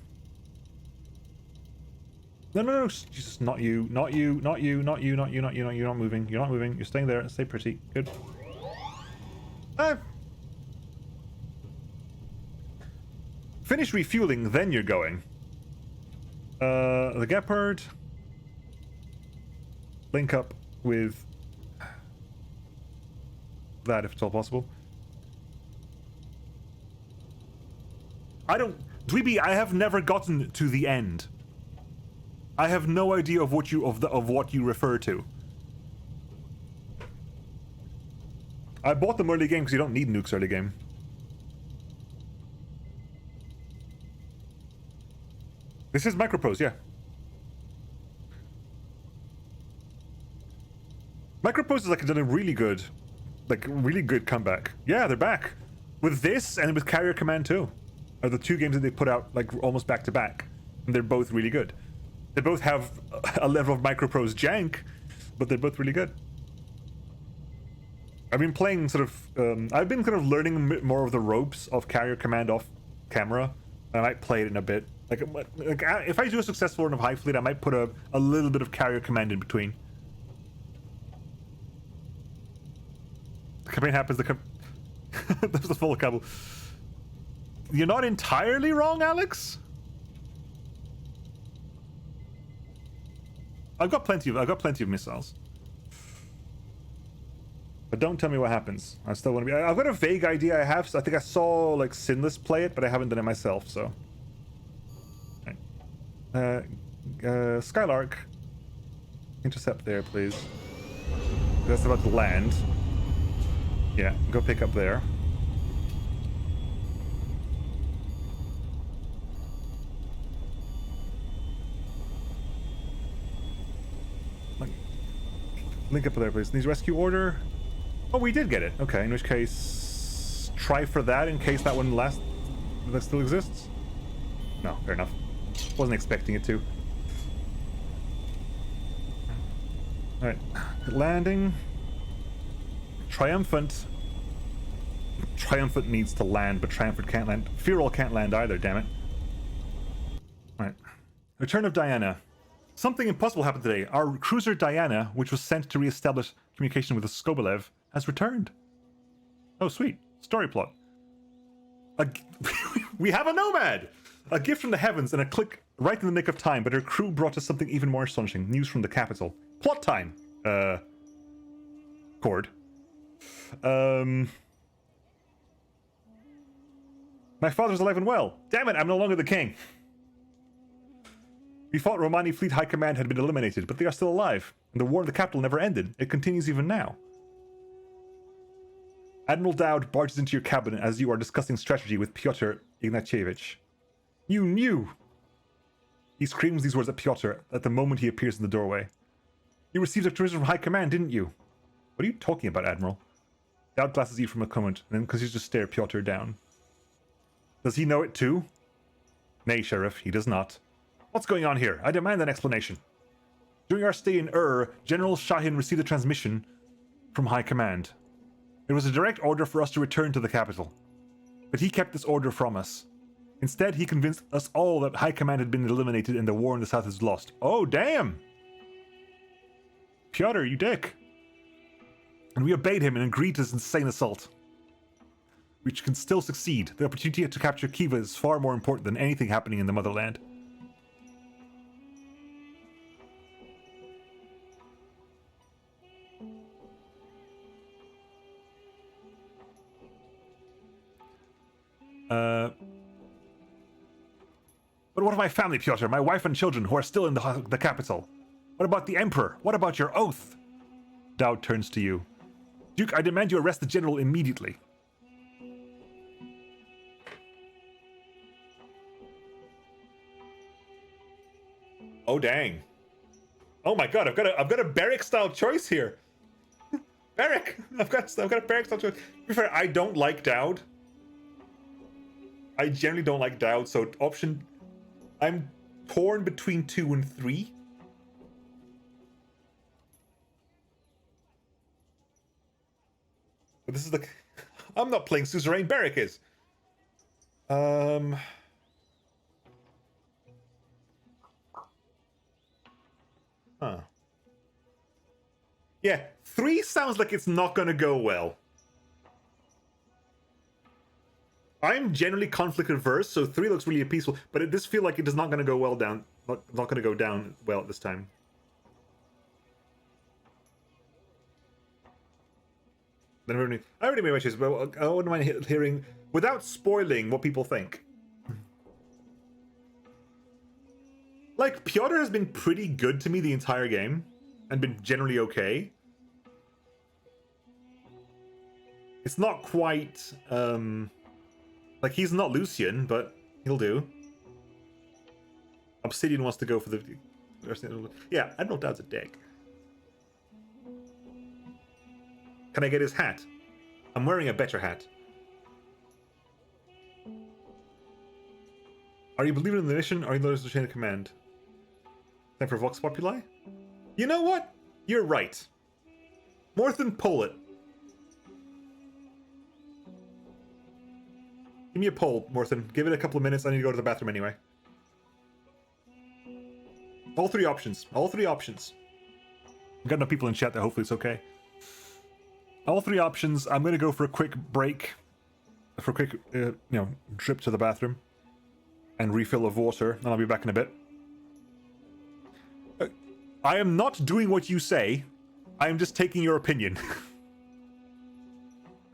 Speaker 1: No, Jesus, not you, not you, not you, not you, not you, not you, not you, you're not moving, you're not moving, you're staying there, stay pretty, good. Finish refueling, then you're going. The Gepard. Link up with that if it's all possible. Dweeby, I have never gotten to the end. I have no idea of what you refer to. I bought them early game because you don't need nukes early game. This is Microprose, yeah. Microprose is like done a really good comeback. Yeah, they're back with this and with Carrier Command 2. Are the two games that they put out like almost back to back, and they're both really good. They both have a level of Microprose jank, but they're both really good. I've been playing I've been kind of learning more of the ropes of Carrier Command off camera. I might play it in a bit. Like if I do a successful run of HighFleet, I might put a little bit of Carrier Command in between. The campaign happens. There's the full cable. You're not entirely wrong, Alex. I've got plenty of missiles. But don't tell me what happens. I still want to be. I've got a vague idea. I think I saw like Sinless play it, but I haven't done it myself. So. Right. Skylark. Intercept there, please. That's about to land. Yeah, go pick up there. Link up there, please. Needs rescue order. Oh, we did get it. Okay, in which case, try for that in case that one that still exists. No, fair enough. Wasn't expecting it to. All right, landing. Triumphant. Triumphant needs to land, but Triumphant can't land. Fearall can't land either, damn it. Alright. Return of Diana. Something impossible happened today. Our cruiser Diana, which was sent to re-establish communication with the Skobelev, has returned. Oh, sweet. Story plot. We have a nomad! A gift from the heavens and a click right in the nick of time, but her crew brought us something even more astonishing. News from the capital. Plot time! Cord. My father's alive and well. Damn it, I'm no longer the king. We thought Romani Fleet High Command had been eliminated, but they are still alive. And the war in the capital never ended. It continues even now. Admiral Dowd barges into your cabin as you are discussing strategy with Pyotr Ignatievich. You knew! He screams these words at Piotr at the moment he appears in the doorway. You received a transmission from High Command, didn't you? What are you talking about, Admiral? He outglasses you from a moment, and then continues to stare Piotr down. Does he know it too? Nay, Sheriff, he does not. What's going on here? I demand an explanation. During our stay in General Shahin received a transmission from High Command. It was a direct order for us to return to the capital. But he kept this order from us. Instead, he convinced us all that High Command had been eliminated and the war in the south is lost. Oh, damn! Piotr, you dick! And we obeyed him and agreed to this insane assault. Which can still succeed. The opportunity to capture Kiva is far more important than anything happening in the motherland. But what of my family, Piotr? My wife and children who are still in the capital? What about the Emperor? What about your oath? Dowd turns to you. Duke, I demand you arrest the general immediately. Oh dang! Oh my god! I've got a barrack style choice here. Barrack! I've got a barrack style choice. To be fair, I don't like Dowd. I generally don't like Dowd, so option. I'm torn between 2 and 3. But this is the. I'm not playing Suzerain. Barrack is. Huh. Yeah, 3 sounds like it's not gonna go well. I'm generally conflict averse, so 3 looks really peaceful, but it does feel like it is not gonna go well down. Not gonna go down well this time. Then I already made my choice, but I wouldn't mind hearing without spoiling what people think. Like, Piotr has been pretty good to me the entire game, and been generally okay. It's not quite, like, he's not Lucian, but he'll do. Obsidian wants to go for the... Yeah, Admiral Dowd's a dick. Can I get his hat? I'm wearing a better hat. Are you believing in the mission, or are you noticing the chain of command? Time for Vox Populi? You know what? You're right. Morthen, pull it. Give me a poll, Morthen. Give it a couple of minutes. I need to go to the bathroom anyway. All 3 options. All 3 options. I've got enough people in chat that hopefully it's okay. All 3 options. I'm going to go for a quick break. For a quick, trip to the bathroom. And refill of water. And I'll be back in a bit. I am not doing what you say. I am just taking your opinion.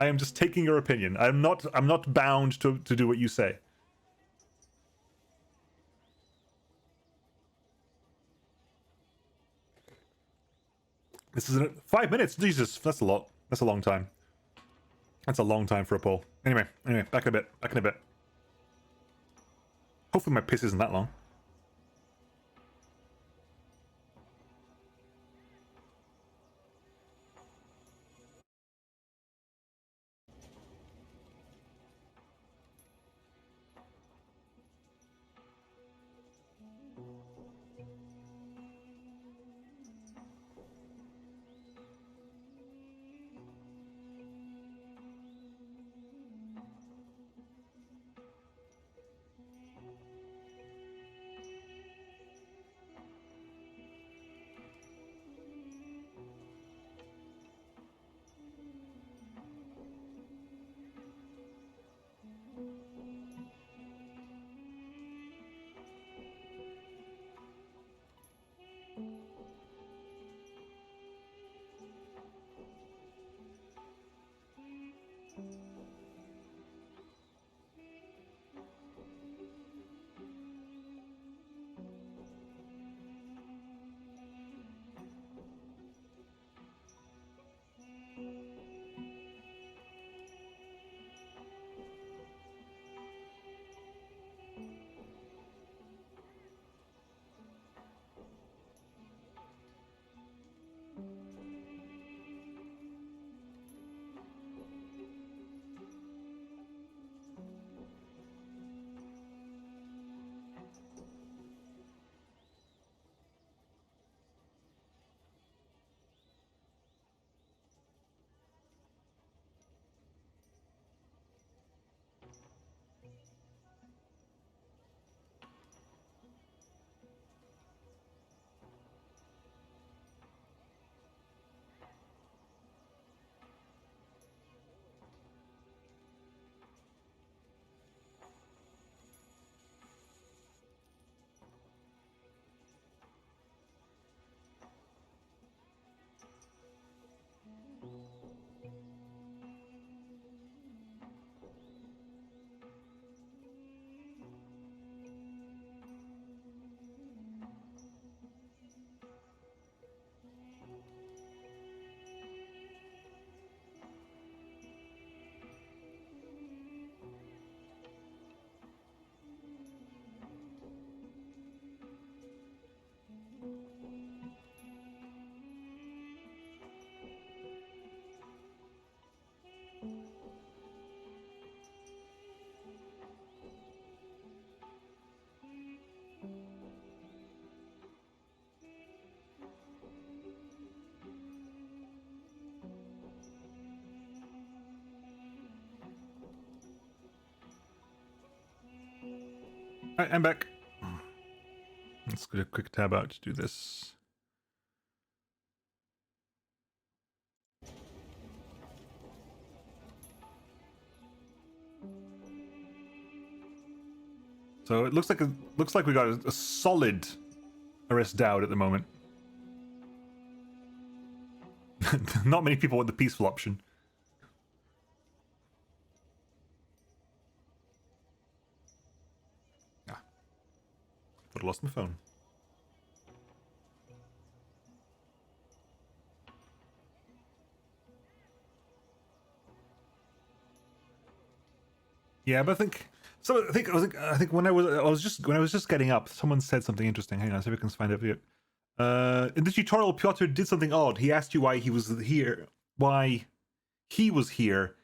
Speaker 1: I am just taking your opinion. I'm not bound to do what you say. This is 5 minutes. Jesus, that's a lot. That's a long time. That's a long time for a poll. Anyway, back in a bit. Back in a bit. Hopefully my piss isn't that long. Alright, I'm back. Let's get a quick tab out to do this. So it looks like we got a solid arrest Dowd at the moment. Not many people want the peaceful option. Ah, thought I lost my phone. Yeah, but I think when I was just getting up, someone said something interesting. Hang on, see if I can find it. In the tutorial, Piotr did something odd. He asked you why he was here. Why he was here.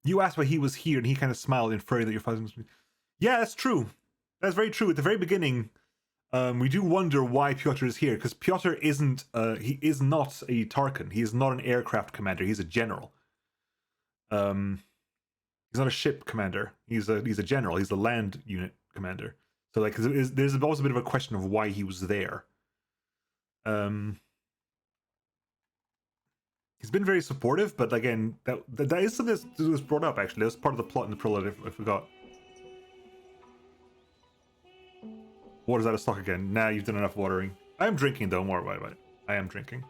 Speaker 1: You asked why he was here, and he kind of smiled, inferring that your father was. Yeah, that's true. That's very true. At the very beginning, we do wonder why Piotr is here, because Piotr isn't. He is not a Tarkin. He is not an aircraft commander. He's a general. He's not a ship commander. He's a general. He's a land unit commander. So like, there's always a bit of a question of why he was there. He's been very supportive, but again, that is something that was brought up actually. That's part of the plot in the prologue. I forgot. Water's out of stock again. Nah, you've done enough watering. I am drinking though. Don't worry about it. I am drinking.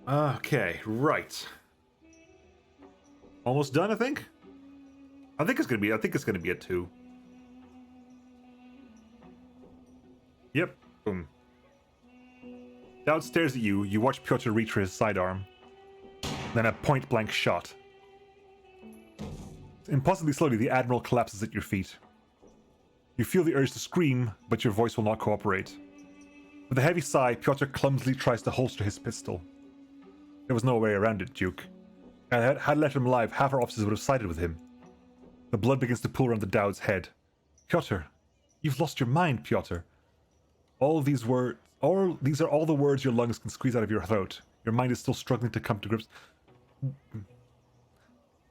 Speaker 1: Okay, right. Almost done, I think. I think it's gonna be a 2. Yep. Boom. Dowd stares at you. You watch Piotr reach for his sidearm. Then a point-blank shot. Impossibly slowly, the Admiral collapses at your feet. You feel the urge to scream, but your voice will not cooperate. With a heavy sigh, Piotr clumsily tries to holster his pistol. There was no way around it, Duke. Had I let him live, half our officers would have sided with him. The blood begins to pool around the Dowd's head. Piotr, you've lost your mind, Piotr. These are all the words your lungs can squeeze out of your throat. Your mind is still struggling to come to grips.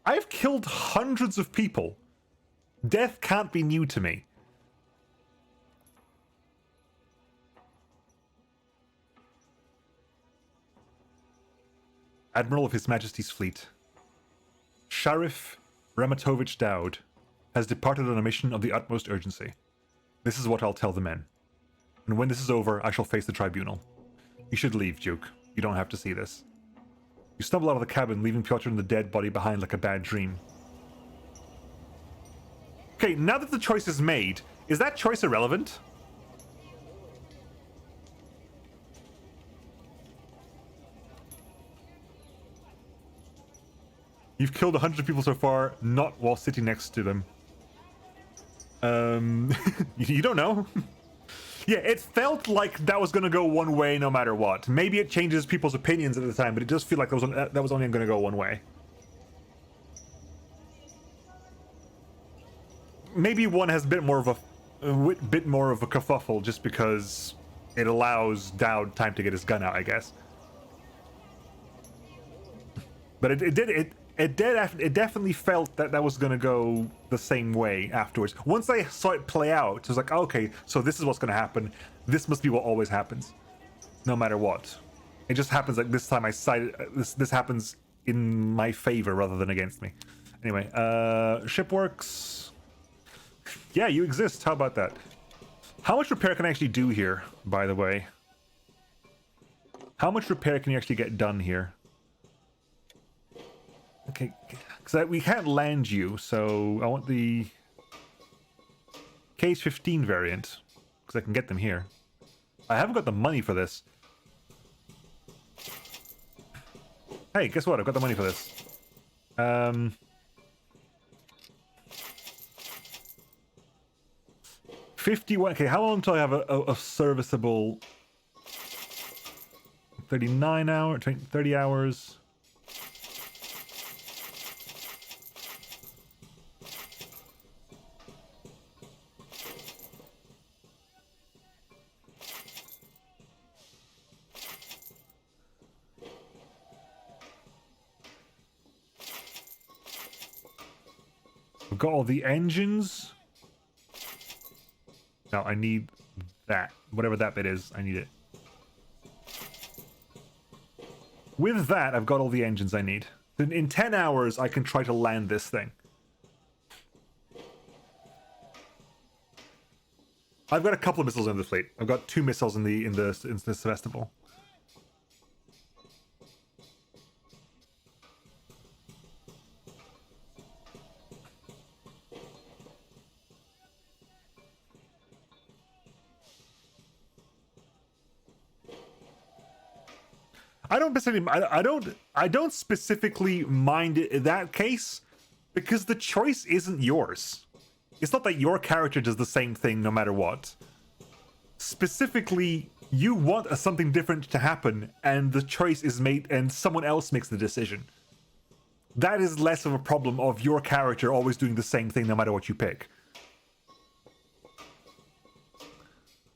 Speaker 1: I've killed hundreds of people. Death can't be new to me. Admiral of His Majesty's Fleet, Sheriff Ramatovich Dowd has departed on a mission of the utmost urgency. This is what I'll tell the men. And when this is over, I shall face the tribunal. You should leave, Duke. You don't have to see this. You stumble out of the cabin, leaving Piotr and the dead body behind like a bad dream. Okay, now that the choice is made, is that choice irrelevant? You've killed 100 people so far, not while sitting next to them. You don't know. Yeah, it felt like that was gonna go one way no matter what. Maybe it changes people's opinions at the time, but it does feel like that was only gonna go one way. Maybe one has a bit more of a kerfuffle just because it allows Dowd time to get his gun out, I guess. But it definitely felt that was gonna go the same way afterwards. Once I saw it play out, it was like, okay, so this is what's gonna happen. This must be what always happens, no matter what. It just happens like this time I sided. This happens in my favor rather than against me. Anyway, shipworks. Yeah, you exist. How about that? How much repair can I actually do here, by the way? How much repair can you actually get done here? Okay, because we can't land you, so I want the Case-15 variant, because I can get them here. I haven't got the money for this. Hey, guess what? I've got the money for this. 51. Okay, how long until I have a serviceable 39 hours, 30 hours? We've got all the engines. Now I need that. Whatever that bit is, I need it. With that, I've got all the engines I need. In 10 hours, I can try to land this thing. I've got a couple of missiles in the fleet. I've got 2 missiles in the Sevastopol. I don't specifically mind it in that case because the choice isn't yours. It's not that your character does the same thing no matter what. Specifically, you want something different to happen and the choice is made and someone else makes the decision. That is less of a problem of your character always doing the same thing no matter what you pick.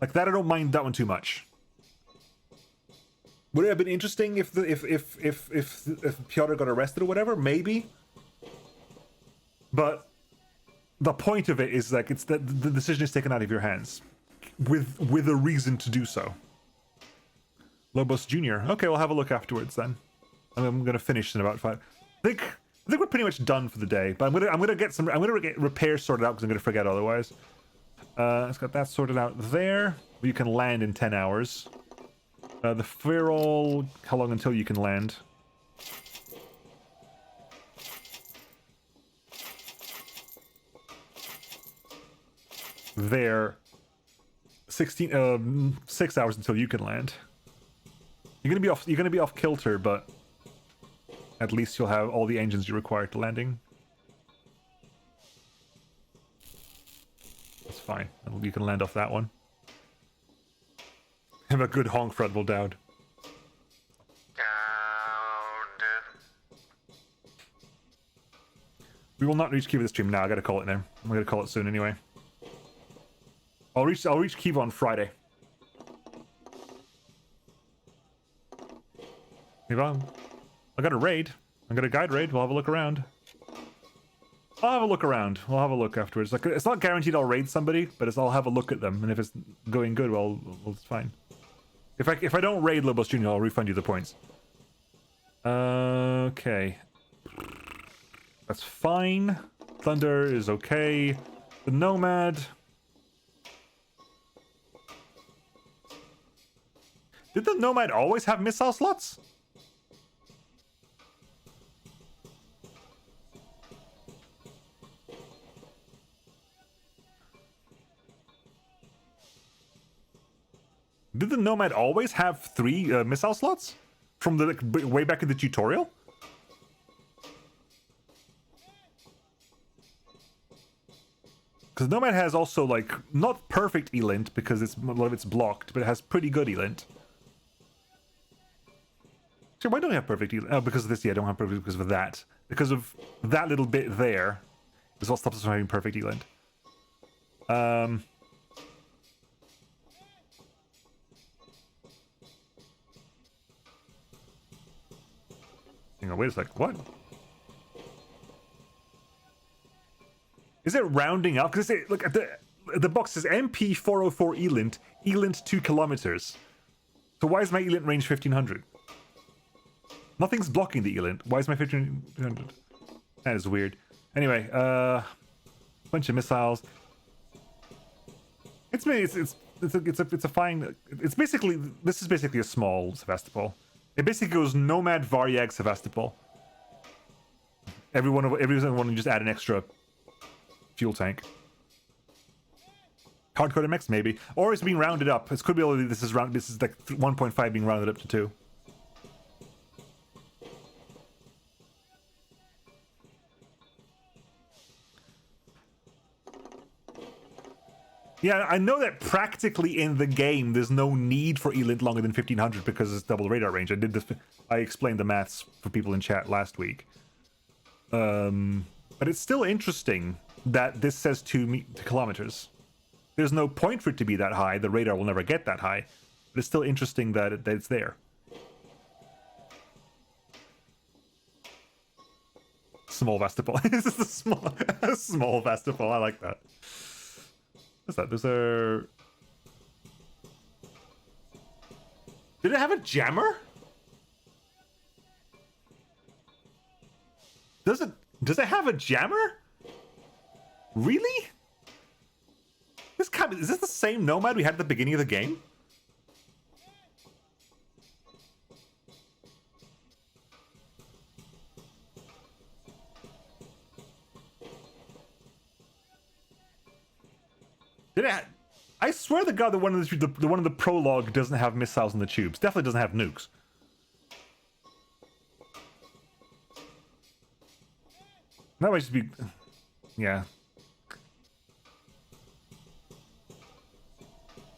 Speaker 1: Like that, I don't mind that one too much. Would it have been interesting if Piotr got arrested or whatever? Maybe. But the point of it is like it's that the decision is taken out of your hands with a reason to do so. Lobos Jr. Okay, we'll have a look afterwards then. I'm gonna finish in about 5. I think we're pretty much done for the day. But I'm gonna get repairs sorted out because I'm gonna forget otherwise. Let's get that sorted out there. You can land in 10 hours. The Feral, how long until you can land? There. 6 hours until you can land. You're gonna be off kilter, but at least you'll have all the engines you require to landing. That's fine. You can land off that one. Have a good honk for Admiral Dowd. We will not reach Kiev this stream now. I gotta call it now. I'm gonna call it soon anyway. I'll reach Kiev on Friday. I got a raid. I got a guide raid. We'll have a look around. I'll have a look around. We'll have a look afterwards. Like, it's not guaranteed I'll raid somebody, but I'll have a look at them, and if it's going good, well it's fine. If I don't raid Lobos Jr., I'll refund you the points. Okay. That's fine. Thunder is okay. The Nomad. Did the Nomad always have missile slots? Did the Nomad always have 3 missile slots? From the way back in the tutorial? Because Nomad has also, like, not perfect elint because a lot of it's blocked, but it has pretty good elint. So why don't we have perfect elint? Oh, because of this, yeah, I don't have perfect because of that. Because of that little bit there is what stops us from having perfect elint. Hang on, wait a sec. What? Is it rounding up? Because look at the box says MP 404 elint, elint 2 kilometers. So why is my elint range 1500? Nothing's blocking the elint. Why is my 1500? That is weird. Anyway, bunch of missiles. It's a fine. It's basically, this is basically a small Sevastopol. It basically goes Nomad, Varyag, Sevastopol. Everyone want to just add an extra fuel tank. Hardcore MX maybe, or it's being rounded up. It could be only this is like 1.5 being rounded up to 2. Yeah, I know that practically in the game there's no need for elint longer than 1500 because it's double radar range. I explained the maths for people in chat last week. But it's still interesting that this says 2 kilometers. There's no point for it to be that high. The radar will never get that high. But it's still interesting that it's there. Small Vastapol. This is a small Vastapol. I like that. What's that? Those are... Did it have a jammer? Does it have a jammer? Really? Is this the same Nomad we had at the beginning of the game? I swear to God, the one in the prologue doesn't have missiles in the tubes. Definitely doesn't have nukes. That might just be... Yeah.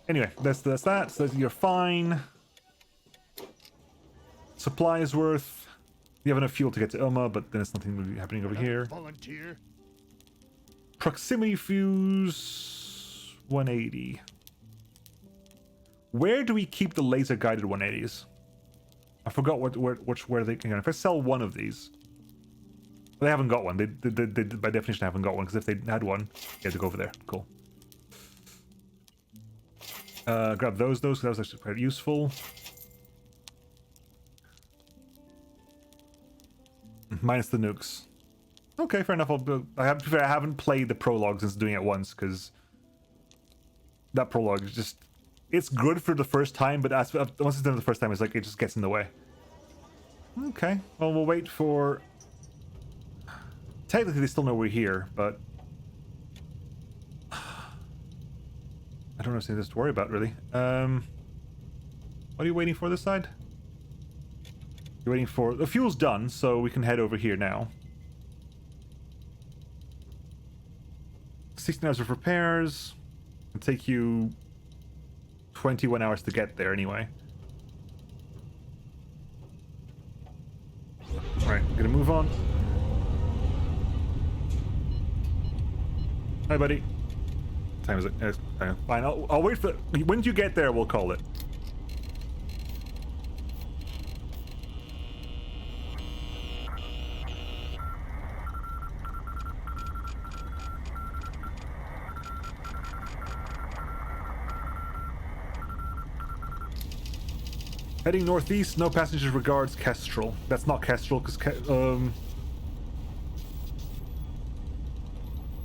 Speaker 1: Anyway, that's that. So you're fine. Supply is worth... You have enough fuel to get to Ilma, but then there's nothing really happening over here.
Speaker 2: Volunteer.
Speaker 1: Proximity fuse... 180. Where do we keep the laser guided 180s? I forgot where they can go. If I sell one of these, they haven't got one. They by definition haven't got one, because if they had one, you had to go over there. Cool. Grab those. That was actually quite useful. Minus the nukes. Okay, fair enough. I haven't played the prologue since doing it once, because that prologue is just... It's good for the first time, but once it's done the first time, it's like it just gets in the way. Okay, well, we'll wait for... Technically, they still know we're here, but... I don't know if there's to worry about, really. What are you waiting for this side? You're waiting for... The fuel's done, so we can head over here now. 16 hours of repairs. It'll take you 21 hours to get there anyway. Alright, I'm gonna move on. Hi, buddy. What time is it? Fine, I'll wait for... When you get there, we'll call it. Heading northeast, no passengers, regards, Kestrel. That's not Kestrel, because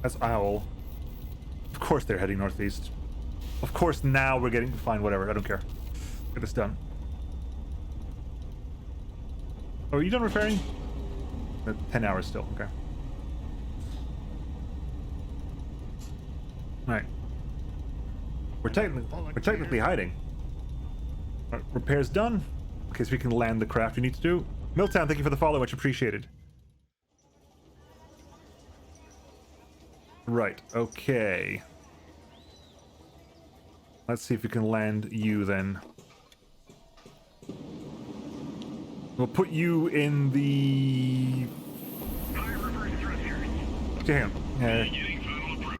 Speaker 1: that's Owl. Of course they're heading northeast. Of course now we're getting... Fine, whatever, I don't care. Get this done. Oh, are you done repairing? 10 hours still, okay. Alright. We're technically hiding. Repairs done. In case we can land the craft we need to do. Milltown, thank you for the follow, much appreciated. Right, okay. Let's see if we can land you then. We'll put you in the... Okay, hang on.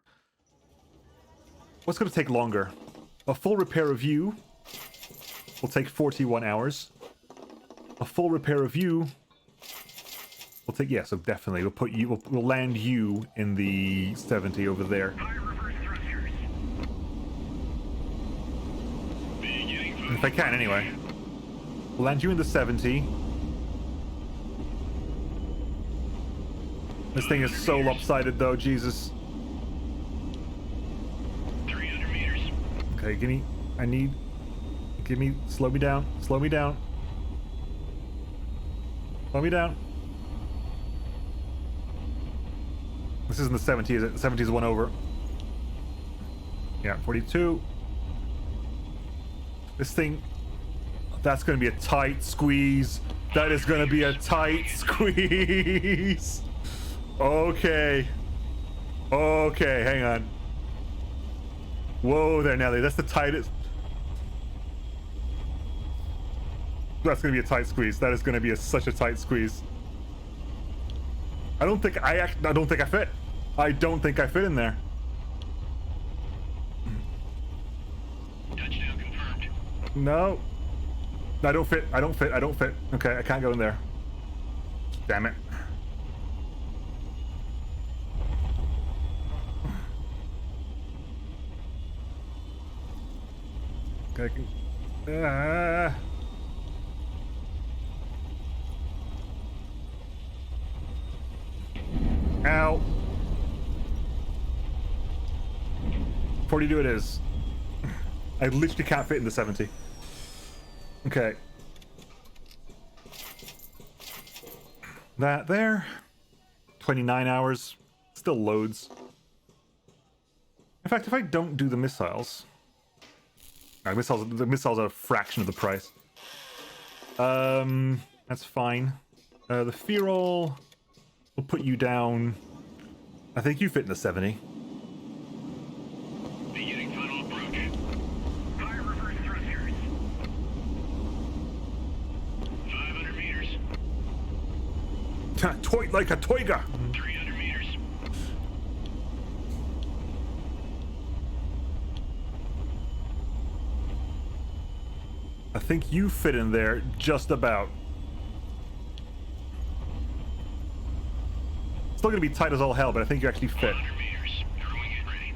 Speaker 1: What's going to take longer? A full repair of you will take 41 hours. A full repair of you will take... Yeah, so definitely. We'll put you... We'll land you in the 70 over there. If I can, anyway. We'll land you in the 70. This thing is so lopsided, though. Jesus.
Speaker 2: 300 meters.
Speaker 1: Okay, give me... I need... Give me... Slow me down. Slow me down. Slow me down. This isn't the 70, is it? The 70 is one over. Yeah, 42. This thing... That's going to be a tight squeeze. That is going to be a tight squeeze. Okay. Okay, hang on. Whoa there, Nelly. That's the tightest... That's going to be a tight squeeze. That is going to be such a tight squeeze. I don't think I fit. I don't think I fit in there.
Speaker 2: Touchdown confirmed.
Speaker 1: No. I don't fit. I don't fit. I don't fit. Okay, I can't go in there. Damn it. I can... Ow. 42 it is. I literally can't fit in the 70. Okay. That there. 29 hours. Still loads. In fact, if I don't do the missiles... No, the missiles are a fraction of the price. That's fine. The Fearol... We'll put you down... I think you fit in the 70.
Speaker 2: Beginning final approach. Fire reverse thrusters. 500 meters.
Speaker 1: Toy like a toiga!
Speaker 2: 300 meters.
Speaker 1: I think you fit in there just about. Still gonna be tight as all hell, but I think you actually fit.
Speaker 2: 100 meters. Everyone get ready.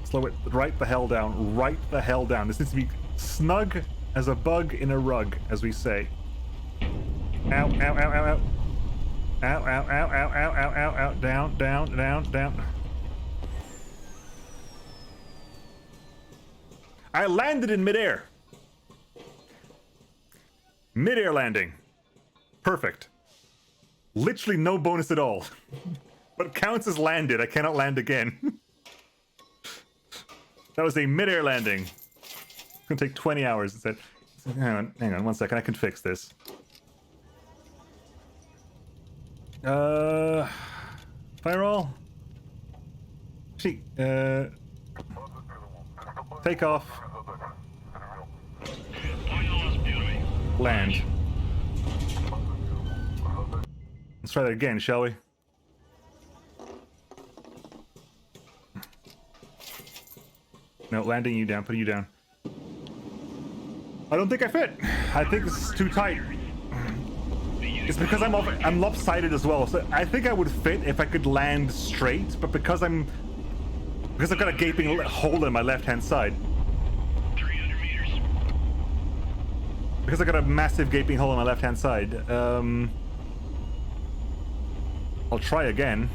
Speaker 1: Slow it right the hell down. Right the hell down. This needs to be snug as a bug in a rug, as we say. Ow, ow, ow, ow, ow. Ow, ow, ow, ow, ow, ow, ow, ow. Down, down, down, down. I landed in midair. Mid-air landing. Perfect. Literally no bonus at all. But counts as landed. I cannot land again. That was a mid-air landing. It's gonna take 20 hours. It said, hang on 1 second. I can fix this. Firewall. Actually, take off. Land. Let's try that again, shall we? No, landing you down, putting you down. I don't think I fit. I think this is too tight. It's because I'm lopsided as well. So I think I would fit if I could land straight, but because I've got a gaping hole in my left-hand side.
Speaker 2: 300 meters.
Speaker 1: Because I got a massive gaping hole in my left-hand side. I'll try again.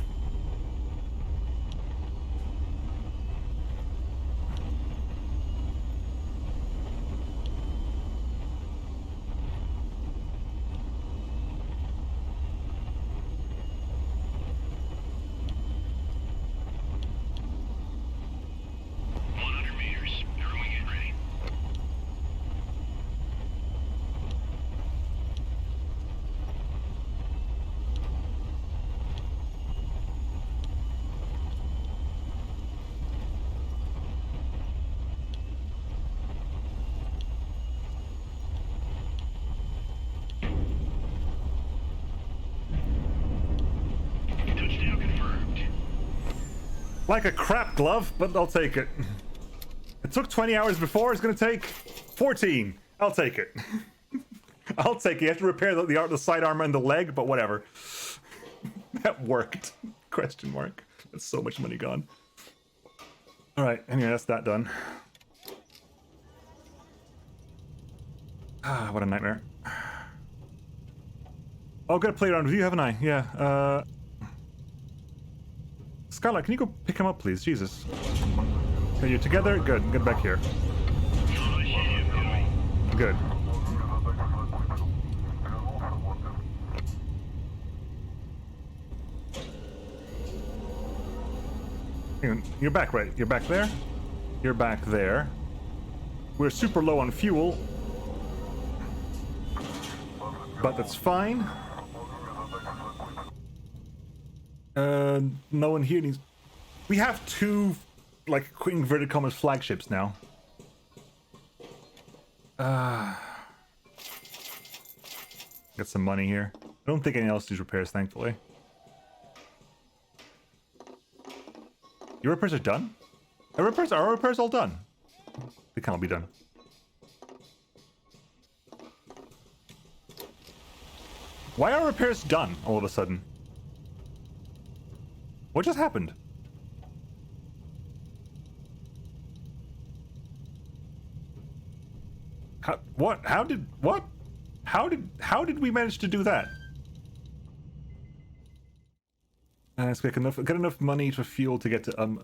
Speaker 1: Like a crap glove, but I'll take it. It took 20 hours before, it's gonna take 14. I'll take it. I'll take it. You have to repair the side armor and the leg, but whatever. That worked. Question mark. That's so much money gone. Alright, anyway, that's that done. Ah, what a nightmare. Oh, I've got to play around with you, haven't I? Yeah, Scarlet, can you go pick him up, please? Jesus. Are you together? Good. Get back here. Good. Hang on. You're back, right? You're back there? You're back there. We're super low on fuel. But that's fine. No one here needs... We have two, like, inverted commas flagships now. Got some money here. I don't think anyone else needs repairs, thankfully. Your repairs are done? Are our repairs all done? They can't all be done. Why are repairs done all of a sudden? What just happened? What? How did we manage to do that? Let's get enough money for fuel to get to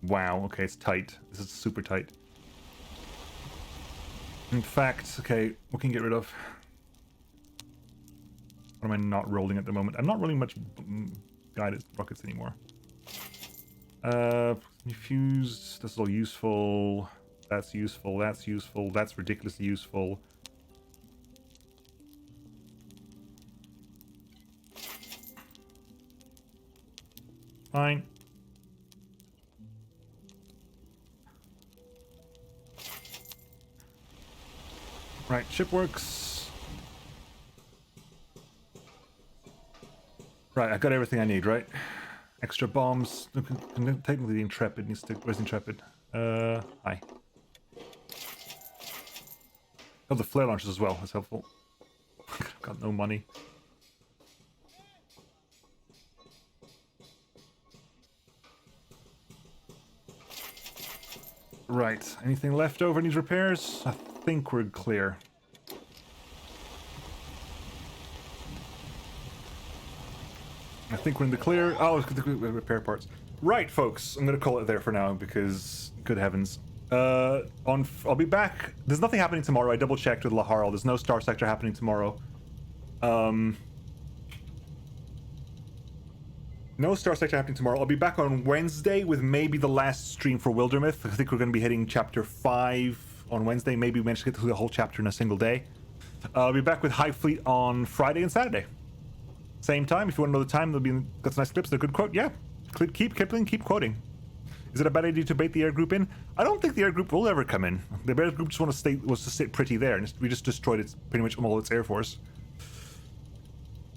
Speaker 1: wow, okay, it's tight. This is super tight. In fact, okay, what can you get rid of? What am I not rolling at the moment? I'm not rolling much guided rockets anymore. Fused, that's all useful. That's useful, that's useful, that's ridiculously useful. Fine. Right, ship works. Right, I got everything I need, right? Extra bombs. Technically the Intrepid needs to... Where's the Intrepid? Hi. Oh, the flare launchers as well. That's helpful. I've got no money. Right. Anything left over needs repairs? I think we're clear. I think we're in the clear. Oh, repair parts. Right, folks. I'm gonna call it there for now because, good heavens. I'll be back. There's nothing happening tomorrow. I double checked with Laharl. There's no Star Sector happening tomorrow. No Star Sector happening tomorrow. I'll be back on Wednesday with maybe the last stream for Wildermyth. I think we're going to be hitting chapter 5 on Wednesday. Maybe we manage to get through the whole chapter in a single day. I'll be back with HighFleet on Friday and Saturday. Same time. If you want to know the time, there'll be got some nice clips. They're a good quote. Yeah. Keep Kipling, keep quoting. Is it a bad idea to bait the air group in? I don't think the air group will ever come in. The air group just was to sit pretty there, and we just destroyed its pretty much all its air force.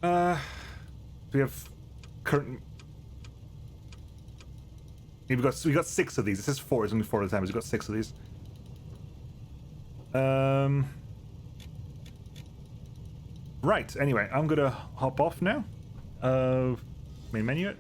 Speaker 1: We have current. We got 6 of these. It says 4. It's only 4 at the time. We've got 6 of these. Right. Anyway, I'm gonna hop off now. Main menu it.